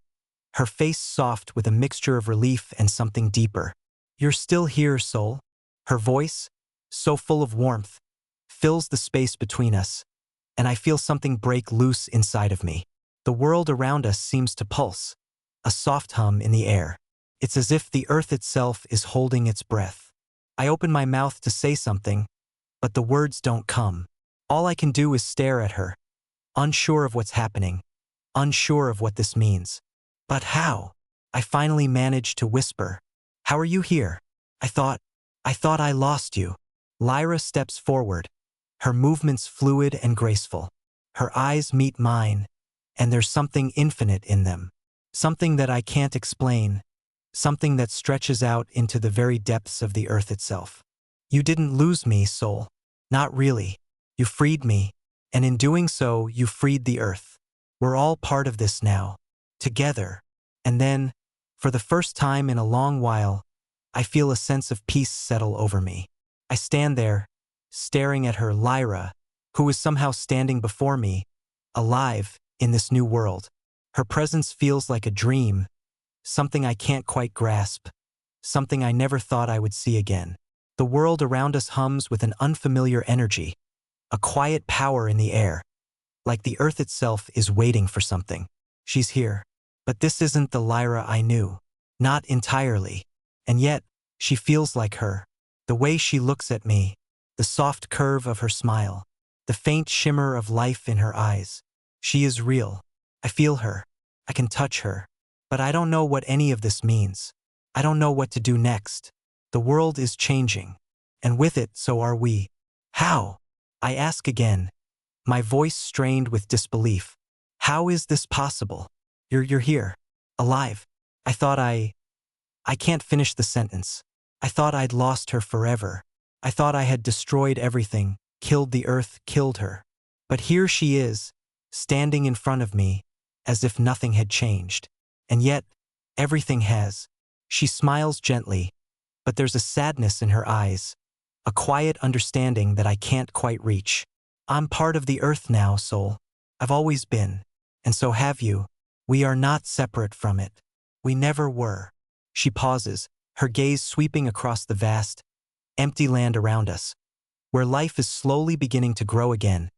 her face soft with a mixture of relief and something deeper. "You're still here, Sol." Her voice, so full of warmth, fills the space between us, and I feel something break loose inside of me. The world around us seems to pulse, a soft hum in the air. It's as if the earth itself is holding its breath. I open my mouth to say something, but the words don't come. All I can do is stare at her, unsure of what's happening, unsure of what this means. "But how?" I finally manage to whisper. "How are you here? I thought I lost you." Lyra steps forward, her movements fluid and graceful. Her eyes meet mine, and there's something infinite in them. Something that I can't explain. Something that stretches out into the very depths of the earth itself. "You didn't lose me, Sol. Not really. You freed me, and in doing so, you freed the earth. We're all part of this now, together." And then, for the first time in a long while, I feel a sense of peace settle over me. I stand there, staring at her, Lyra, who is somehow standing before me, alive, in this new world. Her presence feels like a dream, something I can't quite grasp, something I never thought I would see again. The world around us hums with an unfamiliar energy, a quiet power in the air, like the earth itself is waiting for something. She's here. But this isn't the Lyra I knew. Not entirely. And yet, she feels like her. The way she looks at me, the soft curve of her smile, the faint shimmer of life in her eyes. She is real. I feel her. I can touch her. But I don't know what any of this means. I don't know what to do next. The world is changing. And with it, so are we. How? I ask again, my voice strained with disbelief. How is this possible? You're here. Alive. I can't finish the sentence. I thought I'd lost her forever. I thought I had destroyed everything, killed the earth, killed her. But here she is, standing in front of me, as if nothing had changed. And yet, everything has. She smiles gently, but there's a sadness in her eyes, a quiet understanding that I can't quite reach. "I'm part of the earth now, Sol. I've always been. And so have you. We are not separate from it. We never were." She pauses, her gaze sweeping across the vast, empty land around us, where life is slowly beginning to grow again,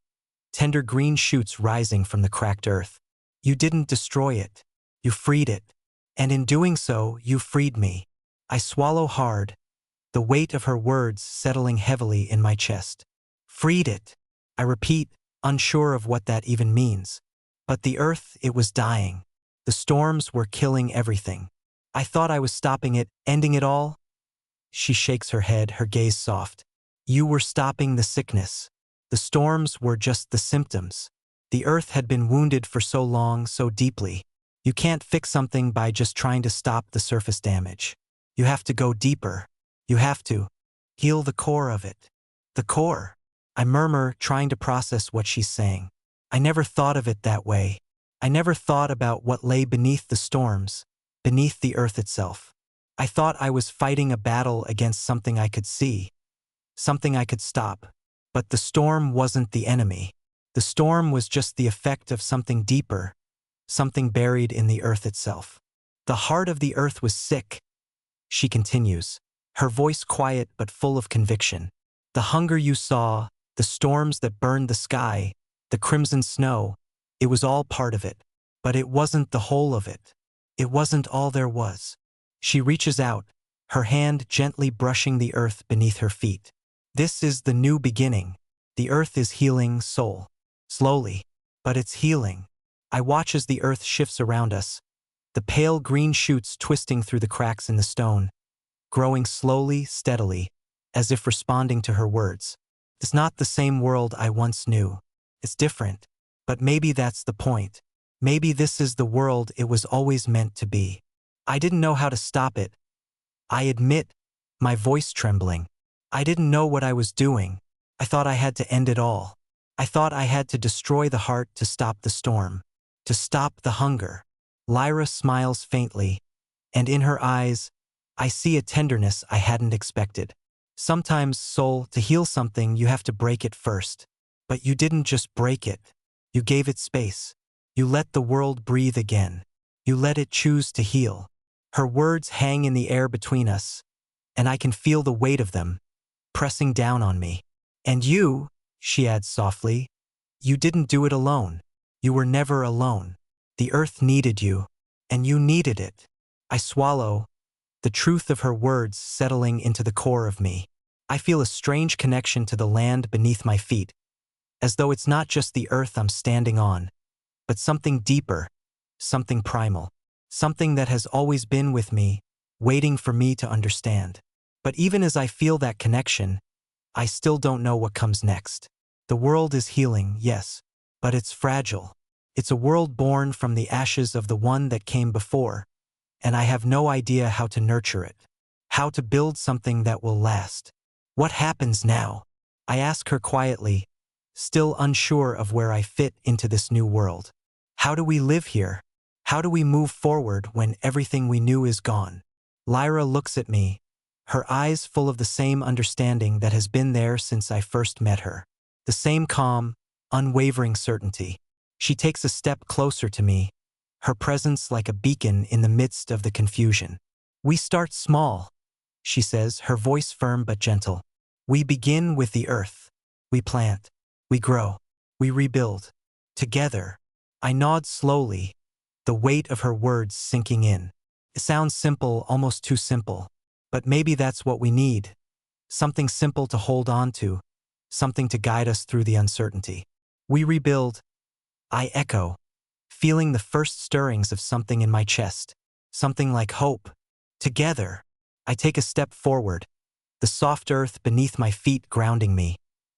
tender green shoots rising from the cracked earth. "You didn't destroy it. You freed it. And in doing so, you freed me." I swallow hard, the weight of her words settling heavily in my chest. "Freed it," I repeat, unsure of what that even means. But the earth, it was dying. The storms were killing everything. I thought I was stopping it, ending it all. She shakes her head, her gaze soft. "You were stopping the sickness. The storms were just the symptoms. The earth had been wounded for so long, so deeply. You can't fix something by just trying to stop the surface damage. You have to go deeper. You have to heal the core of it." "The core?" I murmur, trying to process what she's saying. I never thought of it that way. I never thought about what lay beneath the storms, beneath the earth itself. I thought I was fighting a battle against something I could see, something I could stop. But the storm wasn't the enemy. The storm was just the effect of something deeper, something buried in the earth itself. "The heart of the earth was sick," she continues, her voice quiet but full of conviction. "The hunger you saw, the storms that burned the sky, the crimson snow, it was all part of it. But it wasn't the whole of it. It wasn't all there was." She reaches out, her hand gently brushing the earth beneath her feet. This is the new beginning. The earth is healing, Sol. Slowly, but it's healing. I watch as the earth shifts around us, the pale green shoots twisting through the cracks in the stone, growing slowly, steadily, as if responding to her words. It's not the same world I once knew. It's different, but maybe that's the point. Maybe this is the world it was always meant to be. I didn't know how to stop it. I admit, my voice trembling. I didn't know what I was doing. I thought I had to end it all. I thought I had to destroy the heart to stop the storm, to stop the hunger. Lyra smiles faintly, and in her eyes, I see a tenderness I hadn't expected. Sometimes, Sol, to heal something you have to break it first. But you didn't just break it. You gave it space. You let the world breathe again. You let it choose to heal. Her words hang in the air between us, and I can feel the weight of them, pressing down on me. And you, she adds softly, you didn't do it alone. You were never alone. The earth needed you, and you needed it. I swallow, the truth of her words settling into the core of me. I feel a strange connection to the land beneath my feet, as though it's not just the earth I'm standing on, but something deeper, something primal, something that has always been with me, waiting for me to understand. But even as I feel that connection, I still don't know what comes next. The world is healing, yes, but it's fragile. It's a world born from the ashes of the one that came before, and I have no idea how to nurture it, how to build something that will last. What happens now? I ask her quietly, still unsure of where I fit into this new world. How do we live here? How do we move forward when everything we knew is gone? Lyra looks at me, her eyes full of the same understanding that has been there since I first met her. The same calm, unwavering certainty. She takes a step closer to me, her presence like a beacon in the midst of the confusion. We start small, she says, her voice firm but gentle. We begin with the earth. We plant. We grow. We rebuild. Together. I nod slowly, the weight of her words sinking in. It sounds simple, almost too simple. But maybe that's what we need. Something simple to hold on to. Something to guide us through the uncertainty. We rebuild. I echo, feeling the first stirrings of something in my chest. Something like hope. Together. I take a step forward, the soft earth beneath my feet grounding me,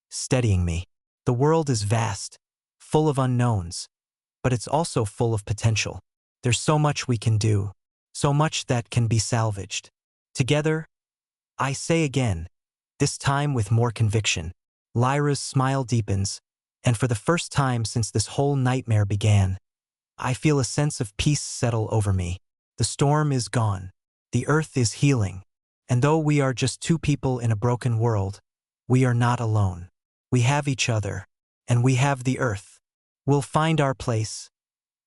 steadying me. The world is vast, full of unknowns, but it's also full of potential. There's so much we can do, so much that can be salvaged. Together, I say again, this time with more conviction. Lyra's smile deepens, and for the first time since this whole nightmare began, I feel a sense of peace settle over me. The storm is gone. The earth is healing. And though we are just two people in a broken world, we are not alone. We have each other, and we have the earth. We'll find our place.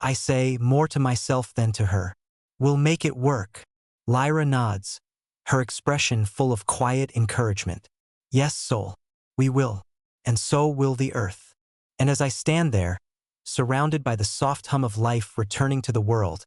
I say, more to myself than to her. We'll make it work. Lyra nods, her expression full of quiet encouragement. Yes, Sol, we will. And so will the earth. And as I stand there, surrounded by the soft hum of life returning to the world,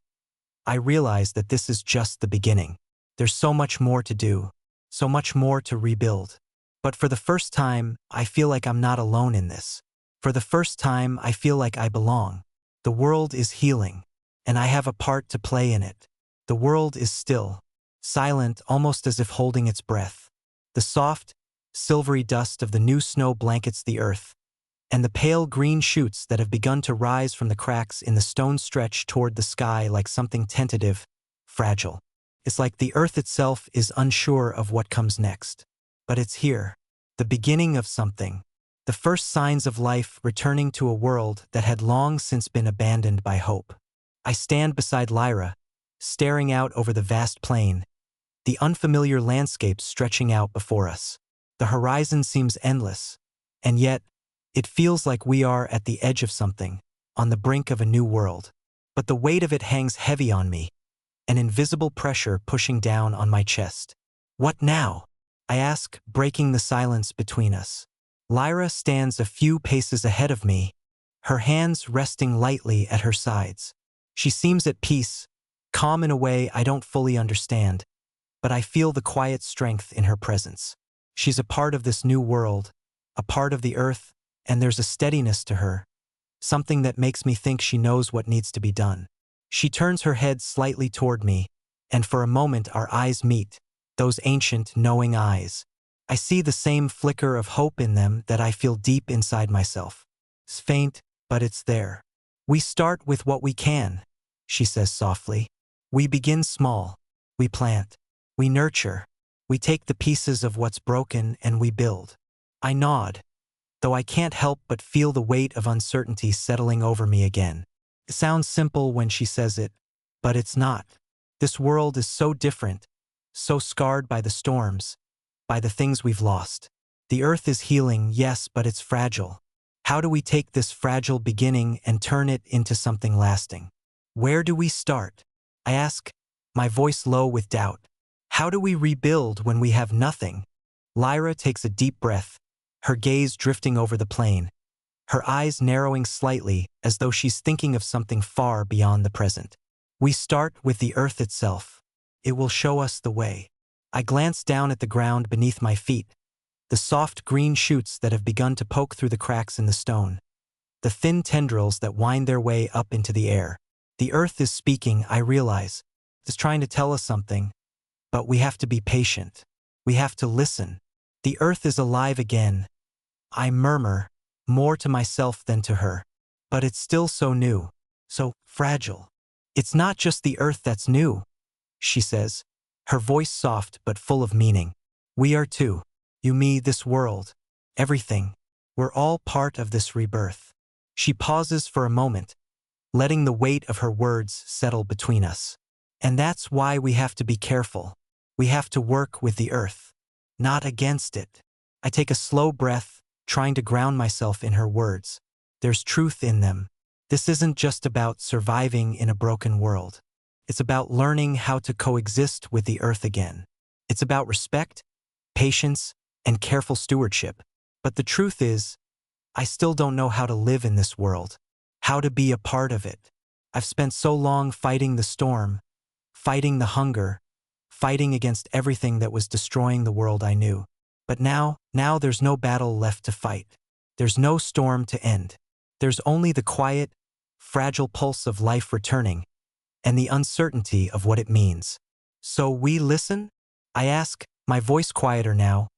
I realize that this is just the beginning. There's so much more to do, so much more to rebuild. But for the first time, I feel like I'm not alone in this. For the first time, I feel like I belong. The world is healing, and I have a part to play in it. The world is still, silent, almost as if holding its breath. The soft, silvery dust of the new snow blankets the earth, and the pale green shoots that have begun to rise from the cracks in the stone stretch toward the sky like something tentative, fragile. It's like the earth itself is unsure of what comes next. But it's here, the beginning of something, the first signs of life returning to a world that had long since been abandoned by hope. I stand beside Lyra, staring out over the vast plain, the unfamiliar landscape stretching out before us. The horizon seems endless, and yet, it feels like we are at the edge of something, on the brink of a new world. But the weight of it hangs heavy on me, an invisible pressure pushing down on my chest. What now? I ask, breaking the silence between us. Lyra stands a few paces ahead of me, her hands resting lightly at her sides. She seems at peace, calm in a way I don't fully understand, but I feel the quiet strength in her presence. She's a part of this new world, a part of the earth, and there's a steadiness to her, something that makes me think she knows what needs to be done. She turns her head slightly toward me, and for a moment our eyes meet, those ancient, knowing eyes. I see the same flicker of hope in them that I feel deep inside myself. It's faint, but it's there. We start with what we can, she says softly. We begin small. We plant. We nurture. We take the pieces of what's broken and we build. I nod, though I can't help but feel the weight of uncertainty settling over me again. It sounds simple when she says it, but it's not. This world is so different, so scarred by the storms, by the things we've lost. The earth is healing, yes, but it's fragile. How do we take this fragile beginning and turn it into something lasting? Where do we start? I ask, my voice low with doubt. How do we rebuild when we have nothing? Lyra takes a deep breath, her gaze drifting over the plain, her eyes narrowing slightly as though she's thinking of something far beyond the present. We start with the earth itself. It will show us the way. I glance down at the ground beneath my feet, the soft green shoots that have begun to poke through the cracks in the stone, the thin tendrils that wind their way up into the air. The earth is speaking, I realize. It's trying to tell us something, but we have to be patient. We have to listen. The earth is alive again. I murmur, more to myself than to her. But it's still so new, so fragile. It's not just the earth that's new, she says, her voice soft but full of meaning. We are too. You, me, this world. Everything. We're all part of this rebirth. She pauses for a moment, letting the weight of her words settle between us. And that's why we have to be careful. We have to work with the earth, not against it. I take a slow breath, trying to ground myself in her words. There's truth in them. This isn't just about surviving in a broken world. It's about learning how to coexist with the earth again. It's about respect, patience, and careful stewardship. But the truth is, I still don't know how to live in this world, how to be a part of it. I've spent so long fighting the storm, fighting the hunger, fighting against everything that was destroying the world I knew. But now there's no battle left to fight. There's no storm to end. There's only the quiet, fragile pulse of life returning, and the uncertainty of what it means. So we listen? I ask, my voice quieter now,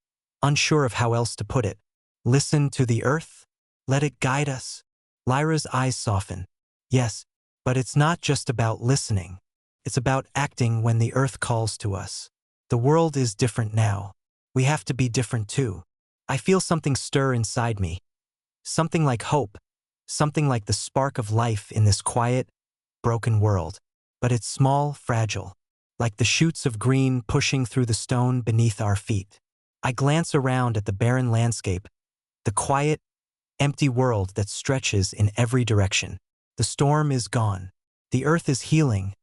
unsure of how else to put it. Listen to the earth? Let it guide us? Lyra's eyes soften. Yes, but it's not just about listening. It's about acting when the earth calls to us. The world is different now. We have to be different too. I feel something stir inside me. Something like hope. Something like the spark of life in this quiet, broken world. But it's small, fragile. Like the shoots of green pushing through the stone beneath our feet. I glance around at the barren landscape, the quiet, empty world that stretches in every direction. The storm is gone. The earth is healing,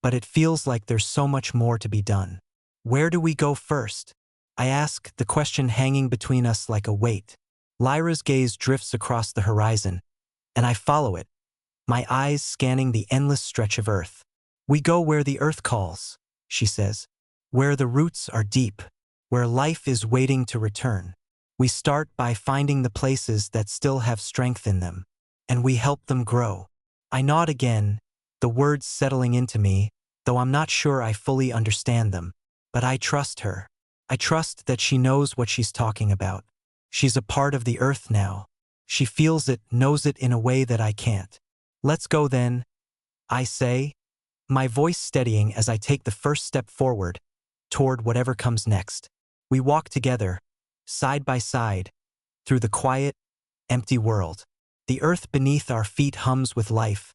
but it feels like there's so much more to be done. Where do we go first? I ask, the question hanging between us like a weight. Lyra's gaze drifts across the horizon, and I follow it, my eyes scanning the endless stretch of earth. We go where the earth calls, she says, where the roots are deep, where life is waiting to return. We start by finding the places that still have strength in them, and we help them grow. I nod again, the words settling into me, though I'm not sure I fully understand them. But I trust her. I trust that she knows what she's talking about. She's a part of the earth now. She feels it, knows it in a way that I can't. Let's go then, I say, my voice steadying as I take the first step forward, toward whatever comes next. We walk together, side by side, through the quiet, empty world. The earth beneath our feet hums with life,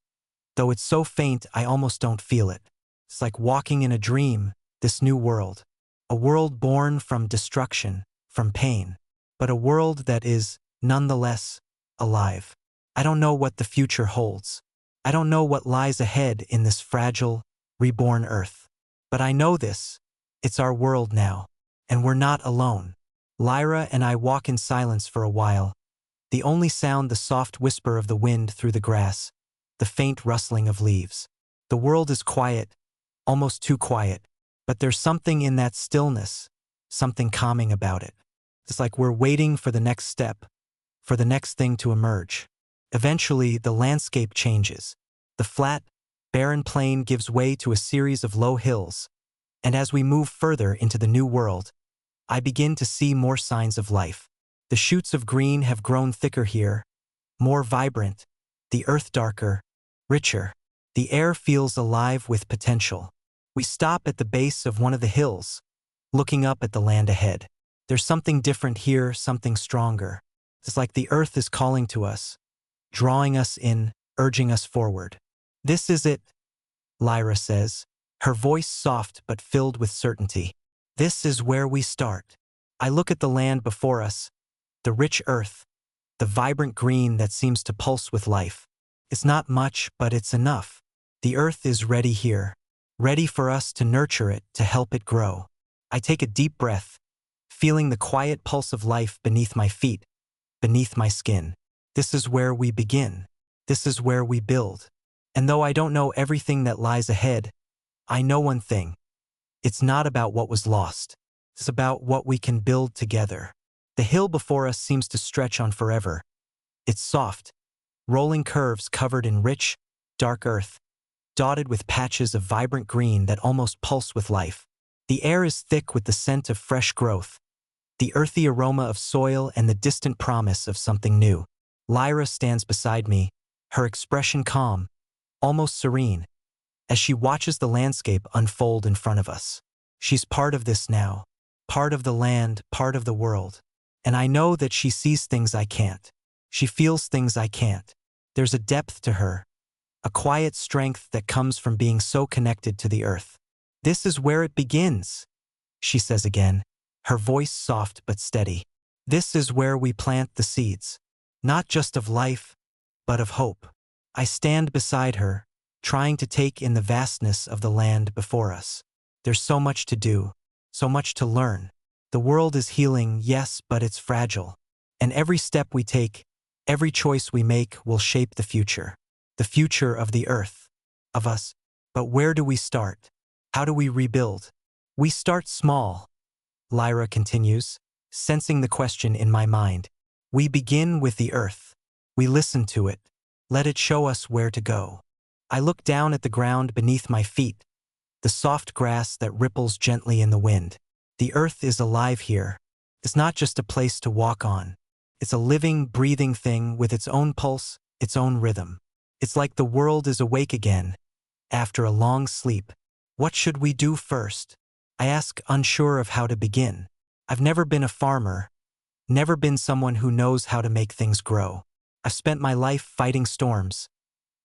though it's so faint I almost don't feel it. It's like walking in a dream, this new world. A world born from destruction, from pain, but a world that is, nonetheless, alive. I don't know what the future holds. I don't know what lies ahead in this fragile, reborn earth. But I know this. It's our world now, and we're not alone. Lyra and I walk in silence for a while, the only sound the soft whisper of the wind through the grass, the faint rustling of leaves. The world is quiet, almost too quiet, But there's something in that stillness, something calming about it. It's like we're waiting for the next step, for the next thing to emerge. Eventually, the landscape changes. The flat, barren plain gives way to a series of low hills, and as we move further into the new world, I begin to see more signs of life. The shoots of green have grown thicker here, more vibrant, the earth darker, richer. The air feels alive with potential. We stop at the base of one of the hills, looking up at the land ahead. There's something different here, something stronger. It's like the earth is calling to us, drawing us in, urging us forward. "This is it," Lyra says, her voice soft but filled with certainty. "This is where we start." I look at the land before us, the rich earth, the vibrant green that seems to pulse with life. It's not much, but it's enough. The earth is ready here, ready for us to nurture it, to help it grow. I take a deep breath, feeling the quiet pulse of life beneath my feet, beneath my skin. This is where we begin. This is where we build. And though I don't know everything that lies ahead, I know one thing. It's not about what was lost. It's about what we can build together. The hill before us seems to stretch on forever. It's soft, rolling curves covered in rich, dark earth, dotted with patches of vibrant green that almost pulse with life. The air is thick with the scent of fresh growth, the earthy aroma of soil and the distant promise of something new. Lyra stands beside me, her expression calm, almost serene, as she watches the landscape unfold in front of us. She's part of this now, part of the land, part of the world. And I know that she sees things I can't. She feels things I can't. There's a depth to her, a quiet strength that comes from being so connected to the earth. "This is where it begins," she says again, her voice soft but steady. "This is where we plant the seeds, not just of life, but of hope." I stand beside her, trying to take in the vastness of the land before us. There's so much to do, so much to learn. The world is healing, yes, but it's fragile. And every step we take, every choice we make will shape the future of the earth, of us. But where do we start? How do we rebuild? "We start small," Lyra continues, sensing the question in my mind. "We begin with the earth. We listen to it. Let it show us where to go." I look down at the ground beneath my feet, the soft grass that ripples gently in the wind. The earth is alive here. It's not just a place to walk on. It's a living, breathing thing with its own pulse, its own rhythm. It's like the world is awake again, after a long sleep. "What should we do first?" I ask, unsure of how to begin. I've never been a farmer, never been someone who knows how to make things grow. I've spent my life fighting storms,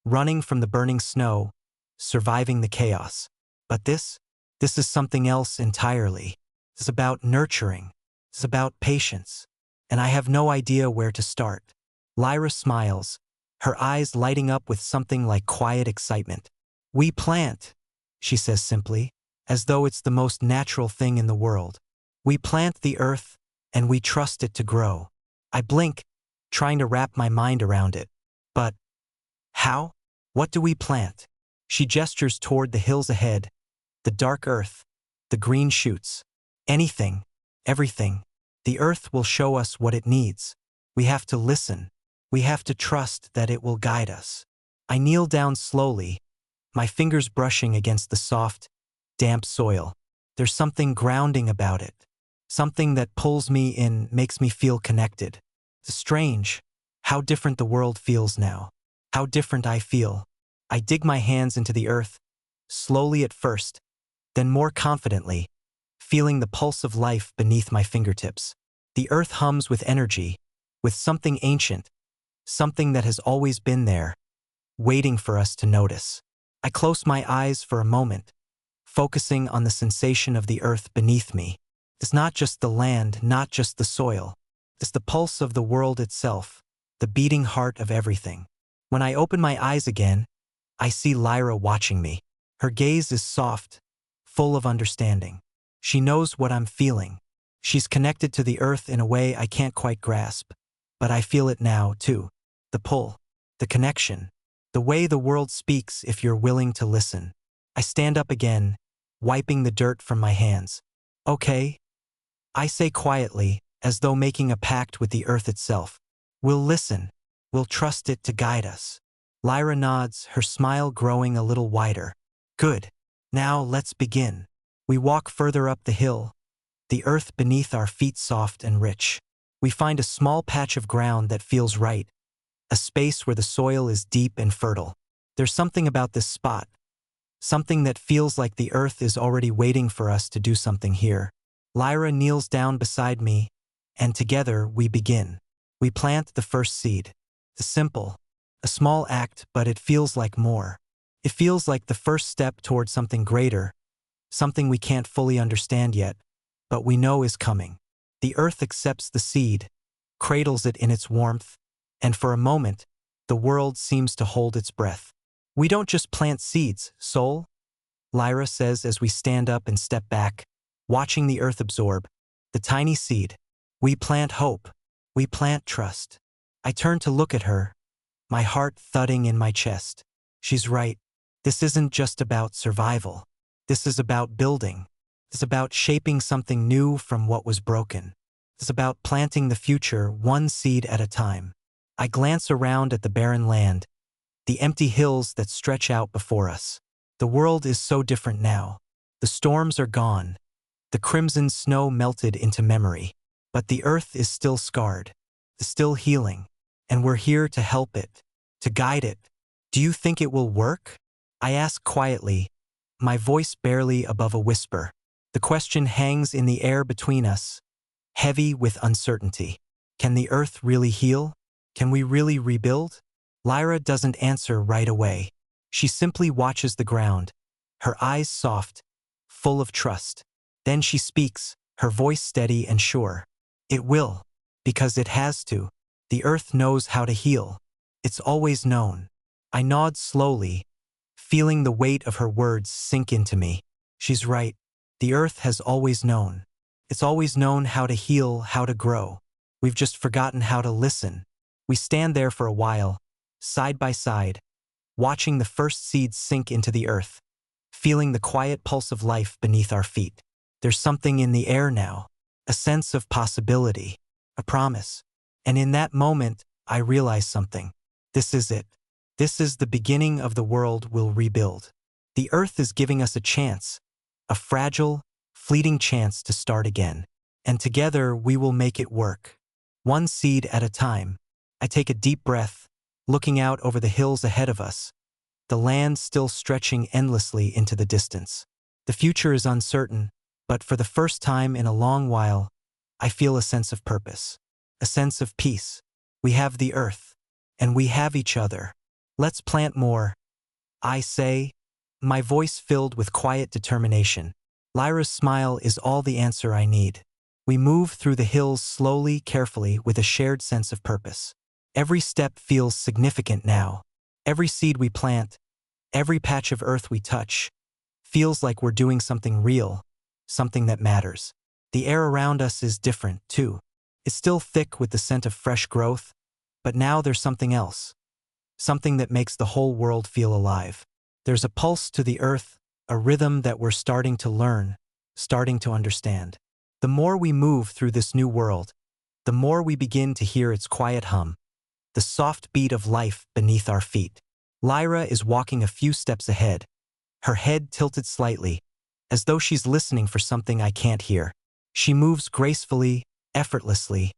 running from the burning snow, surviving the chaos. But this is something else entirely. It's about nurturing. It's about patience. And I have no idea where to start. Lyra smiles, her eyes lighting up with something like quiet excitement. "We plant," she says simply, as though it's the most natural thing in the world. "We plant the earth, and we trust it to grow." I blink, trying to wrap my mind around it. "But how? What do we plant?" She gestures toward the hills ahead, the dark earth, the green shoots. "Anything, everything. The earth will show us what it needs. We have to listen. We have to trust that it will guide us." I kneel down slowly, my fingers brushing against the soft, damp soil. There's something grounding about it, something that pulls me in, makes me feel connected. It's strange how different the world feels now, how different I feel. I dig my hands into the earth, slowly at first, then more confidently, feeling the pulse of life beneath my fingertips. The earth hums with energy, with something ancient, something that has always been there, waiting for us to notice. I close my eyes for a moment, focusing on the sensation of the earth beneath me. It's not just the land, not just the soil. It's the pulse of the world itself, the beating heart of everything. When I open my eyes again, I see Lyra watching me. Her gaze is soft, full of understanding. She knows what I'm feeling. She's connected to the earth in a way I can't quite grasp, but I feel it now, too. The pull, the connection, the way the world speaks if you're willing to listen. I stand up again, wiping the dirt from my hands. Okay, I say quietly, as though making a pact with the earth itself. We'll listen. We'll trust it to guide us. Lyra nods, her smile growing a little wider. Good. Now let's begin. We walk further up the hill, the earth beneath our feet soft and rich. We find a small patch of ground that feels right, a space where the soil is deep and fertile. There's something about this spot, something that feels like the earth is already waiting for us to do something here. Lyra kneels down beside me, and together we begin. We plant the first seed. The simple, a small act, but it feels like more. It feels like the first step toward something greater, something we can't fully understand yet, but we know is coming. The earth accepts the seed, cradles it in its warmth, and for a moment, the world seems to hold its breath. We don't just plant seeds, Sol, Lyra says as we stand up and step back, watching the earth absorb the tiny seed. We plant hope. We plant trust. I turn to look at her, my heart thudding in my chest. She's right. This isn't just about survival. This is about building. It's about shaping something new from what was broken. It's about planting the future one seed at a time. I glance around at the barren land, the empty hills that stretch out before us. The world is so different now. The storms are gone. The crimson snow melted into memory. But the earth is still scarred, still healing, and we're here to help it, to guide it. Do you think it will work? I ask quietly, my voice barely above a whisper. The question hangs in the air between us, heavy with uncertainty. Can the earth really heal? Can we really rebuild? Lyra doesn't answer right away. She simply watches the ground, her eyes soft, full of trust. Then she speaks, her voice steady and sure. It will, because it has to. The earth knows how to heal. It's always known. I nod slowly, feeling the weight of her words sink into me. She's right. The earth has always known. It's always known how to heal, how to grow. We've just forgotten how to listen. We stand there for a while, side by side, watching the first seeds sink into the earth, feeling the quiet pulse of life beneath our feet. There's something in the air now, a sense of possibility, a promise. And in that moment, I realize something. This is it. This is the beginning of the world we'll rebuild. The earth is giving us a chance, a fragile, fleeting chance to start again. And together we will make it work. One seed at a time. I take a deep breath, looking out over the hills ahead of us, the land still stretching endlessly into the distance. The future is uncertain, but for the first time in a long while, I feel a sense of purpose, a sense of peace. We have the earth, and we have each other. Let's plant more, I say, my voice filled with quiet determination. Lyra's smile is all the answer I need. We move through the hills slowly, carefully, with a shared sense of purpose. Every step feels significant now. Every seed we plant, every patch of earth we touch, feels like we're doing something real, something that matters. The air around us is different, too. It's still thick with the scent of fresh growth, but now there's something else. Something that makes the whole world feel alive. There's a pulse to the earth, a rhythm that we're starting to learn, starting to understand. The more we move through this new world, the more we begin to hear its quiet hum, the soft beat of life beneath our feet. Lyra is walking a few steps ahead, her head tilted slightly, as though she's listening for something I can't hear. She moves gracefully, effortlessly,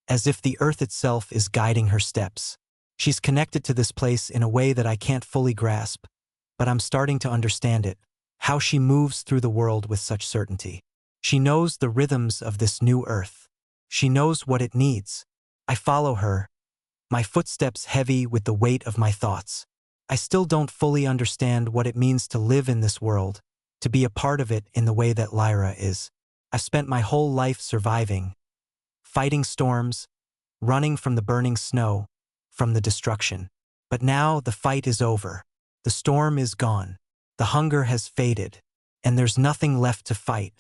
as if the earth itself is guiding her steps. She's connected to this place in a way that I can't fully grasp, but I'm starting to understand it, how she moves through the world with such certainty. She knows the rhythms of this new earth. She knows what it needs. I follow her, my footsteps heavy with the weight of my thoughts. I still don't fully understand what it means to live in this world, to be a part of it in the way that Lyra is. I've spent my whole life surviving, fighting storms, running from the burning snow, from the destruction. But now the fight is over. The storm is gone. The hunger has faded, and there's nothing left to fight.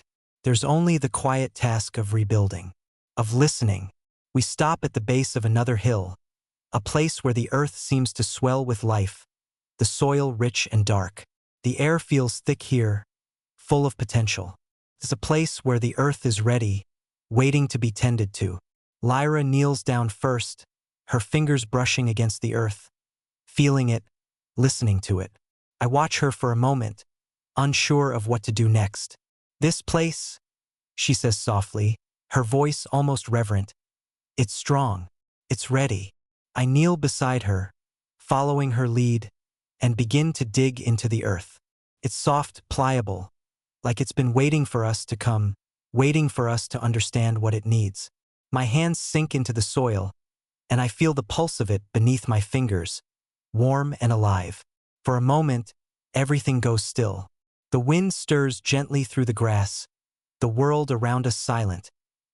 There's only the quiet task of rebuilding, of listening. We stop at the base of another hill, a place where the earth seems to swell with life, the soil rich and dark. The air feels thick here, full of potential. It's a place where the earth is ready, waiting to be tended to. Lyra kneels down first, her fingers brushing against the earth, feeling it, listening to it. I watch her for a moment, unsure of what to do next. "This place," she says softly, her voice almost reverent, "it's strong. It's ready." I kneel beside her, following her lead, and begin to dig into the earth. It's soft, pliable, like it's been waiting for us to come, waiting for us to understand what it needs. My hands sink into the soil, and I feel the pulse of it beneath my fingers, warm and alive. For a moment, everything goes still. The wind stirs gently through the grass, the world around us silent,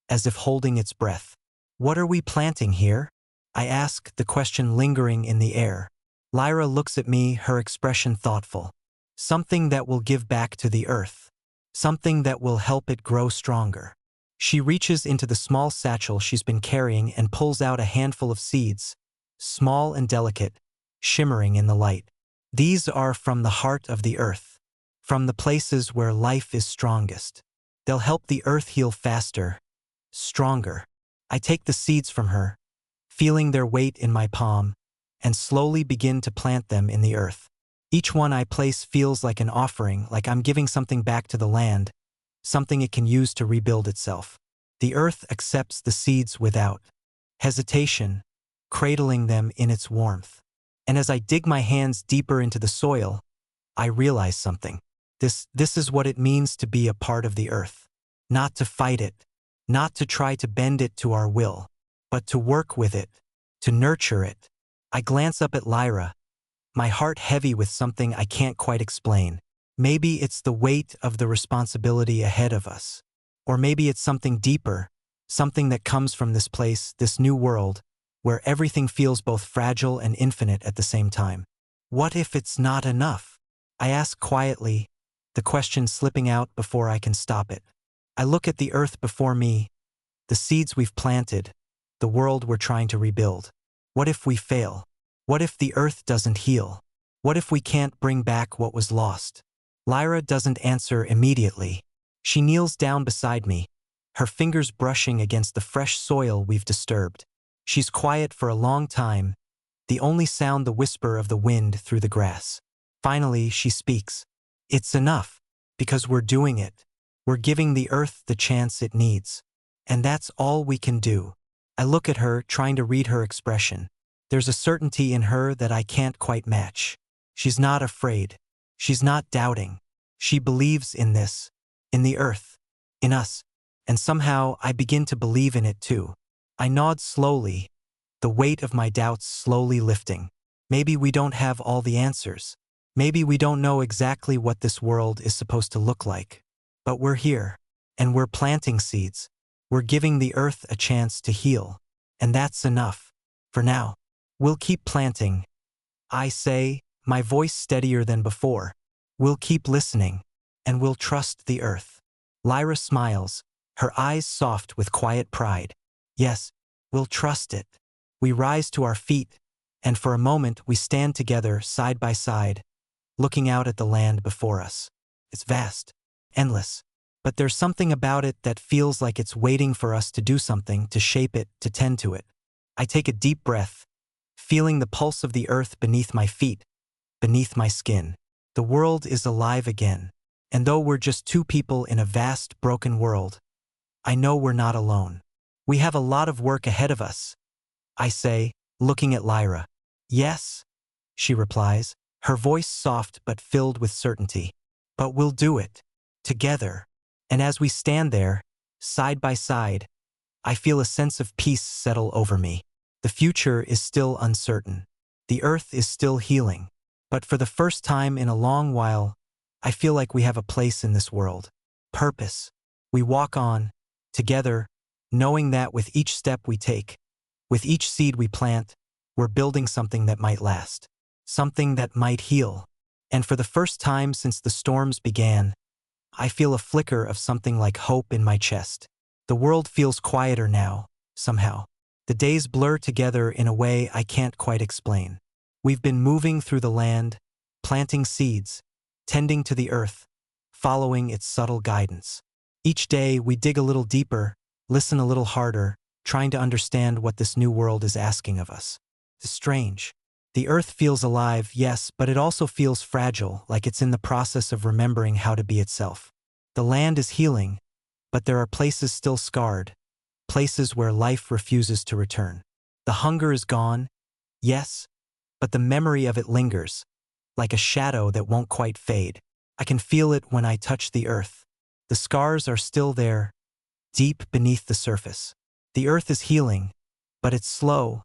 as if holding its breath. "What are we planting here?" I ask, the question lingering in the air. Lyra looks at me, her expression thoughtful. "Something that will give back to the earth. Something that will help it grow stronger." She reaches into the small satchel she's been carrying and pulls out a handful of seeds, small and delicate, shimmering in the light. "These are from the heart of the earth, from the places where life is strongest. They'll help the earth heal faster, stronger." I take the seeds from her, feeling their weight in my palm, and slowly begin to plant them in the earth. Each one I place feels like an offering, like I'm giving something back to the land, something it can use to rebuild itself. The earth accepts the seeds without hesitation, cradling them in its warmth. And as I dig my hands deeper into the soil, I realize something. This is what it means to be a part of the earth. Not to fight it, not to try to bend it to our will, but to work with it, to nurture it. I glance up at Lyra, my heart heavy with something I can't quite explain. Maybe it's the weight of the responsibility ahead of us. Or maybe it's something deeper, something that comes from this place, this new world, where everything feels both fragile and infinite at the same time. What if it's not enough? I ask quietly, the question slipping out before I can stop it. I look at the earth before me, the seeds we've planted, the world we're trying to rebuild. What if we fail? What if the earth doesn't heal? What if we can't bring back what was lost? Lyra doesn't answer immediately. She kneels down beside me, her fingers brushing against the fresh soil we've disturbed. She's quiet for a long time, the only sound the whisper of the wind through the grass. Finally, she speaks. "It's enough, because we're doing it. We're giving the earth the chance it needs. And that's all we can do." I look at her, trying to read her expression. There's a certainty in her that I can't quite match. She's not afraid. She's not doubting. She believes in this, in the earth, in us. And somehow I begin to believe in it too. I nod slowly, the weight of my doubts slowly lifting. Maybe we don't have all the answers. Maybe we don't know exactly what this world is supposed to look like. But we're here, and we're planting seeds. We're giving the earth a chance to heal. And that's enough. For now. We'll keep planting. I say, my voice steadier than before. We'll keep listening, and we'll trust the earth. Lyra smiles, her eyes soft with quiet pride. Yes, we'll trust it. We rise to our feet, and for a moment we stand together side by side, looking out at the land before us. It's vast, endless, but there's something about it that feels like it's waiting for us to do something, to shape it, to tend to it. I take a deep breath, feeling the pulse of the earth beneath my feet, beneath my skin. The world is alive again, and though we're just two people in a vast, broken world, I know we're not alone. We have a lot of work ahead of us, I say, looking at Lyra. "Yes," she replies, her voice soft but filled with certainty. "But we'll do it, together." And as we stand there, side by side, I feel a sense of peace settle over me. The future is still uncertain. The earth is still healing. But for the first time in a long while, I feel like we have a place in this world. Purpose. We walk on, together, knowing that with each step we take, with each seed we plant, we're building something that might last. Something that might heal. And for the first time since the storms began, I feel a flicker of something like hope in my chest. The world feels quieter now, somehow. The days blur together in a way I can't quite explain. We've been moving through the land, planting seeds, tending to the earth, following its subtle guidance. Each day, we dig a little deeper, listen a little harder, trying to understand what this new world is asking of us. It's strange. The earth feels alive, yes, but it also feels fragile, like it's in the process of remembering how to be itself. The land is healing, but there are places still scarred, places where life refuses to return. The hunger is gone, yes, but the memory of it lingers, like a shadow that won't quite fade. I can feel it when I touch the earth. The scars are still there, deep beneath the surface. The earth is healing, but it's slow,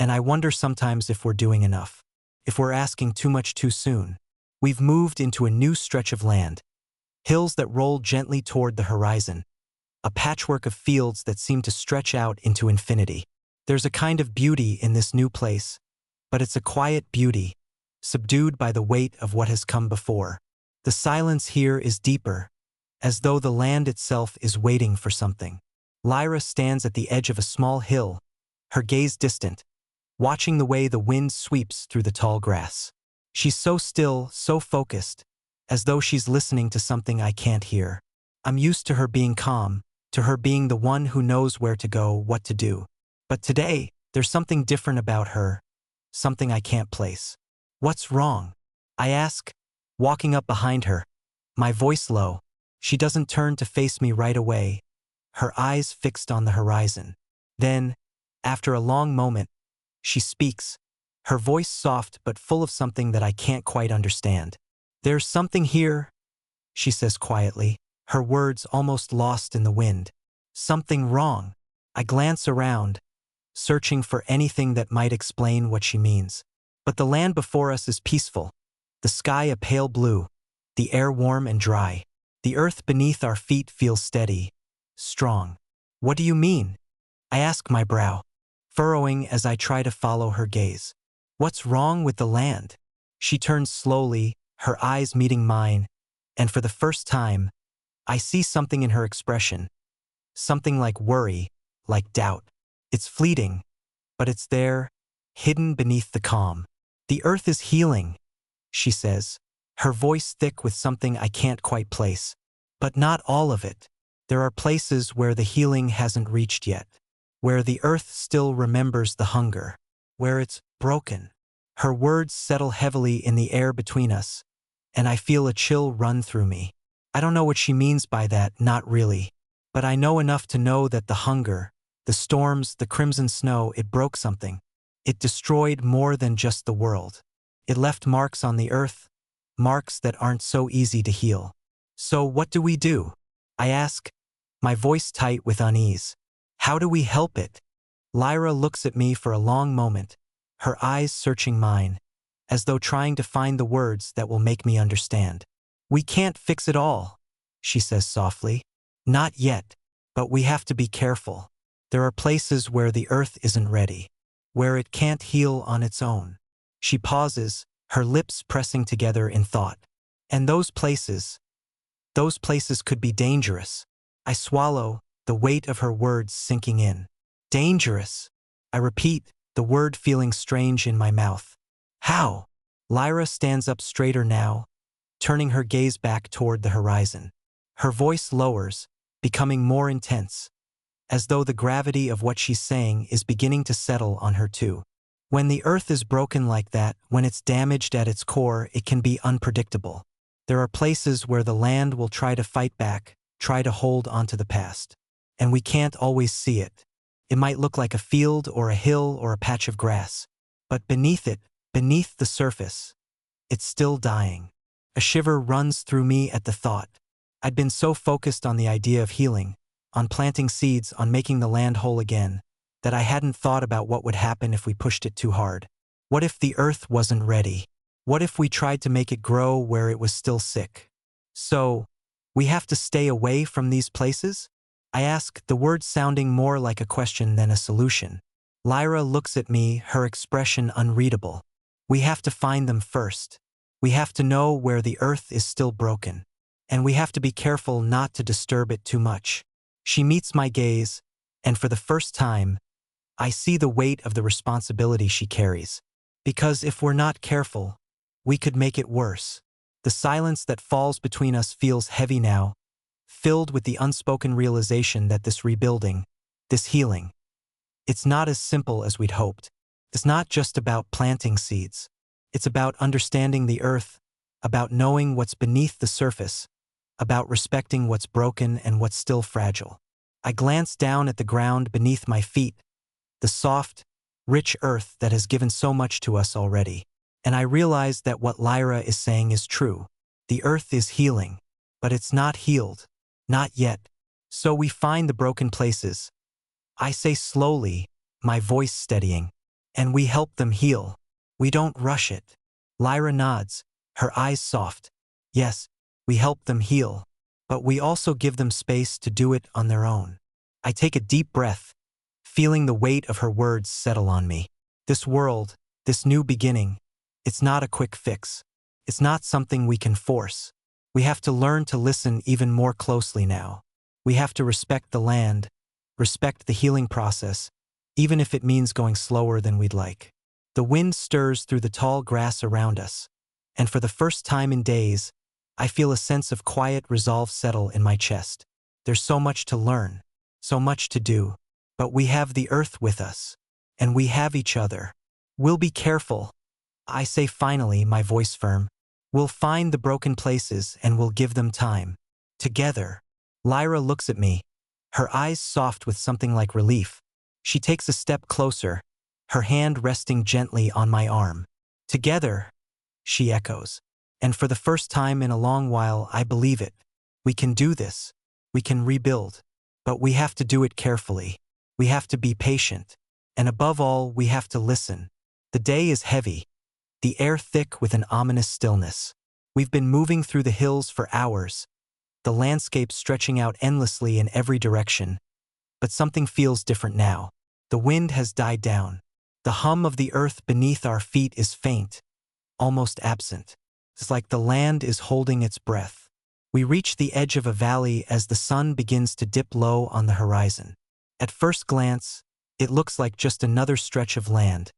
and I wonder sometimes if we're doing enough, if we're asking too much too soon. We've moved into a new stretch of land, hills that roll gently toward the horizon, a patchwork of fields that seem to stretch out into infinity. There's a kind of beauty in this new place, but it's a quiet beauty, subdued by the weight of what has come before. The silence here is deeper, as though the land itself is waiting for something. Lyra stands at the edge of a small hill, her gaze distant, watching the way the wind sweeps through the tall grass. She's so still, so focused, as though she's listening to something I can't hear. I'm used to her being calm, to her being the one who knows where to go, what to do. But today, there's something different about her, something I can't place. What's wrong? I ask, walking up behind her, my voice low. She doesn't turn to face me right away, her eyes fixed on the horizon. Then, after a long moment, she speaks, her voice soft but full of something that I can't quite understand. There's something here, she says quietly, her words almost lost in the wind. Something wrong. I glance around, searching for anything that might explain what she means. But the land before us is peaceful, the sky a pale blue, the air warm and dry. The earth beneath our feet feels steady, strong. What do you mean? I ask, my brow furrowing as I try to follow her gaze. What's wrong with the land? She turns slowly, her eyes meeting mine, and for the first time, I see something in her expression, something like worry, like doubt. It's fleeting, but it's there, hidden beneath the calm. The earth is healing, she says, her voice thick with something I can't quite place. But not all of it. There are places where the healing hasn't reached yet, where the earth still remembers the hunger, where it's broken. Her words settle heavily in the air between us, and I feel a chill run through me. I don't know what she means by that, not really. But I know enough to know that the hunger, the storms, the crimson snow, it broke something. It destroyed more than just the world. It left marks on the earth, marks that aren't so easy to heal. So what do we do? I ask, my voice tight with unease. How do we help it? Lyra looks at me for a long moment, her eyes searching mine, as though trying to find the words that will make me understand. We can't fix it all, she says softly. Not yet, but we have to be careful. There are places where the earth isn't ready, where it can't heal on its own. She pauses, her lips pressing together in thought. And those places could be dangerous. I swallow, the weight of her words sinking in. Dangerous. I repeat, the word feeling strange in my mouth. How? Lyra stands up straighter now, turning her gaze back toward the horizon. Her voice lowers, becoming more intense, as though the gravity of what she's saying is beginning to settle on her too. When the earth is broken like that, when it's damaged at its core, it can be unpredictable. There are places where the land will try to fight back, try to hold onto the past. And we can't always see it. It might look like a field or a hill or a patch of grass. But beneath it, beneath the surface, it's still dying. A shiver runs through me at the thought. I'd been so focused on the idea of healing, on planting seeds, on making the land whole again, that I hadn't thought about what would happen if we pushed it too hard. What if the earth wasn't ready? What if we tried to make it grow where it was still sick? So, we have to stay away from these places? I ask, the words sounding more like a question than a solution. Lyra looks at me, her expression unreadable. We have to find them first. We have to know where the earth is still broken. And we have to be careful not to disturb it too much. She meets my gaze, and for the first time, I see the weight of the responsibility she carries. Because if we're not careful, we could make it worse. The silence that falls between us feels heavy now, filled with the unspoken realization that this rebuilding, this healing, it's not as simple as we'd hoped. It's not just about planting seeds. It's about understanding the earth, about knowing what's beneath the surface, about respecting what's broken and what's still fragile. I glance down at the ground beneath my feet, the soft, rich earth that has given so much to us already. And I realize that what Lyra is saying is true. The earth is healing, but it's not healed. Not yet. So we find the broken places. I say slowly, my voice steadying, and we help them heal. We don't rush it. Lyra nods, her eyes soft. Yes, we help them heal, but we also give them space to do it on their own. I take a deep breath, feeling the weight of her words settle on me. This world, this new beginning, it's not a quick fix. It's not something we can force. We have to learn to listen even more closely now. We have to respect the land, respect the healing process, even if it means going slower than we'd like. The wind stirs through the tall grass around us, and for the first time in days, I feel a sense of quiet resolve settle in my chest. There's so much to learn, so much to do, but we have the earth with us, and we have each other. We'll be careful, I say finally, my voice firm. We'll find the broken places and we'll give them time. Together. Lyra looks at me, her eyes soft with something like relief. She takes a step closer, her hand resting gently on my arm. Together, she echoes. And for the first time in a long while, I believe it. We can do this. We can rebuild. But we have to do it carefully. We have to be patient. And above all, we have to listen. The day is heavy, the air thick with an ominous stillness. We've been moving through the hills for hours, the landscape stretching out endlessly in every direction. But something feels different now. The wind has died down. The hum of the earth beneath our feet is faint, almost absent. It's like the land is holding its breath. We reach the edge of a valley as the sun begins to dip low on the horizon. At first glance, it looks like just another stretch of land,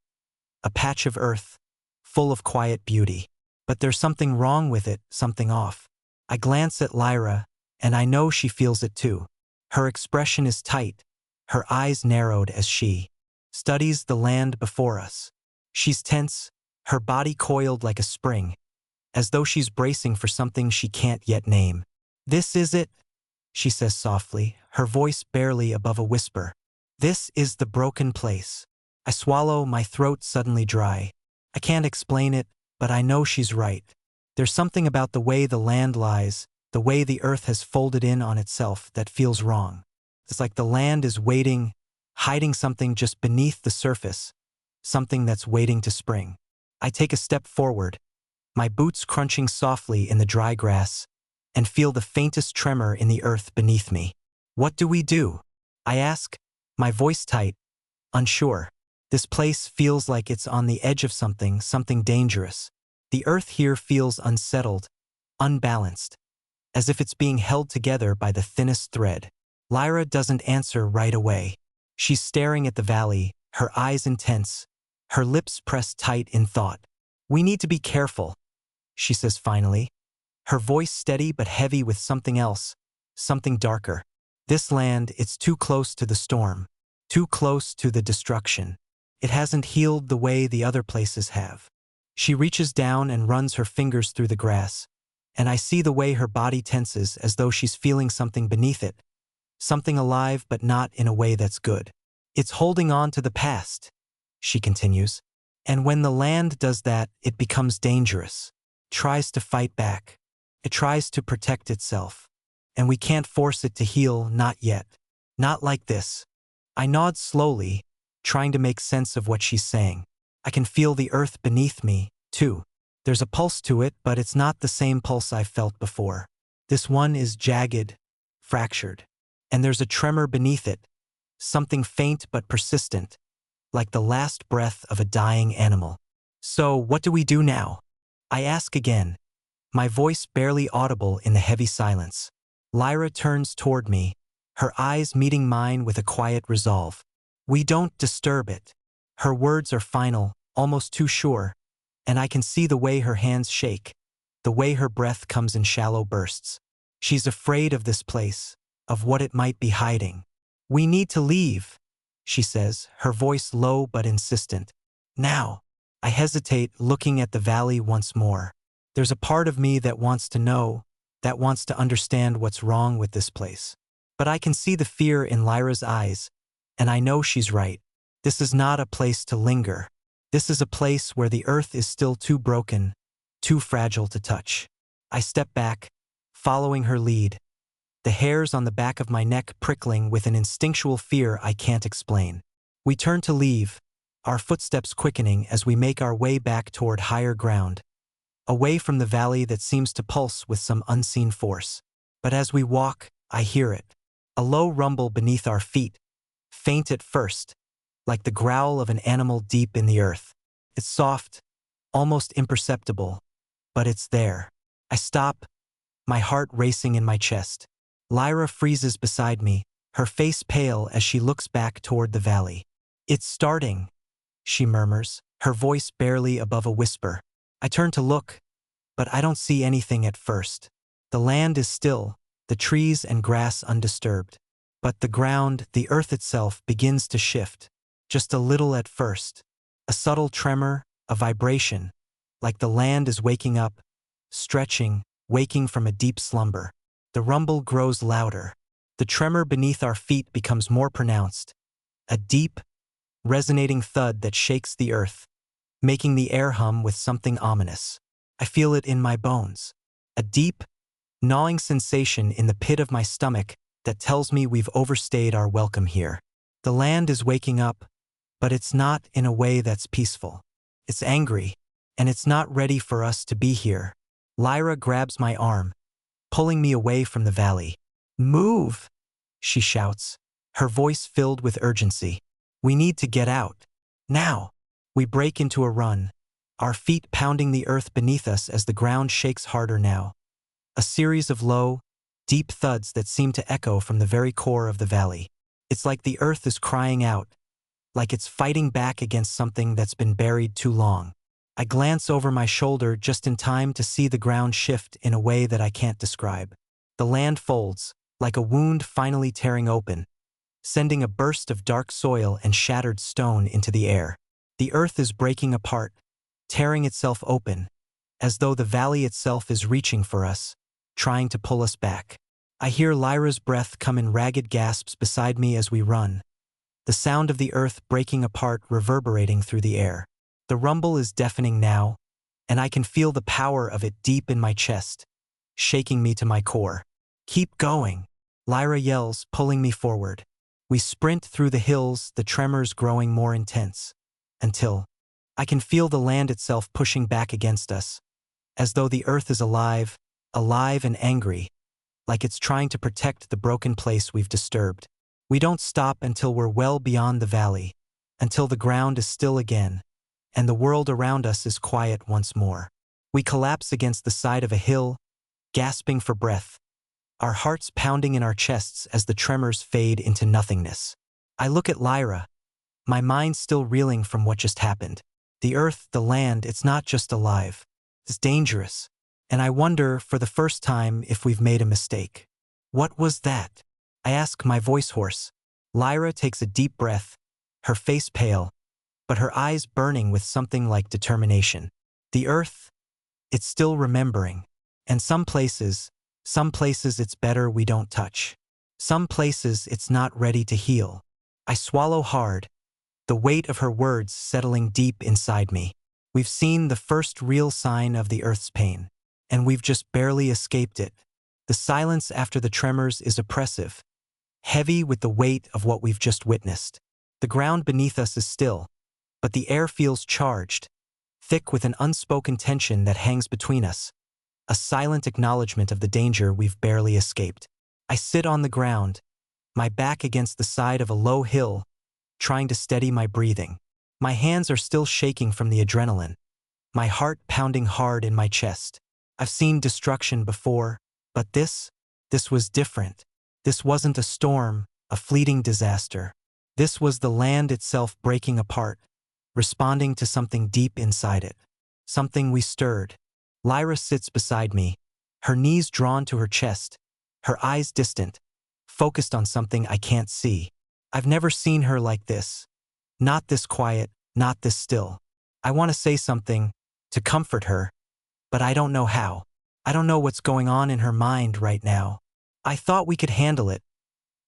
a patch of earth, full of quiet beauty. But there's something wrong with it, something off. I glance at Lyra, and I know she feels it too. Her expression is tight, her eyes narrowed as she studies the land before us. She's tense, her body coiled like a spring, as though she's bracing for something she can't yet name. "This is it," she says softly, her voice barely above a whisper. "This is the broken place." I swallow, my throat suddenly dry. I can't explain it, but I know she's right. There's something about the way the land lies, the way the earth has folded in on itself, that feels wrong. It's like the land is waiting, hiding something just beneath the surface, something that's waiting to spring. I take a step forward, my boots crunching softly in the dry grass, and feel the faintest tremor in the earth beneath me. "What do we do?" I ask, my voice tight, unsure. This place feels like it's on the edge of something dangerous. The earth here feels unsettled, unbalanced, as if it's being held together by the thinnest thread. Lyra doesn't answer right away. She's staring at the valley, her eyes intense, her lips pressed tight in thought. "We need to be careful," she says finally, her voice steady but heavy with something else, something darker. "This land, it's too close to the storm, too close to the destruction. It hasn't healed the way the other places have." She reaches down and runs her fingers through the grass, and I see the way her body tenses as though she's feeling something beneath it, something alive but not in a way that's good. "It's holding on to the past," she continues. "And when the land does that, it becomes dangerous. It tries to fight back. It tries to protect itself. And we can't force it to heal, not yet. Not like this." I nod slowly, trying to make sense of what she's saying. I can feel the earth beneath me, too. There's a pulse to it, but it's not the same pulse I've felt before. This one is jagged, fractured. And there's a tremor beneath it, something faint but persistent, like the last breath of a dying animal. "So, what do we do now?" I ask again, my voice barely audible in the heavy silence. Lyra turns toward me, her eyes meeting mine with a quiet resolve. "We don't disturb it." Her words are final, almost too sure, and I can see the way her hands shake. the way her breath comes in shallow bursts. She's afraid of this place, of what it might be hiding. "We need to leave," she says, her voice low but insistent. "Now." I hesitate, looking at the valley once more. There's a part of me that wants to know, that wants to understand what's wrong with this place. But I can see the fear in Lyra's eyes, and I know she's right. This is not a place to linger. This is a place where the earth is still too broken, too fragile to touch. I step back, following her lead, the hairs on the back of my neck prickling with an instinctual fear I can't explain. We turn to leave, our footsteps quickening as we make our way back toward higher ground, away from the valley that seems to pulse with some unseen force. But as we walk, I hear it. A low rumble beneath our feet, faint at first, like the growl of an animal deep in the earth. It's soft, almost imperceptible, but it's there. I stop, my heart racing in my chest. Lyra freezes beside me, her face pale as she looks back toward the valley. "It's starting," she murmurs, her voice barely above a whisper. I turn to look, but I don't see anything at first. The land is still, the trees and grass undisturbed. But the ground, the earth itself, begins to shift, just a little at first. A subtle tremor, a vibration, like the land is waking up, stretching, waking from a deep slumber. The rumble grows louder. The tremor beneath our feet becomes more pronounced. A deep, resonating thud that shakes the earth, making the air hum with something ominous. I feel it in my bones. A deep, gnawing sensation in the pit of my stomach that tells me we've overstayed our welcome here. The land is waking up, but it's not in a way that's peaceful. It's angry, and it's not ready for us to be here. Lyra grabs my arm, pulling me away from the valley. "Move!" she shouts, her voice filled with urgency. "We need to get out. Now!" We break into a run, our feet pounding the earth beneath us as the ground shakes harder now. A series of low, deep thuds that seem to echo from the very core of the valley. It's like the earth is crying out, like it's fighting back against something that's been buried too long. I glance over my shoulder just in time to see the ground shift in a way that I can't describe. The land folds, like a wound finally tearing open, sending a burst of dark soil and shattered stone into the air. The earth is breaking apart, tearing itself open, as though the valley itself is reaching for us, trying to pull us back. I hear Lyra's breath come in ragged gasps beside me as we run, the sound of the earth breaking apart reverberating through the air. The rumble is deafening now, and I can feel the power of it deep in my chest, shaking me to my core. "Keep going," Lyra yells, pulling me forward. We sprint through the hills, the tremors growing more intense, until I can feel the land itself pushing back against us, as though the earth is alive and angry, like it's trying to protect the broken place we've disturbed. We don't stop until we're well beyond the valley, until the ground is still again, and the world around us is quiet once more. We collapse against the side of a hill, gasping for breath, our hearts pounding in our chests as the tremors fade into nothingness. I look at Lyra, my mind still reeling from what just happened. The earth, the land, it's not just alive. It's dangerous. And I wonder, for the first time, if we've made a mistake. "What was that?" I ask, my voice hoarse. Lyra takes a deep breath, her face pale, but her eyes burning with something like determination. The earth, it's still remembering. And some places it's better we don't touch. Some places it's not ready to heal. I swallow hard, the weight of her words settling deep inside me. We've seen the first real sign of the earth's pain, and we've just barely escaped it. The silence after the tremors is oppressive, heavy with the weight of what we've just witnessed. The ground beneath us is still, but the air feels charged, thick with an unspoken tension that hangs between us, a silent acknowledgement of the danger we've barely escaped. I sit on the ground, my back against the side of a low hill, trying to steady my breathing. My hands are still shaking from the adrenaline, my heart pounding hard in my chest. I've seen destruction before, but this was different. This wasn't a storm, a fleeting disaster. This was the land itself breaking apart, responding to something deep inside it. Something we stirred, Lyra sits beside me, her knees drawn to her chest, her eyes distant, focused on something I can't see. I've never seen her like this. Not this quiet, not this still. I want to say something, to comfort her, but I don't know how. I don't know what's going on in her mind right now. I thought we could handle it,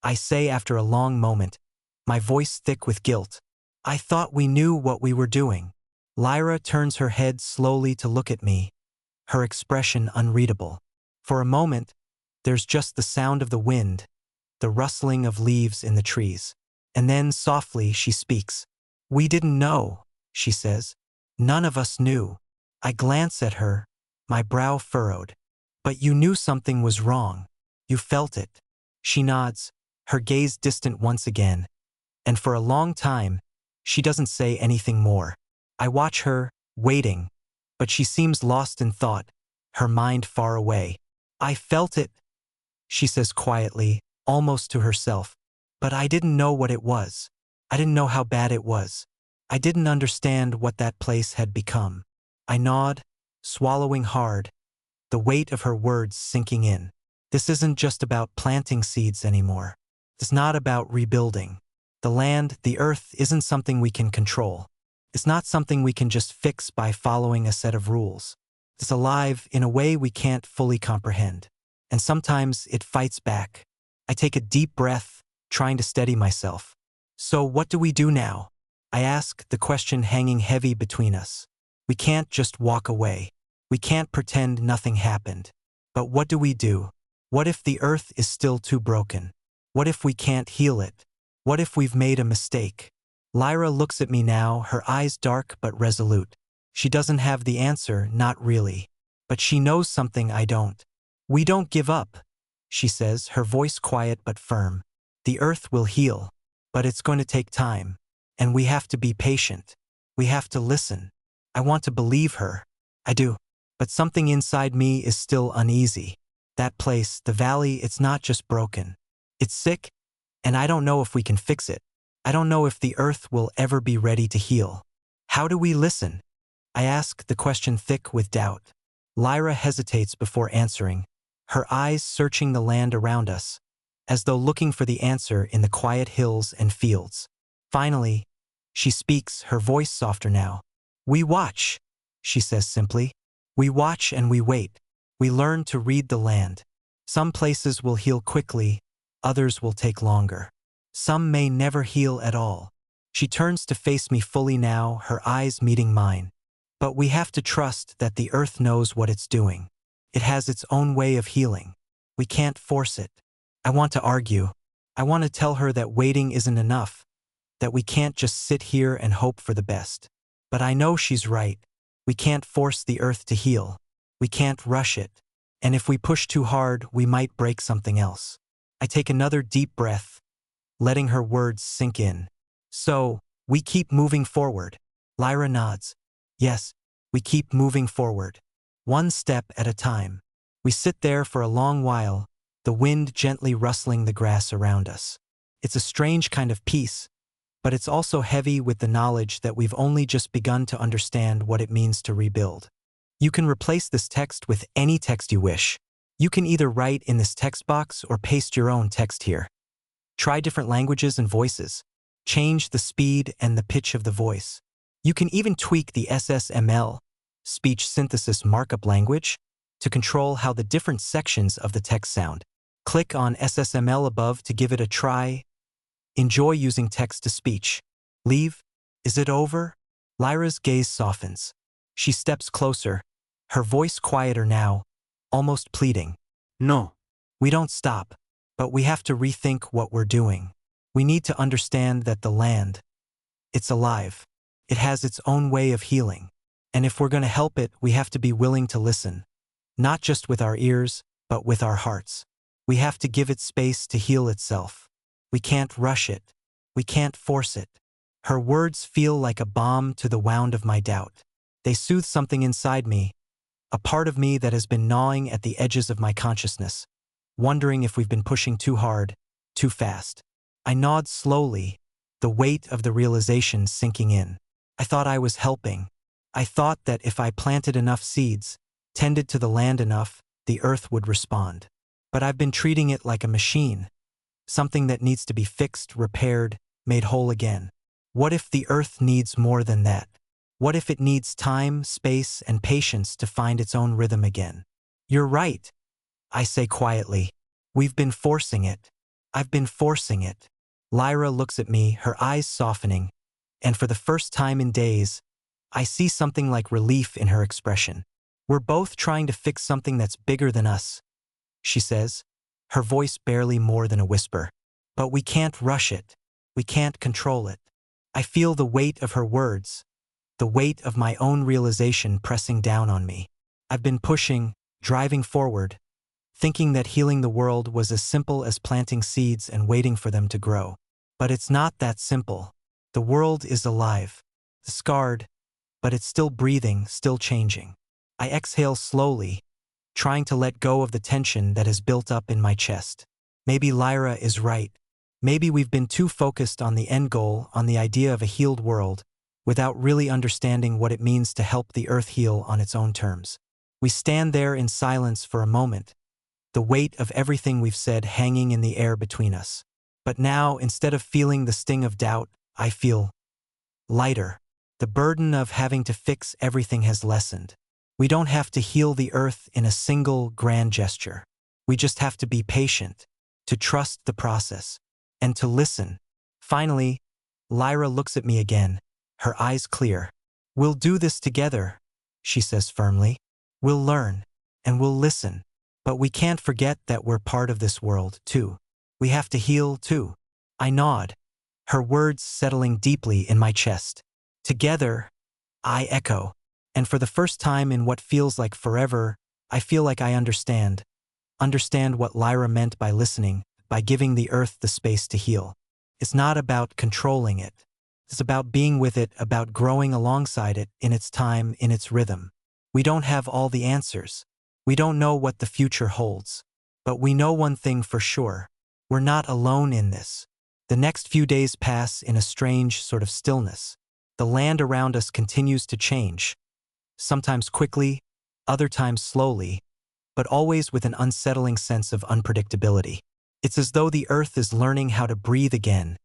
I say after a long moment, my voice thick with guilt. I thought we knew what we were doing. Lyra turns her head slowly to look at me, her expression unreadable. For a moment, there's just the sound of the wind, the rustling of leaves in the trees. And then softly she speaks. We didn't know, she says. None of us knew. I glance at her, my brow furrowed. But you knew something was wrong. You felt it. She nods, her gaze distant once again. And for a long time, she doesn't say anything more. I watch her, waiting, but she seems lost in thought, her mind far away. I felt it, she says quietly, almost to herself. But I didn't know what it was. I didn't know how bad it was. I didn't understand what that place had become. I nod, swallowing hard, the weight of her words sinking in. This isn't just about planting seeds anymore. It's not about rebuilding. The land, the earth, isn't something we can control. It's not something we can just fix by following a set of rules. It's alive in a way we can't fully comprehend. And sometimes it fights back. I take a deep breath, trying to steady myself. So what do we do now? I ask, the question hanging heavy between us. We can't just walk away. We can't pretend nothing happened. But what do we do? What if the earth is still too broken? What if we can't heal it? What if we've made a mistake? Lyra looks at me now, her eyes dark but resolute. She doesn't have the answer, not really. But she knows something I don't. We don't give up, she says, her voice quiet but firm. The earth will heal, but it's going to take time. And we have to be patient. We have to listen. I want to believe her. I do. But something inside me is still uneasy. That place, the valley, it's not just broken. It's sick, and I don't know if we can fix it. I don't know if the earth will ever be ready to heal. How do we listen? I ask, the question thick with doubt. Lyra hesitates before answering, her eyes searching the land around us, as though looking for the answer in the quiet hills and fields. Finally, she speaks, her voice softer now. We watch, she says simply. We watch and we wait. We learn to read the land. Some places will heal quickly, others will take longer. Some may never heal at all. She turns to face me fully now, her eyes meeting mine. But we have to trust that the earth knows what it's doing. It has its own way of healing. We can't force it. I want to argue. I want to tell her that waiting isn't enough, that we can't just sit here and hope for the best. But I know she's right. We can't force the earth to heal. We can't rush it. And if we push too hard, we might break something else. I take another deep breath, letting her words sink in. So, we keep moving forward. Lyra nods. Yes, we keep moving forward. One step at a time. We sit there for a long while, the wind gently rustling the grass around us. It's a strange kind of peace, but it's also heavy with the knowledge that we've only just begun to understand what it means to rebuild. You can replace this text with any text you wish. You can either write in this text box or paste your own text here. Try different languages and voices. Change the speed and the pitch of the voice. You can even tweak the SSML, speech synthesis markup language, to control how the different sections of the text sound. Click on SSML above to give it a try. Enjoy using text-to-speech. Leave? Is it over? Lyra's gaze softens. She steps closer, her voice quieter now, almost pleading. No. We don't stop, but we have to rethink what we're doing. We need to understand that the land, it's alive. It has its own way of healing. And if we're going to help it, we have to be willing to listen. Not just with our ears, but with our hearts. We have to give it space to heal itself. We can't rush it. We can't force it. Her words feel like a balm to the wound of my doubt. They soothe something inside me, a part of me that has been gnawing at the edges of my consciousness, wondering if we've been pushing too hard, too fast. I nod slowly, the weight of the realization sinking in. I thought I was helping. I thought that if I planted enough seeds, tended to the land enough, the earth would respond. But I've been treating it like a machine, something that needs to be fixed, repaired, made whole again. What if the earth needs more than that? What if it needs time, space, and patience to find its own rhythm again? You're right, I say quietly. We've been forcing it. I've been forcing it. Lyra looks at me, her eyes softening, and for the first time in days, I see something like relief in her expression. We're both trying to fix something that's bigger than us, she says, her voice barely more than a whisper. But we can't rush it. We can't control it. I feel the weight of her words, the weight of my own realization pressing down on me. I've been pushing, driving forward, thinking that healing the world was as simple as planting seeds and waiting for them to grow. But it's not that simple. The world is alive, scarred, but it's still breathing, still changing. I exhale slowly, trying to let go of the tension that has built up in my chest. Maybe Lyra is right. Maybe we've been too focused on the end goal, on the idea of a healed world, without really understanding what it means to help the earth heal on its own terms. We stand there in silence for a moment, the weight of everything we've said hanging in the air between us. But now, instead of feeling the sting of doubt, I feel lighter. The burden of having to fix everything has lessened. We don't have to heal the earth in a single grand gesture. We just have to be patient, to trust the process, and to listen. Finally, Lyra looks at me again, her eyes clear. We'll do this together, she says firmly. We'll learn, and we'll listen. But we can't forget that we're part of this world, too. We have to heal, too. I nod, her words settling deeply in my chest. Together, I echo. And for the first time in what feels like forever, I feel like I understand what Lyra meant by listening, by giving the earth the space to heal. It's not about controlling it. It's about being with it, about growing alongside it in its time, in its rhythm. We don't have all the answers. We don't know what the future holds. But we know one thing for sure. We're not alone in this. The next few days pass in a strange sort of stillness. The land around us continues to change. Sometimes quickly, other times slowly, but always with an unsettling sense of unpredictability. It's as though the earth is learning how to breathe again,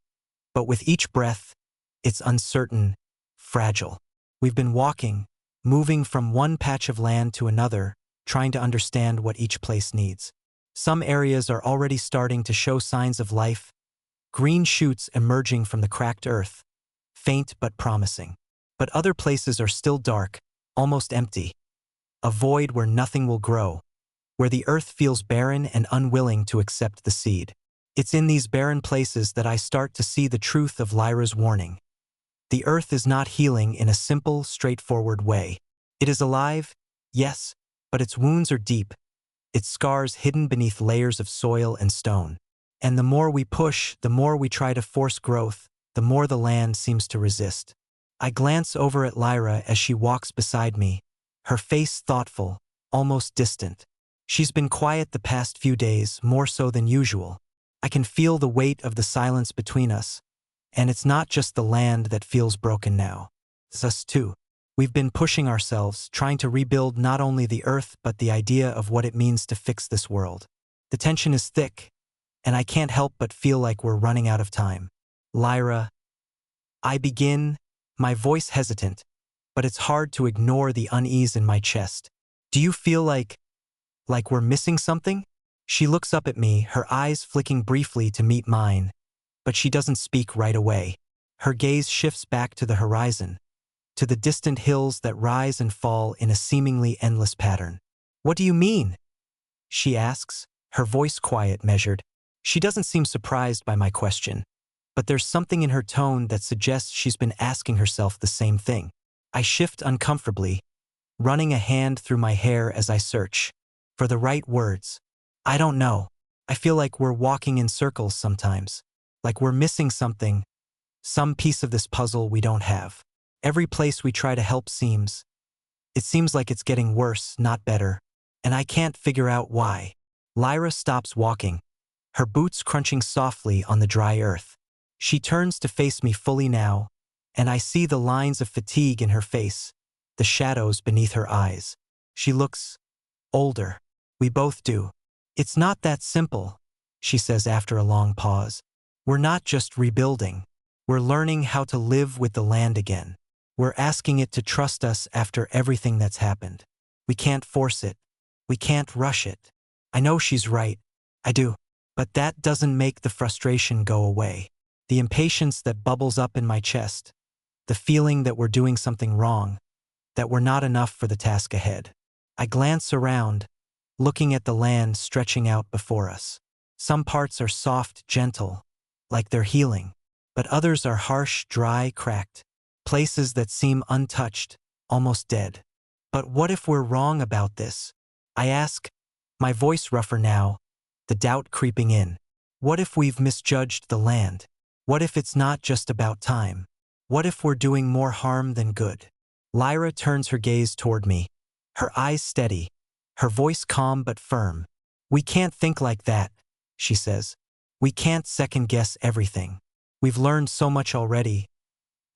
but with each breath, it's uncertain, fragile. We've been walking, moving from one patch of land to another, trying to understand what each place needs. Some areas are already starting to show signs of life, green shoots emerging from the cracked earth, faint but promising. But other places are still dark, almost empty, a void where nothing will grow, where the earth feels barren and unwilling to accept the seed. It's in these barren places that I start to see the truth of Lyra's warning. The earth is not healing in a simple, straightforward way. It is alive, yes, but its wounds are deep, its scars hidden beneath layers of soil and stone. And the more we push, the more we try to force growth, the more the land seems to resist. I glance over at Lyra as she walks beside me, her face thoughtful, almost distant. She's been quiet the past few days, more so than usual. I can feel the weight of the silence between us, and it's not just the land that feels broken now. It's us too. We've been pushing ourselves, trying to rebuild not only the earth but the idea of what it means to fix this world. The tension is thick, and I can't help but feel like we're running out of time. Lyra, I begin, my voice hesitant, but it's hard to ignore the unease in my chest. Do you feel like we're missing something? She looks up at me, her eyes flicking briefly to meet mine, but she doesn't speak right away. Her gaze shifts back to the horizon, to the distant hills that rise and fall in a seemingly endless pattern. What do you mean? She asks, her voice quiet, measured. She doesn't seem surprised by my question, but there's something in her tone that suggests she's been asking herself the same thing. I shift uncomfortably, running a hand through my hair as I search for the right words. I don't know. I feel like we're walking in circles sometimes, like we're missing something, some piece of this puzzle we don't have. Every place we try to help seems like it's getting worse, not better, and I can't figure out why. Lyra stops walking, her boots crunching softly on the dry earth. She turns to face me fully now, and I see the lines of fatigue in her face, the shadows beneath her eyes. She looks older. We both do. It's not that simple, she says after a long pause. We're not just rebuilding. We're learning how to live with the land again. We're asking it to trust us after everything that's happened. We can't force it. We can't rush it. I know she's right. I do. But that doesn't make the frustration go away. The impatience that bubbles up in my chest. The feeling that we're doing something wrong. That we're not enough for the task ahead. I glance around, looking at the land stretching out before us. Some parts are soft, gentle, like they're healing. But others are harsh, dry, cracked. Places that seem untouched, almost dead. But what if we're wrong about this? I ask, my voice rougher now, the doubt creeping in. What if we've misjudged the land? What if it's not just about time? What if we're doing more harm than good? Lyra turns her gaze toward me, her eyes steady, her voice calm but firm. We can't think like that, she says. We can't second-guess everything. We've learned so much already,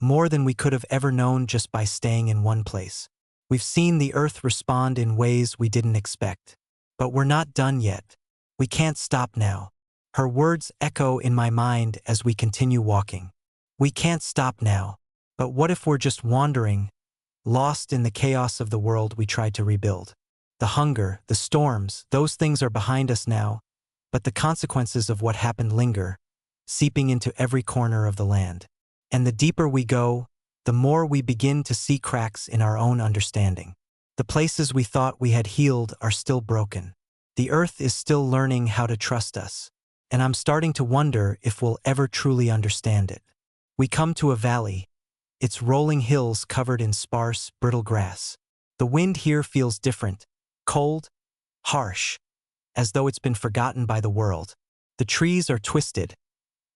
more than we could have ever known just by staying in one place. We've seen the earth respond in ways we didn't expect. But we're not done yet. We can't stop now. Her words echo in my mind as we continue walking. We can't stop now. But what if we're just wandering, lost in the chaos of the world we tried to rebuild? The hunger, the storms, those things are behind us now, but the consequences of what happened linger, seeping into every corner of the land. And the deeper we go, the more we begin to see cracks in our own understanding. The places we thought we had healed are still broken. The earth is still learning how to trust us, and I'm starting to wonder if we'll ever truly understand it. We come to a valley, its rolling hills covered in sparse, brittle grass. The wind here feels different, cold, harsh, as though it's been forgotten by the world. The trees are twisted,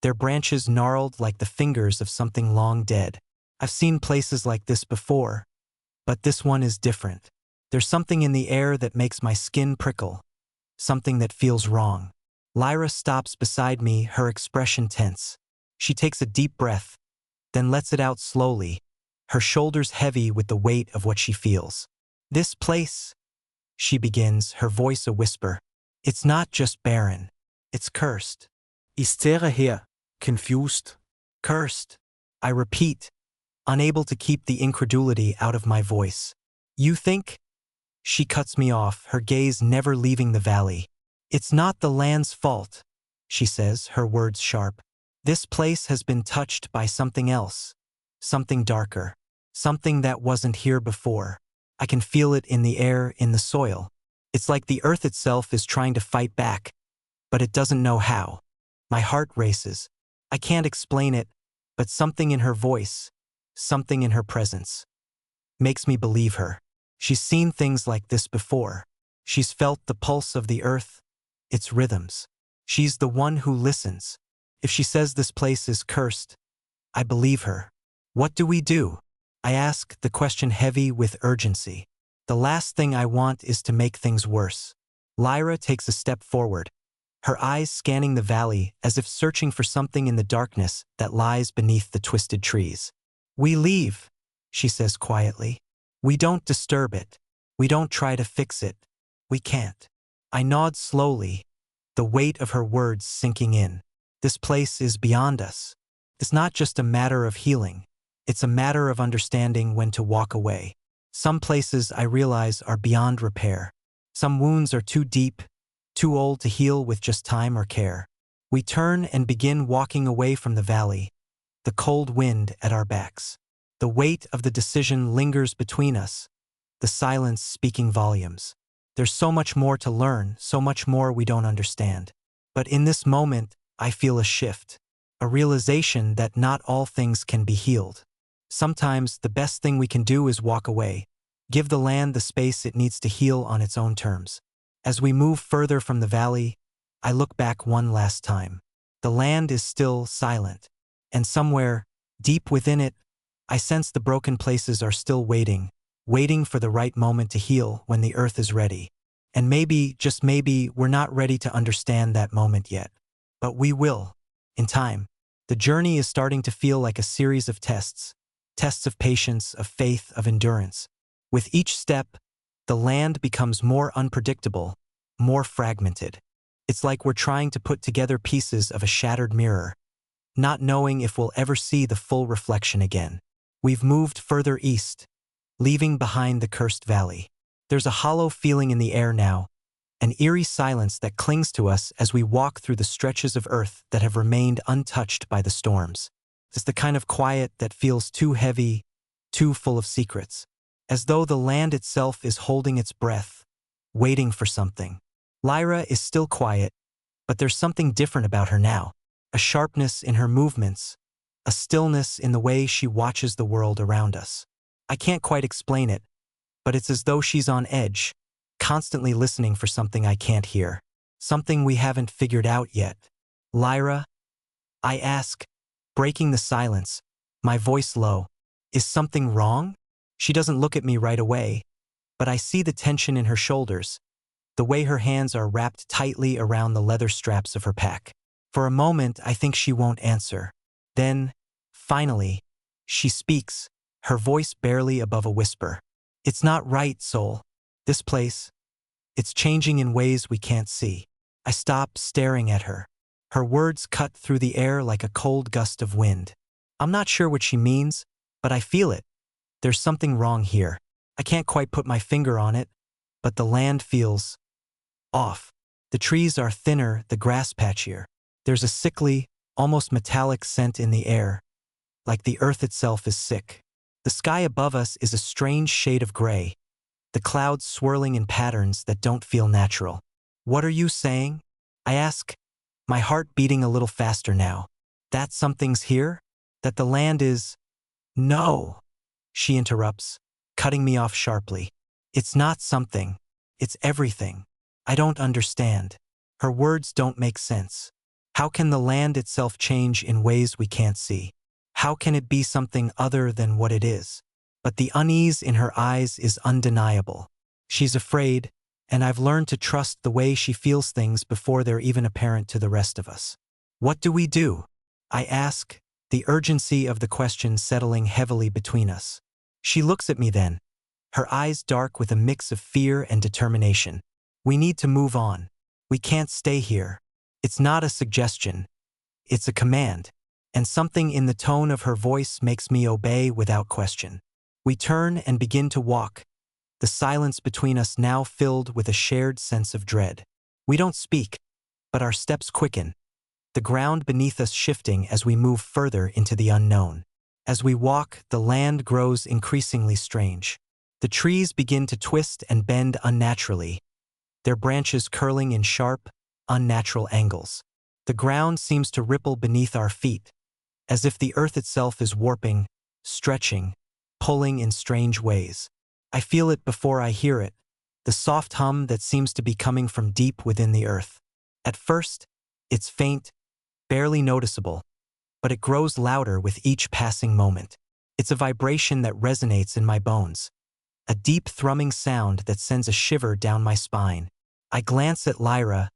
their branches gnarled like the fingers of something long dead. I've seen places like this before, but this one is different. There's something in the air that makes my skin prickle, something that feels wrong. Lyra stops beside me, her expression tense. She takes a deep breath, then lets it out slowly, her shoulders heavy with the weight of what she feels. This place, she begins, her voice a whisper. It's not just barren. It's cursed. I stare her, confused. Cursed. I repeat, unable to keep the incredulity out of my voice. You think? She cuts me off, her gaze never leaving the valley. It's not the land's fault, she says, her words sharp. This place has been touched by something else, something darker, something that wasn't here before. I can feel it in the air, in the soil. It's like the earth itself is trying to fight back, but it doesn't know how. My heart races. I can't explain it, but something in her voice, something in her presence, makes me believe her. She's seen things like this before. She's felt the pulse of the earth, its rhythms. She's the one who listens. If she says this place is cursed, I believe her. What do we do? I ask, the question heavy with urgency. The last thing I want is to make things worse. Lyra takes a step forward, her eyes scanning the valley as if searching for something in the darkness that lies beneath the twisted trees. We leave, she says quietly. We don't disturb it. We don't try to fix it. We can't. I nod slowly, the weight of her words sinking in. This place is beyond us. It's not just a matter of healing. It's a matter of understanding when to walk away. Some places, I realize, are beyond repair. Some wounds are too deep, too old to heal with just time or care. We turn and begin walking away from the valley, the cold wind at our backs. The weight of the decision lingers between us, the silence speaking volumes. There's so much more to learn, so much more we don't understand. But in this moment, I feel a shift, a realization that not all things can be healed. Sometimes the best thing we can do is walk away, give the land the space it needs to heal on its own terms. As we move further from the valley, I look back one last time. The land is still silent, and somewhere, deep within it, I sense the broken places are still waiting for the right moment to heal when the earth is ready. And maybe, just maybe, we're not ready to understand that moment yet. But we will, in time. The journey is starting to feel like a series of tests of patience, of faith, of endurance. With each step, The land becomes more unpredictable, more fragmented. It's like we're trying to put together pieces of a shattered mirror, not knowing if we'll ever see the full reflection again. We've moved further east, leaving behind the cursed valley. There's a hollow feeling in the air now, an eerie silence that clings to us as we walk through the stretches of earth that have remained untouched by the storms. It's the kind of quiet that feels too heavy, too full of secrets, as though the land itself is holding its breath, waiting for something. Lyra is still quiet, but there's something different about her now. A sharpness in her movements, a stillness in the way she watches the world around us. I can't quite explain it, but it's as though she's on edge, constantly listening for something I can't hear, something we haven't figured out yet. Lyra, I ask, breaking the silence, my voice low, is something wrong? She doesn't look at me right away, but I see the tension in her shoulders, the way her hands are wrapped tightly around the leather straps of her pack. For a moment, I think she won't answer. Then, finally, she speaks, her voice barely above a whisper. It's not right, Sol. This place, it's changing in ways we can't see. I stop staring at her. Her words cut through the air like a cold gust of wind. I'm not sure what she means, but I feel it. There's something wrong here. I can't quite put my finger on it, but the land feels off. The trees are thinner, the grass patchier. There's a sickly, almost metallic scent in the air, like the earth itself is sick. The sky above us is a strange shade of gray, the clouds swirling in patterns that don't feel natural. What are you saying? I ask, my heart beating a little faster now. That something's here? That the land is… No, she interrupts, cutting me off sharply. It's not something. It's everything. I don't understand. Her words don't make sense. How can the land itself change in ways we can't see? How can it be something other than what it is? But the unease in her eyes is undeniable. She's afraid, and I've learned to trust the way she feels things before they're even apparent to the rest of us. What do we do? I ask, the urgency of the question settling heavily between us. She looks at me then, her eyes dark with a mix of fear and determination. We need to move on. We can't stay here. It's not a suggestion. It's a command. And something in the tone of her voice makes me obey without question. We turn and begin to walk, the silence between us now filled with a shared sense of dread. We don't speak, but our steps quicken, the ground beneath us shifting as we move further into the unknown. As we walk, the land grows increasingly strange. The trees begin to twist and bend unnaturally, their branches curling in sharp, unnatural angles. The ground seems to ripple beneath our feet, as if the earth itself is warping, stretching, pulling in strange ways. I feel it before I hear it, the soft hum that seems to be coming from deep within the earth. At first, it's faint, barely noticeable, but it grows louder with each passing moment. It's a vibration that resonates in my bones, a deep thrumming sound that sends a shiver down my spine. I glance at Lyra,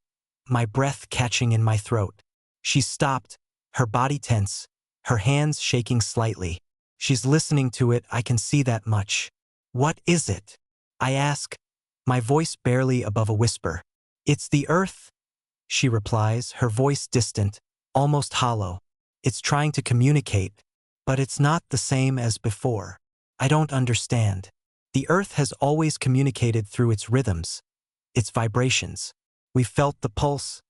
my breath catching in my throat. She's stopped, her body tense, her hands shaking slightly. She's listening to it, I can see that much. What is it? I ask, my voice barely above a whisper. It's the earth, she replies, her voice distant, almost hollow. It's trying to communicate, but it's not the same as before. I don't understand. The earth has always communicated through its rhythms, its vibrations. We've felt the pulse,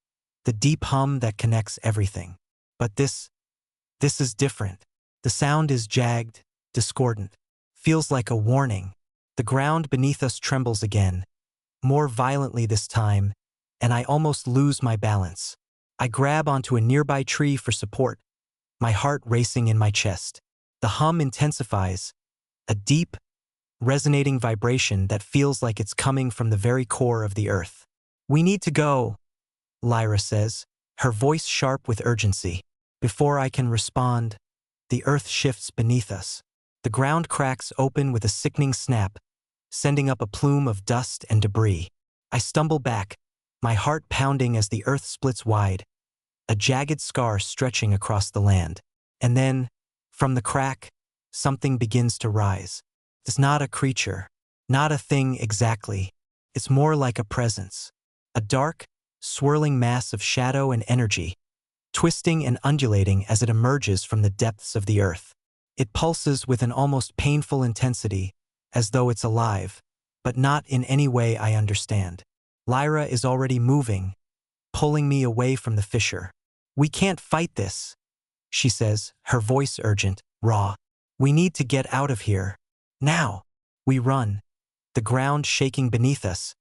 the deep hum that connects everything. But this is different. The sound is jagged, discordant, feels like a warning. The ground beneath us trembles again, more violently this time, and I almost lose my balance. I grab onto a nearby tree for support, my heart racing in my chest. The hum intensifies, a deep, resonating vibration that feels like it's coming from the very core of the earth. We need to go, Lyra says, her voice sharp with urgency. Before I can respond, the earth shifts beneath us. The ground cracks open with a sickening snap, sending up a plume of dust and debris. I stumble back, my heart pounding as the earth splits wide, a jagged scar stretching across the land. And then, from the crack, something begins to rise. It's not a creature, Not a thing exactly. It's more like a presence. A dark, swirling mass of shadow and energy, twisting and undulating as it emerges from the depths of the earth. It pulses with an almost painful intensity, as though it's alive, but not in any way I understand. Lyra is already moving, pulling me away from the fissure. "We can't fight this," she says, her voice urgent, raw. "We need to get out of here. Now." We run, the ground shaking beneath us,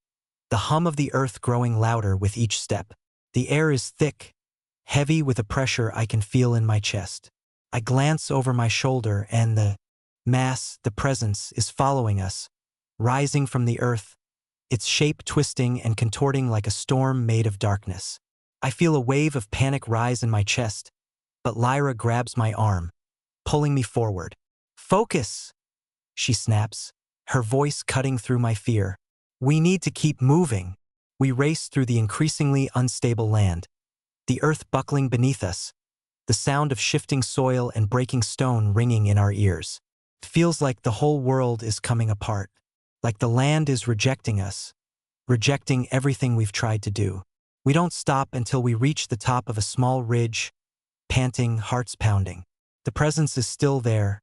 the hum of the earth growing louder with each step. The air is thick, heavy with a pressure I can feel in my chest. I glance over my shoulder and the mass, the presence, is following us, rising from the earth, its shape twisting and contorting like a storm made of darkness. I feel a wave of panic rise in my chest, but Lyra grabs my arm, pulling me forward. "Focus," she snaps, her voice cutting through my fear. "We need to keep moving." We race through the increasingly unstable land, the earth buckling beneath us, the sound of shifting soil and breaking stone ringing in our ears. It feels like the whole world is coming apart, like the land is rejecting us, rejecting everything we've tried to do. We don't stop until we reach the top of a small ridge, panting, hearts pounding. The presence is still there,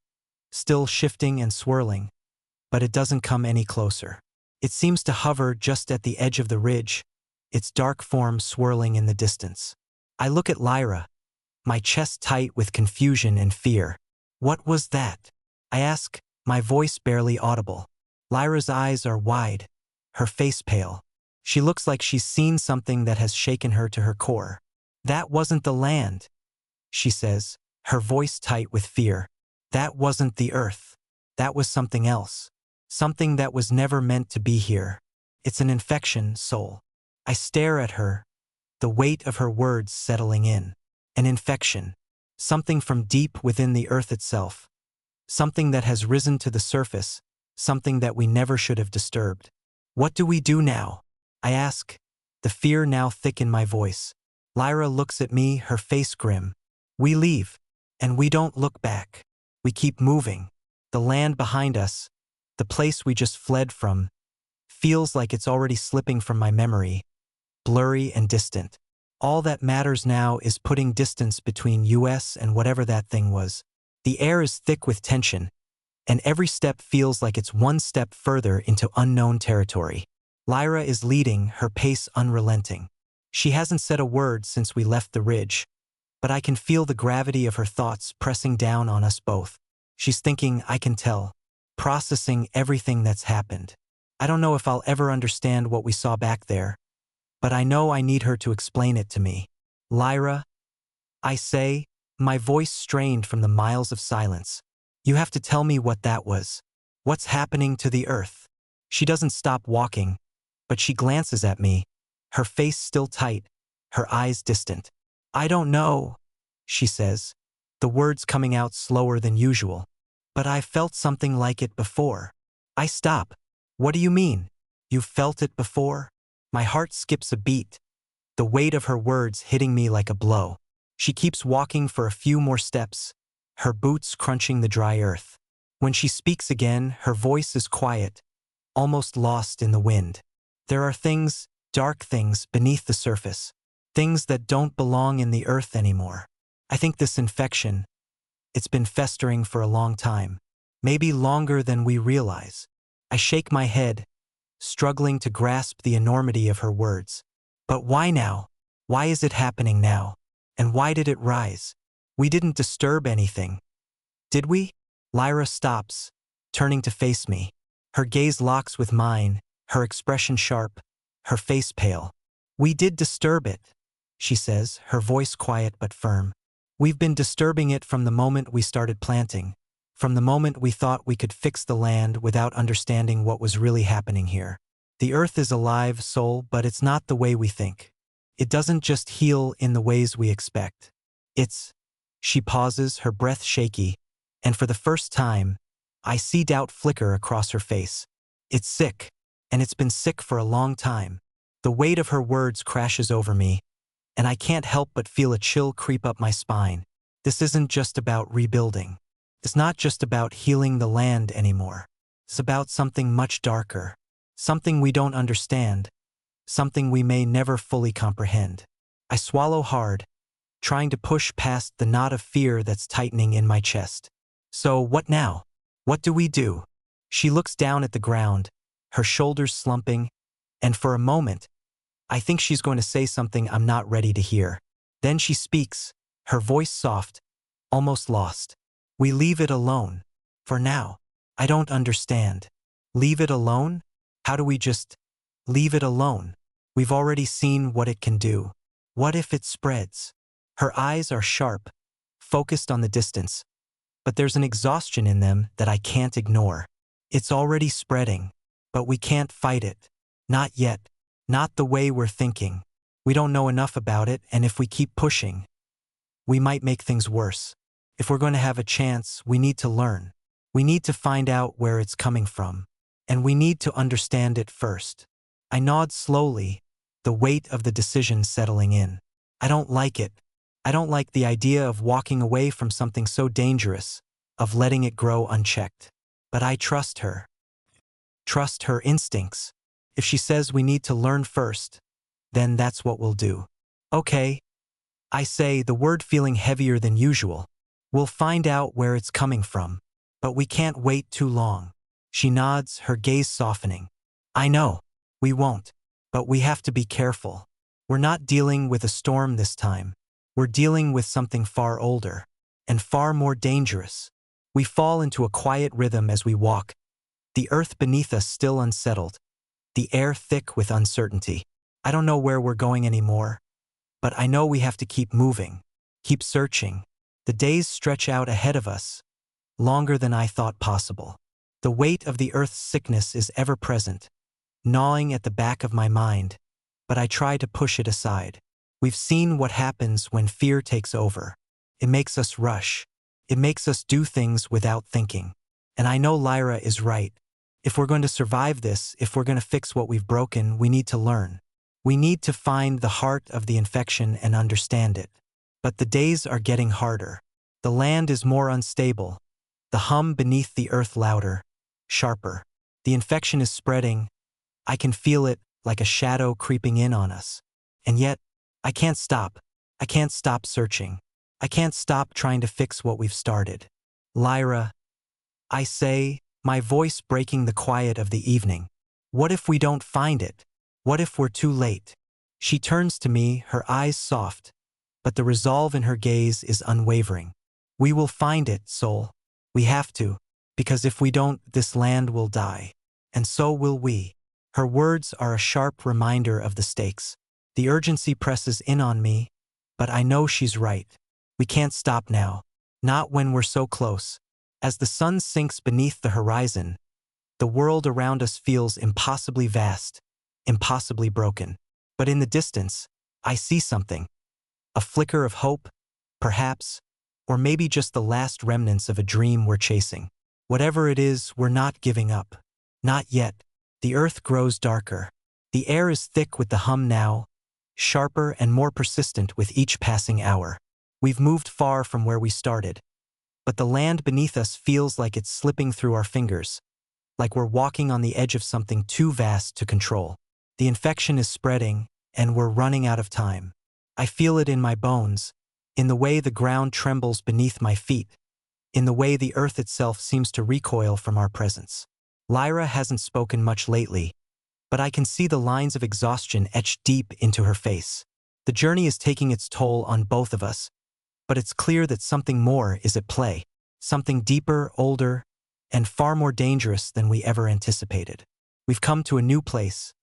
still shifting and swirling, but it doesn't come any closer. It seems to hover just at the edge of the ridge, its dark form swirling in the distance. I look at Lyra, my chest tight with confusion and fear. "What was that?" I ask, my voice barely audible. Lyra's eyes are wide, her face pale. She looks like she's seen something that has shaken her to her core. "That wasn't the land," she says, her voice tight with fear. "That wasn't the earth. That was something else. Something that was never meant to be here. It's an infection, Sol." I stare at her, the weight of her words settling in. An infection. Something from deep within the earth itself. Something that has risen to the surface, something that we never should have disturbed. "What do we do now?" I ask, the fear now thick in my voice. Lyra looks at me, her face grim. "We leave, and we don't look back. We keep moving. The land behind us, the place we just fled from, feels like it's already slipping from my memory, blurry and distant. All that matters now is putting distance between us and whatever that thing was. The air is thick with tension, and every step feels like it's one step further into unknown territory. Lyra is leading, her pace unrelenting. She hasn't said a word since we left the ridge, but I can feel the gravity of her thoughts pressing down on us both. She's thinking, I can tell, processing everything that's happened. I don't know if I'll ever understand what we saw back there, but I know I need her to explain it to me. "Lyra," I say, my voice strained from the miles of silence. "You have to tell me what that was. What's happening to the earth?" She doesn't stop walking, but she glances at me, her face still tight, her eyes distant. "I don't know," she says, the words coming out slower than usual. "But I felt something like it before." I stop. "What do you mean? You've felt it before?" My heart skips a beat, the weight of her words hitting me like a blow. She keeps walking for a few more steps, her boots crunching the dry earth. When she speaks again, her voice is quiet, almost lost in the wind. "There are things, dark things, beneath the surface. Things that don't belong in the earth anymore. I think this infection, it's been festering for a long time. Maybe longer than we realize." I shake my head, struggling to grasp the enormity of her words. "But why now? Why is it happening now? And why did it rise? We didn't disturb anything, did we?" Lyra stops, turning to face me. Her gaze locks with mine, her expression sharp, her face pale. "We did disturb it," she says, her voice quiet but firm. "We've been disturbing it from the moment we started planting, from the moment we thought we could fix the land without understanding what was really happening here. The earth is alive, Sol, but it's not the way we think. It doesn't just heal in the ways we expect. It's..." She pauses, her breath shaky, and for the first time, I see doubt flicker across her face. "It's sick, and it's been sick for a long time." The weight of her words crashes over me, and I can't help but feel a chill creep up my spine. This isn't just about rebuilding. It's not just about healing the land anymore. It's about something much darker. Something we don't understand. Something we may never fully comprehend. I swallow hard, trying to push past the knot of fear that's tightening in my chest. So, what now? What do we do? She looks down at the ground, her shoulders slumping, and for a moment, I think she's going to say something I'm not ready to hear. Then she speaks, her voice soft, almost lost. We leave it alone. For now. I don't understand. Leave it alone? How do we just leave it alone? We've already seen what it can do. What if it spreads? Her eyes are sharp, focused on the distance, but there's an exhaustion in them that I can't ignore. It's already spreading, but we can't fight it. Not yet. Not the way we're thinking. We don't know enough about it, and if we keep pushing, we might make things worse. If we're going to have a chance, we need to learn. We need to find out where it's coming from, and we need to understand it first. I nod slowly, the weight of the decision settling in. I don't like it. I don't like the idea of walking away from something so dangerous, of letting it grow unchecked. But I trust her. Trust her instincts. If she says we need to learn first, then that's what we'll do. Okay, I say, the word feeling heavier than usual. We'll find out where it's coming from. But we can't wait too long. She nods, her gaze softening. I know. We won't. But we have to be careful. We're not dealing with a storm this time. We're dealing with something far older and far more dangerous. We fall into a quiet rhythm as we walk, the earth beneath us still unsettled, the air thick with uncertainty. I don't know where we're going anymore, but I know we have to keep moving, keep searching. The days stretch out ahead of us, longer than I thought possible. The weight of the earth's sickness is ever present, gnawing at the back of my mind, but I try to push it aside. We've seen what happens when fear takes over. It makes us rush. It makes us do things without thinking. And I know Lyra is right. If we're going to survive this, if we're going to fix what we've broken, we need to learn. We need to find the heart of the infection and understand it. But the days are getting harder. The land is more unstable. The hum beneath the earth louder, sharper. The infection is spreading. I can feel it like a shadow creeping in on us. And yet, I can't stop. I can't stop searching. I can't stop trying to fix what we've started. Lyra, I say, my voice breaking the quiet of the evening. What if we don't find it? What if we're too late? She turns to me, her eyes soft, but the resolve in her gaze is unwavering. We will find it, Sol. We have to, because if we don't, this land will die. And so will we. Her words are a sharp reminder of the stakes. The urgency presses in on me, but I know she's right. We can't stop now. Not when we're so close. As the sun sinks beneath the horizon, the world around us feels impossibly vast, impossibly broken. But in the distance, I see something. A flicker of hope, perhaps, or maybe just the last remnants of a dream we're chasing. Whatever it is, we're not giving up. Not yet. The earth grows darker. The air is thick with the hum now, sharper and more persistent with each passing hour. We've moved far from where we started, but the land beneath us feels like it's slipping through our fingers, like we're walking on the edge of something too vast to control. The infection is spreading, and we're running out of time. I feel it in my bones, in the way the ground trembles beneath my feet, in the way the earth itself seems to recoil from our presence. Lyra hasn't spoken much lately, but I can see the lines of exhaustion etched deep into her face. The journey is taking its toll on both of us, but it's clear that something more is at play, something deeper, older, and far more dangerous than we ever anticipated. We've come to a new place,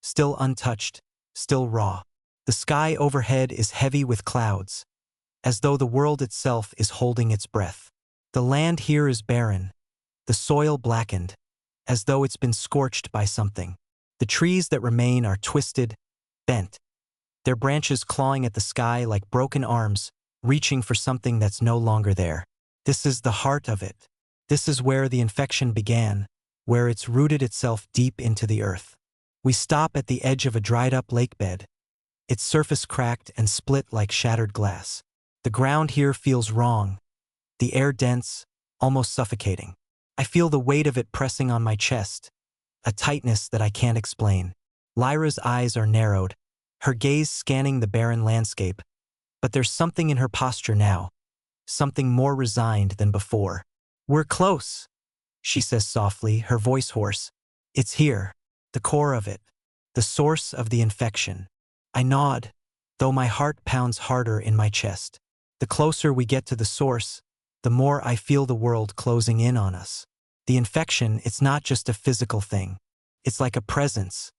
still untouched, still raw. The sky overhead is heavy with clouds, as though the world itself is holding its breath. The land here is barren, the soil blackened, as though it's been scorched by something. The trees that remain are twisted, bent, their branches clawing at the sky like broken arms, reaching for something that's no longer there. This is the heart of it. This is where the infection began, where it's rooted itself deep into the earth. We stop at the edge of a dried-up lakebed, its surface cracked and split like shattered glass. The ground here feels wrong, the air dense, almost suffocating. I feel the weight of it pressing on my chest, a tightness that I can't explain. Lyra's eyes are narrowed, her gaze scanning the barren landscape, but there's something in her posture now, something more resigned than before. "We're close," she says softly, her voice hoarse. "It's here, the core of it, the source of the infection." I nod, though my heart pounds harder in my chest. The closer we get to the source, the more I feel the world closing in on us. The infection, it's not just a physical thing. It's like a presence,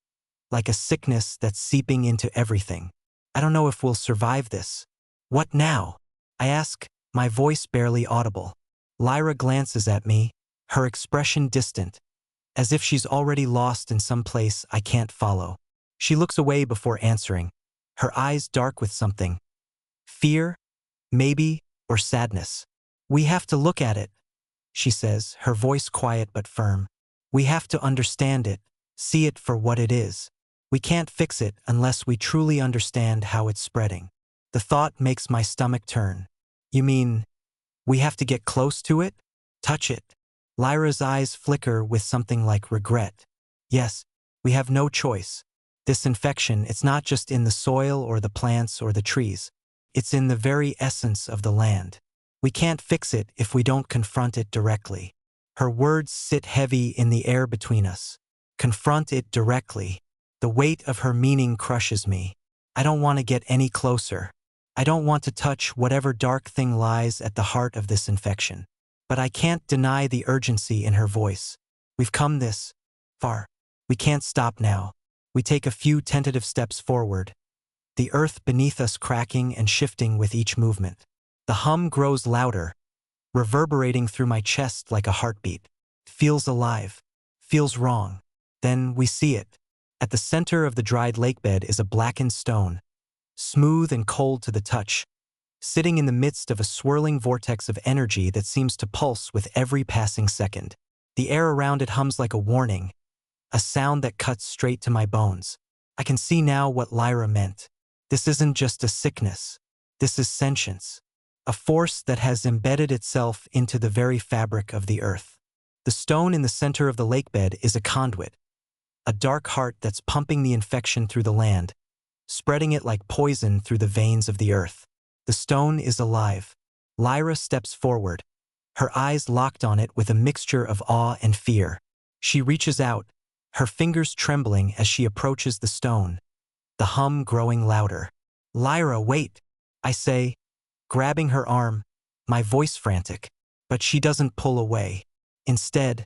like a sickness that's seeping into everything. I don't know if we'll survive this. "What now?" I ask, my voice barely audible. Lyra glances at me, her expression distant, as if she's already lost in some place I can't follow. She looks away before answering, her eyes dark with something. Fear, maybe, or sadness. "We have to look at it," she says, her voice quiet but firm. "We have to understand it, see it for what it is. We can't fix it unless we truly understand how it's spreading." The thought makes my stomach turn. "You mean, we have to get close to it? Touch it?" Lyra's eyes flicker with something like regret. "Yes, we have no choice. This infection, it's not just in the soil or the plants or the trees. It's in the very essence of the land. We can't fix it if we don't confront it directly." Her words sit heavy in the air between us. Confront it directly. The weight of her meaning crushes me. I don't want to get any closer. I don't want to touch whatever dark thing lies at the heart of this infection. But I can't deny the urgency in her voice. We've come this far. We can't stop now. We take a few tentative steps forward, the earth beneath us cracking and shifting with each movement. The hum grows louder, reverberating through my chest like a heartbeat. Feels alive. Feels wrong. Then we see it. At the center of the dried lakebed is a blackened stone, smooth and cold to the touch, sitting in the midst of a swirling vortex of energy that seems to pulse with every passing second. The air around it hums like a warning, a sound that cuts straight to my bones. I can see now what Lyra meant. This isn't just a sickness. This is sentience, a force that has embedded itself into the very fabric of the earth. The stone in the center of the lakebed is a conduit, a dark heart that's pumping the infection through the land, spreading it like poison through the veins of the earth. The stone is alive. Lyra steps forward, her eyes locked on it with a mixture of awe and fear. She reaches out, her fingers trembling as she approaches the stone, the hum growing louder. "Lyra, wait," I say, grabbing her arm, my voice frantic. But she doesn't pull away. Instead,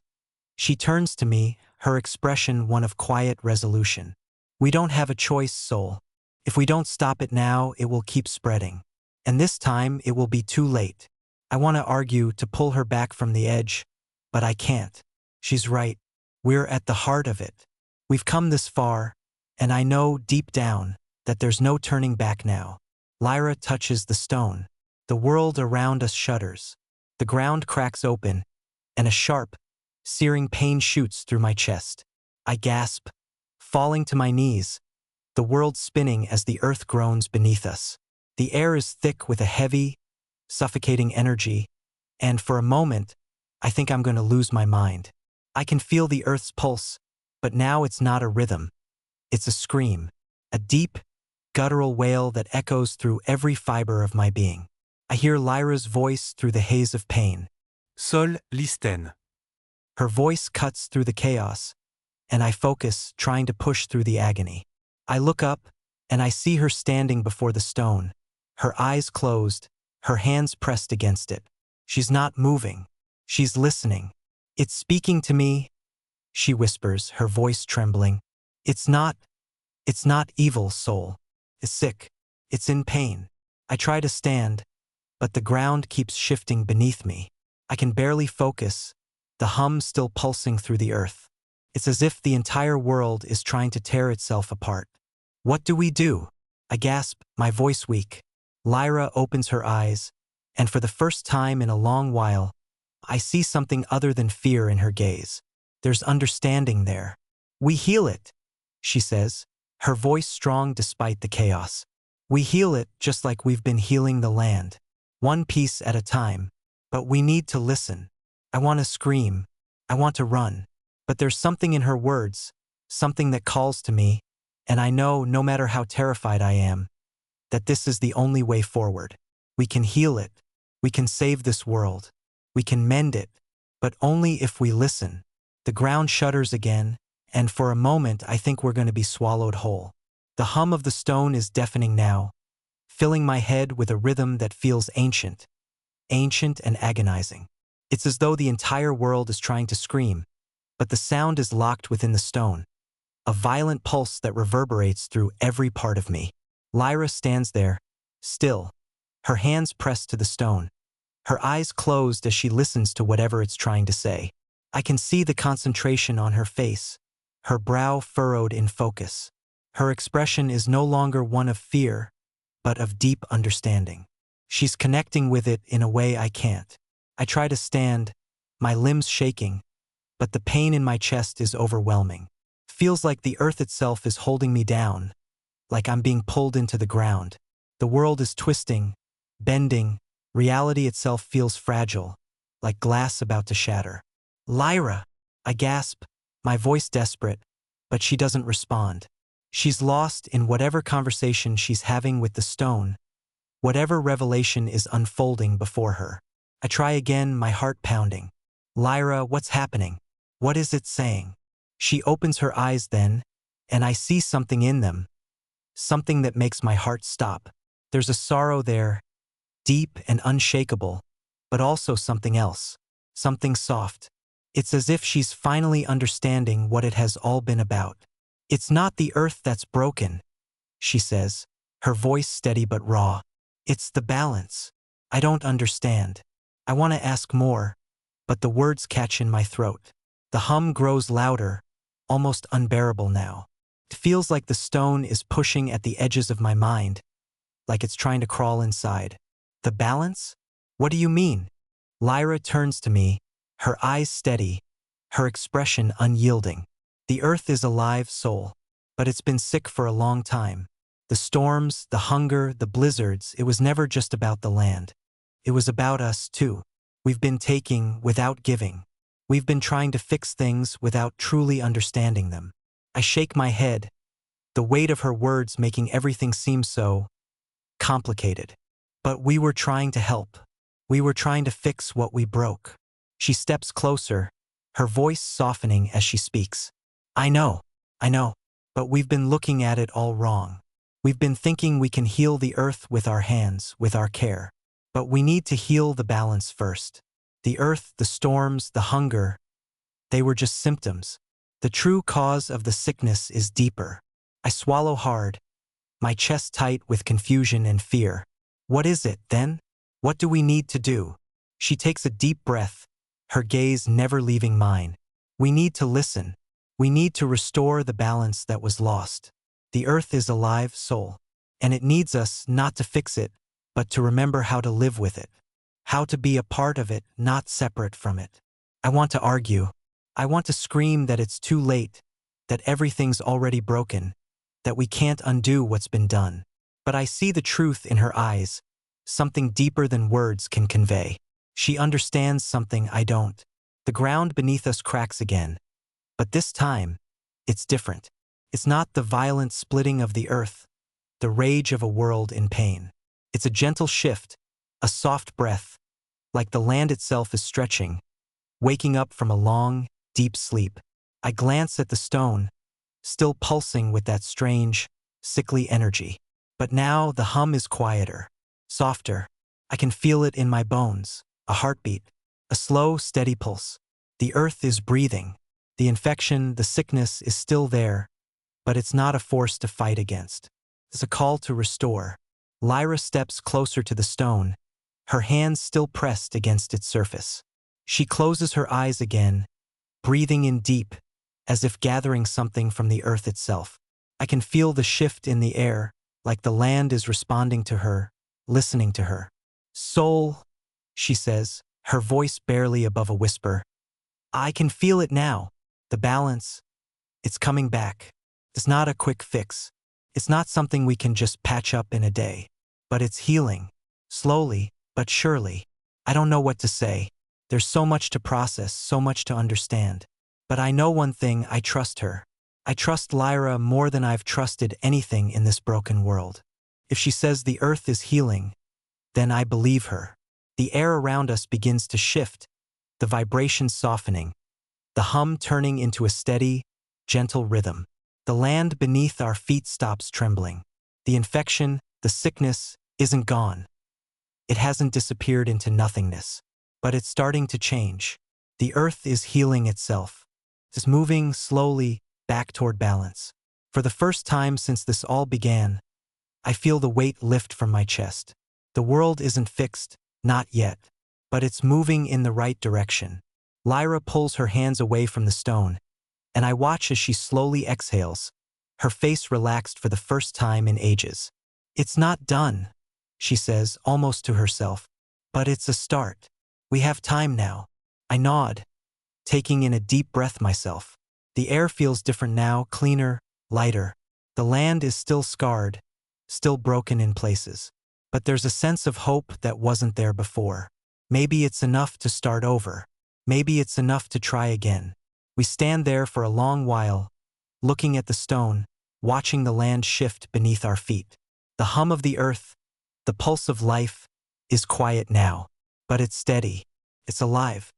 she turns to me, her expression one of quiet resolution. "We don't have a choice, Sol. If we don't stop it now, it will keep spreading. And this time, it will be too late." I want to argue, to pull her back from the edge, but I can't. She's right. We're at the heart of it. We've come this far, and I know deep down that there's no turning back now. Lyra touches the stone. The world around us shudders. The ground cracks open, and a sharp, searing pain shoots through my chest. I gasp, falling to my knees, the world spinning as the earth groans beneath us. The air is thick with a heavy, suffocating energy, and for a moment, I think I'm going to lose my mind. I can feel the earth's pulse, but now it's not a rhythm. It's a scream, a deep, guttural wail that echoes through every fiber of my being. I hear Lyra's voice through the haze of pain. Sol Lysten. Her voice cuts through the chaos, and I focus, trying to push through the agony. I look up, and I see her standing before the stone, her eyes closed, her hands pressed against it. She's not moving. She's listening. "It's speaking to me," she whispers, her voice trembling. It's not evil, Sol. It's sick. It's in pain." I try to stand, but the ground keeps shifting beneath me. I can barely focus, the hum still pulsing through the earth. It's as if the entire world is trying to tear itself apart. "What do we do?" I gasp, my voice weak. Lyra opens her eyes, and for the first time in a long while, I see something other than fear in her gaze. There's understanding there. "We heal it," she says, her voice strong despite the chaos. "We heal it just like we've been healing the land, one piece at a time. But we need to listen." I want to scream, I want to run. But there's something in her words, something that calls to me, and I know, no matter how terrified I am, that this is the only way forward. We can heal it. We can save this world. We can mend it. But only if we listen. The ground shudders again, and for a moment I think we're going to be swallowed whole. The hum of the stone is deafening now, filling my head with a rhythm that feels ancient and agonizing. It's as though the entire world is trying to scream, but the sound is locked within the stone, a violent pulse that reverberates through every part of me. Lyra stands there, still, her hands pressed to the stone, her eyes closed as she listens to whatever it's trying to say. I can see the concentration on her face, her brow furrowed in focus. Her expression is no longer one of fear, but of deep understanding. She's connecting with it in a way I can't. I try to stand, my limbs shaking, but the pain in my chest is overwhelming. Feels like the earth itself is holding me down, like I'm being pulled into the ground. The world is twisting, bending, reality itself feels fragile, like glass about to shatter. Lyra! I gasp, my voice desperate, but she doesn't respond. She's lost in whatever conversation she's having with the stone, whatever revelation is unfolding before her. I try again, my heart pounding. Lyra, what's happening? What is it saying? She opens her eyes then, and I see something in them, something that makes my heart stop. There's a sorrow there, deep and unshakable, but also something else, something soft. It's as if she's finally understanding what it has all been about. It's not the earth that's broken, she says, her voice steady but raw. It's the balance. I don't understand. I want to ask more, but the words catch in my throat. The hum grows louder, almost unbearable now. It feels like the stone is pushing at the edges of my mind, like it's trying to crawl inside. The balance? What do you mean? Lyra turns to me, her eyes steady, her expression unyielding. The earth is alive, Sol, but it's been sick for a long time. The storms, the hunger, the blizzards, it was never just about the land. It was about us, too. We've been taking without giving. We've been trying to fix things without truly understanding them. I shake my head, the weight of her words making everything seem so complicated. But we were trying to help. We were trying to fix what we broke. She steps closer, her voice softening as she speaks. I know, but we've been looking at it all wrong. We've been thinking we can heal the earth with our hands, with our care. But we need to heal the balance first. The earth, the storms, the hunger, they were just symptoms. The true cause of the sickness is deeper. I swallow hard, my chest tight with confusion and fear. What is it, then? What do we need to do? She takes a deep breath, her gaze never leaving mine. We need to listen. We need to restore the balance that was lost. The earth is alive, Sol, and it needs us not to fix it, but to remember how to live with it. How to be a part of it, not separate from it. I want to argue. I want to scream that it's too late, that everything's already broken, that we can't undo what's been done. But I see the truth in her eyes, something deeper than words can convey. She understands something I don't. The ground beneath us cracks again. But this time, it's different. It's not the violent splitting of the earth, the rage of a world in pain. It's a gentle shift, a soft breath, like the land itself is stretching, waking up from a long, deep sleep. I glance at the stone, still pulsing with that strange, sickly energy. But now the hum is quieter, softer. I can feel it in my bones, a heartbeat, a slow, steady pulse. The earth is breathing. The infection, the sickness is still there, but it's not a force to fight against. It's a call to restore. Lyra steps closer to the stone, her hands still pressed against its surface. She closes her eyes again, breathing in deep, as if gathering something from the earth itself. I can feel the shift in the air, like the land is responding to her, listening to her. Sol, she says, her voice barely above a whisper. I can feel it now. The balance, it's coming back. It's not a quick fix. It's not something we can just patch up in a day. But it's healing. Slowly, but surely. I don't know what to say. There's so much to process, so much to understand. But I know one thing, I trust her. I trust Lyra more than I've trusted anything in this broken world. If she says the earth is healing, then I believe her. The air around us begins to shift, the vibration softening, the hum turning into a steady, gentle rhythm. The land beneath our feet stops trembling. The infection, the sickness, isn't gone. It hasn't disappeared into nothingness. But it's starting to change. The earth is healing itself. It's moving slowly back toward balance. For the first time since this all began, I feel the weight lift from my chest. The world isn't fixed, not yet, but it's moving in the right direction. Lyra pulls her hands away from the stone, and I watch as she slowly exhales, her face relaxed for the first time in ages. It's not done, she says, almost to herself, but it's a start. We have time now. I nod, taking in a deep breath myself. The air feels different now, cleaner, lighter. The land is still scarred, still broken in places. But there's a sense of hope that wasn't there before. Maybe it's enough to start over. Maybe it's enough to try again. We stand there for a long while, looking at the stone, watching the land shift beneath our feet. The hum of the earth, the pulse of life, is quiet now. But it's steady. It's alive.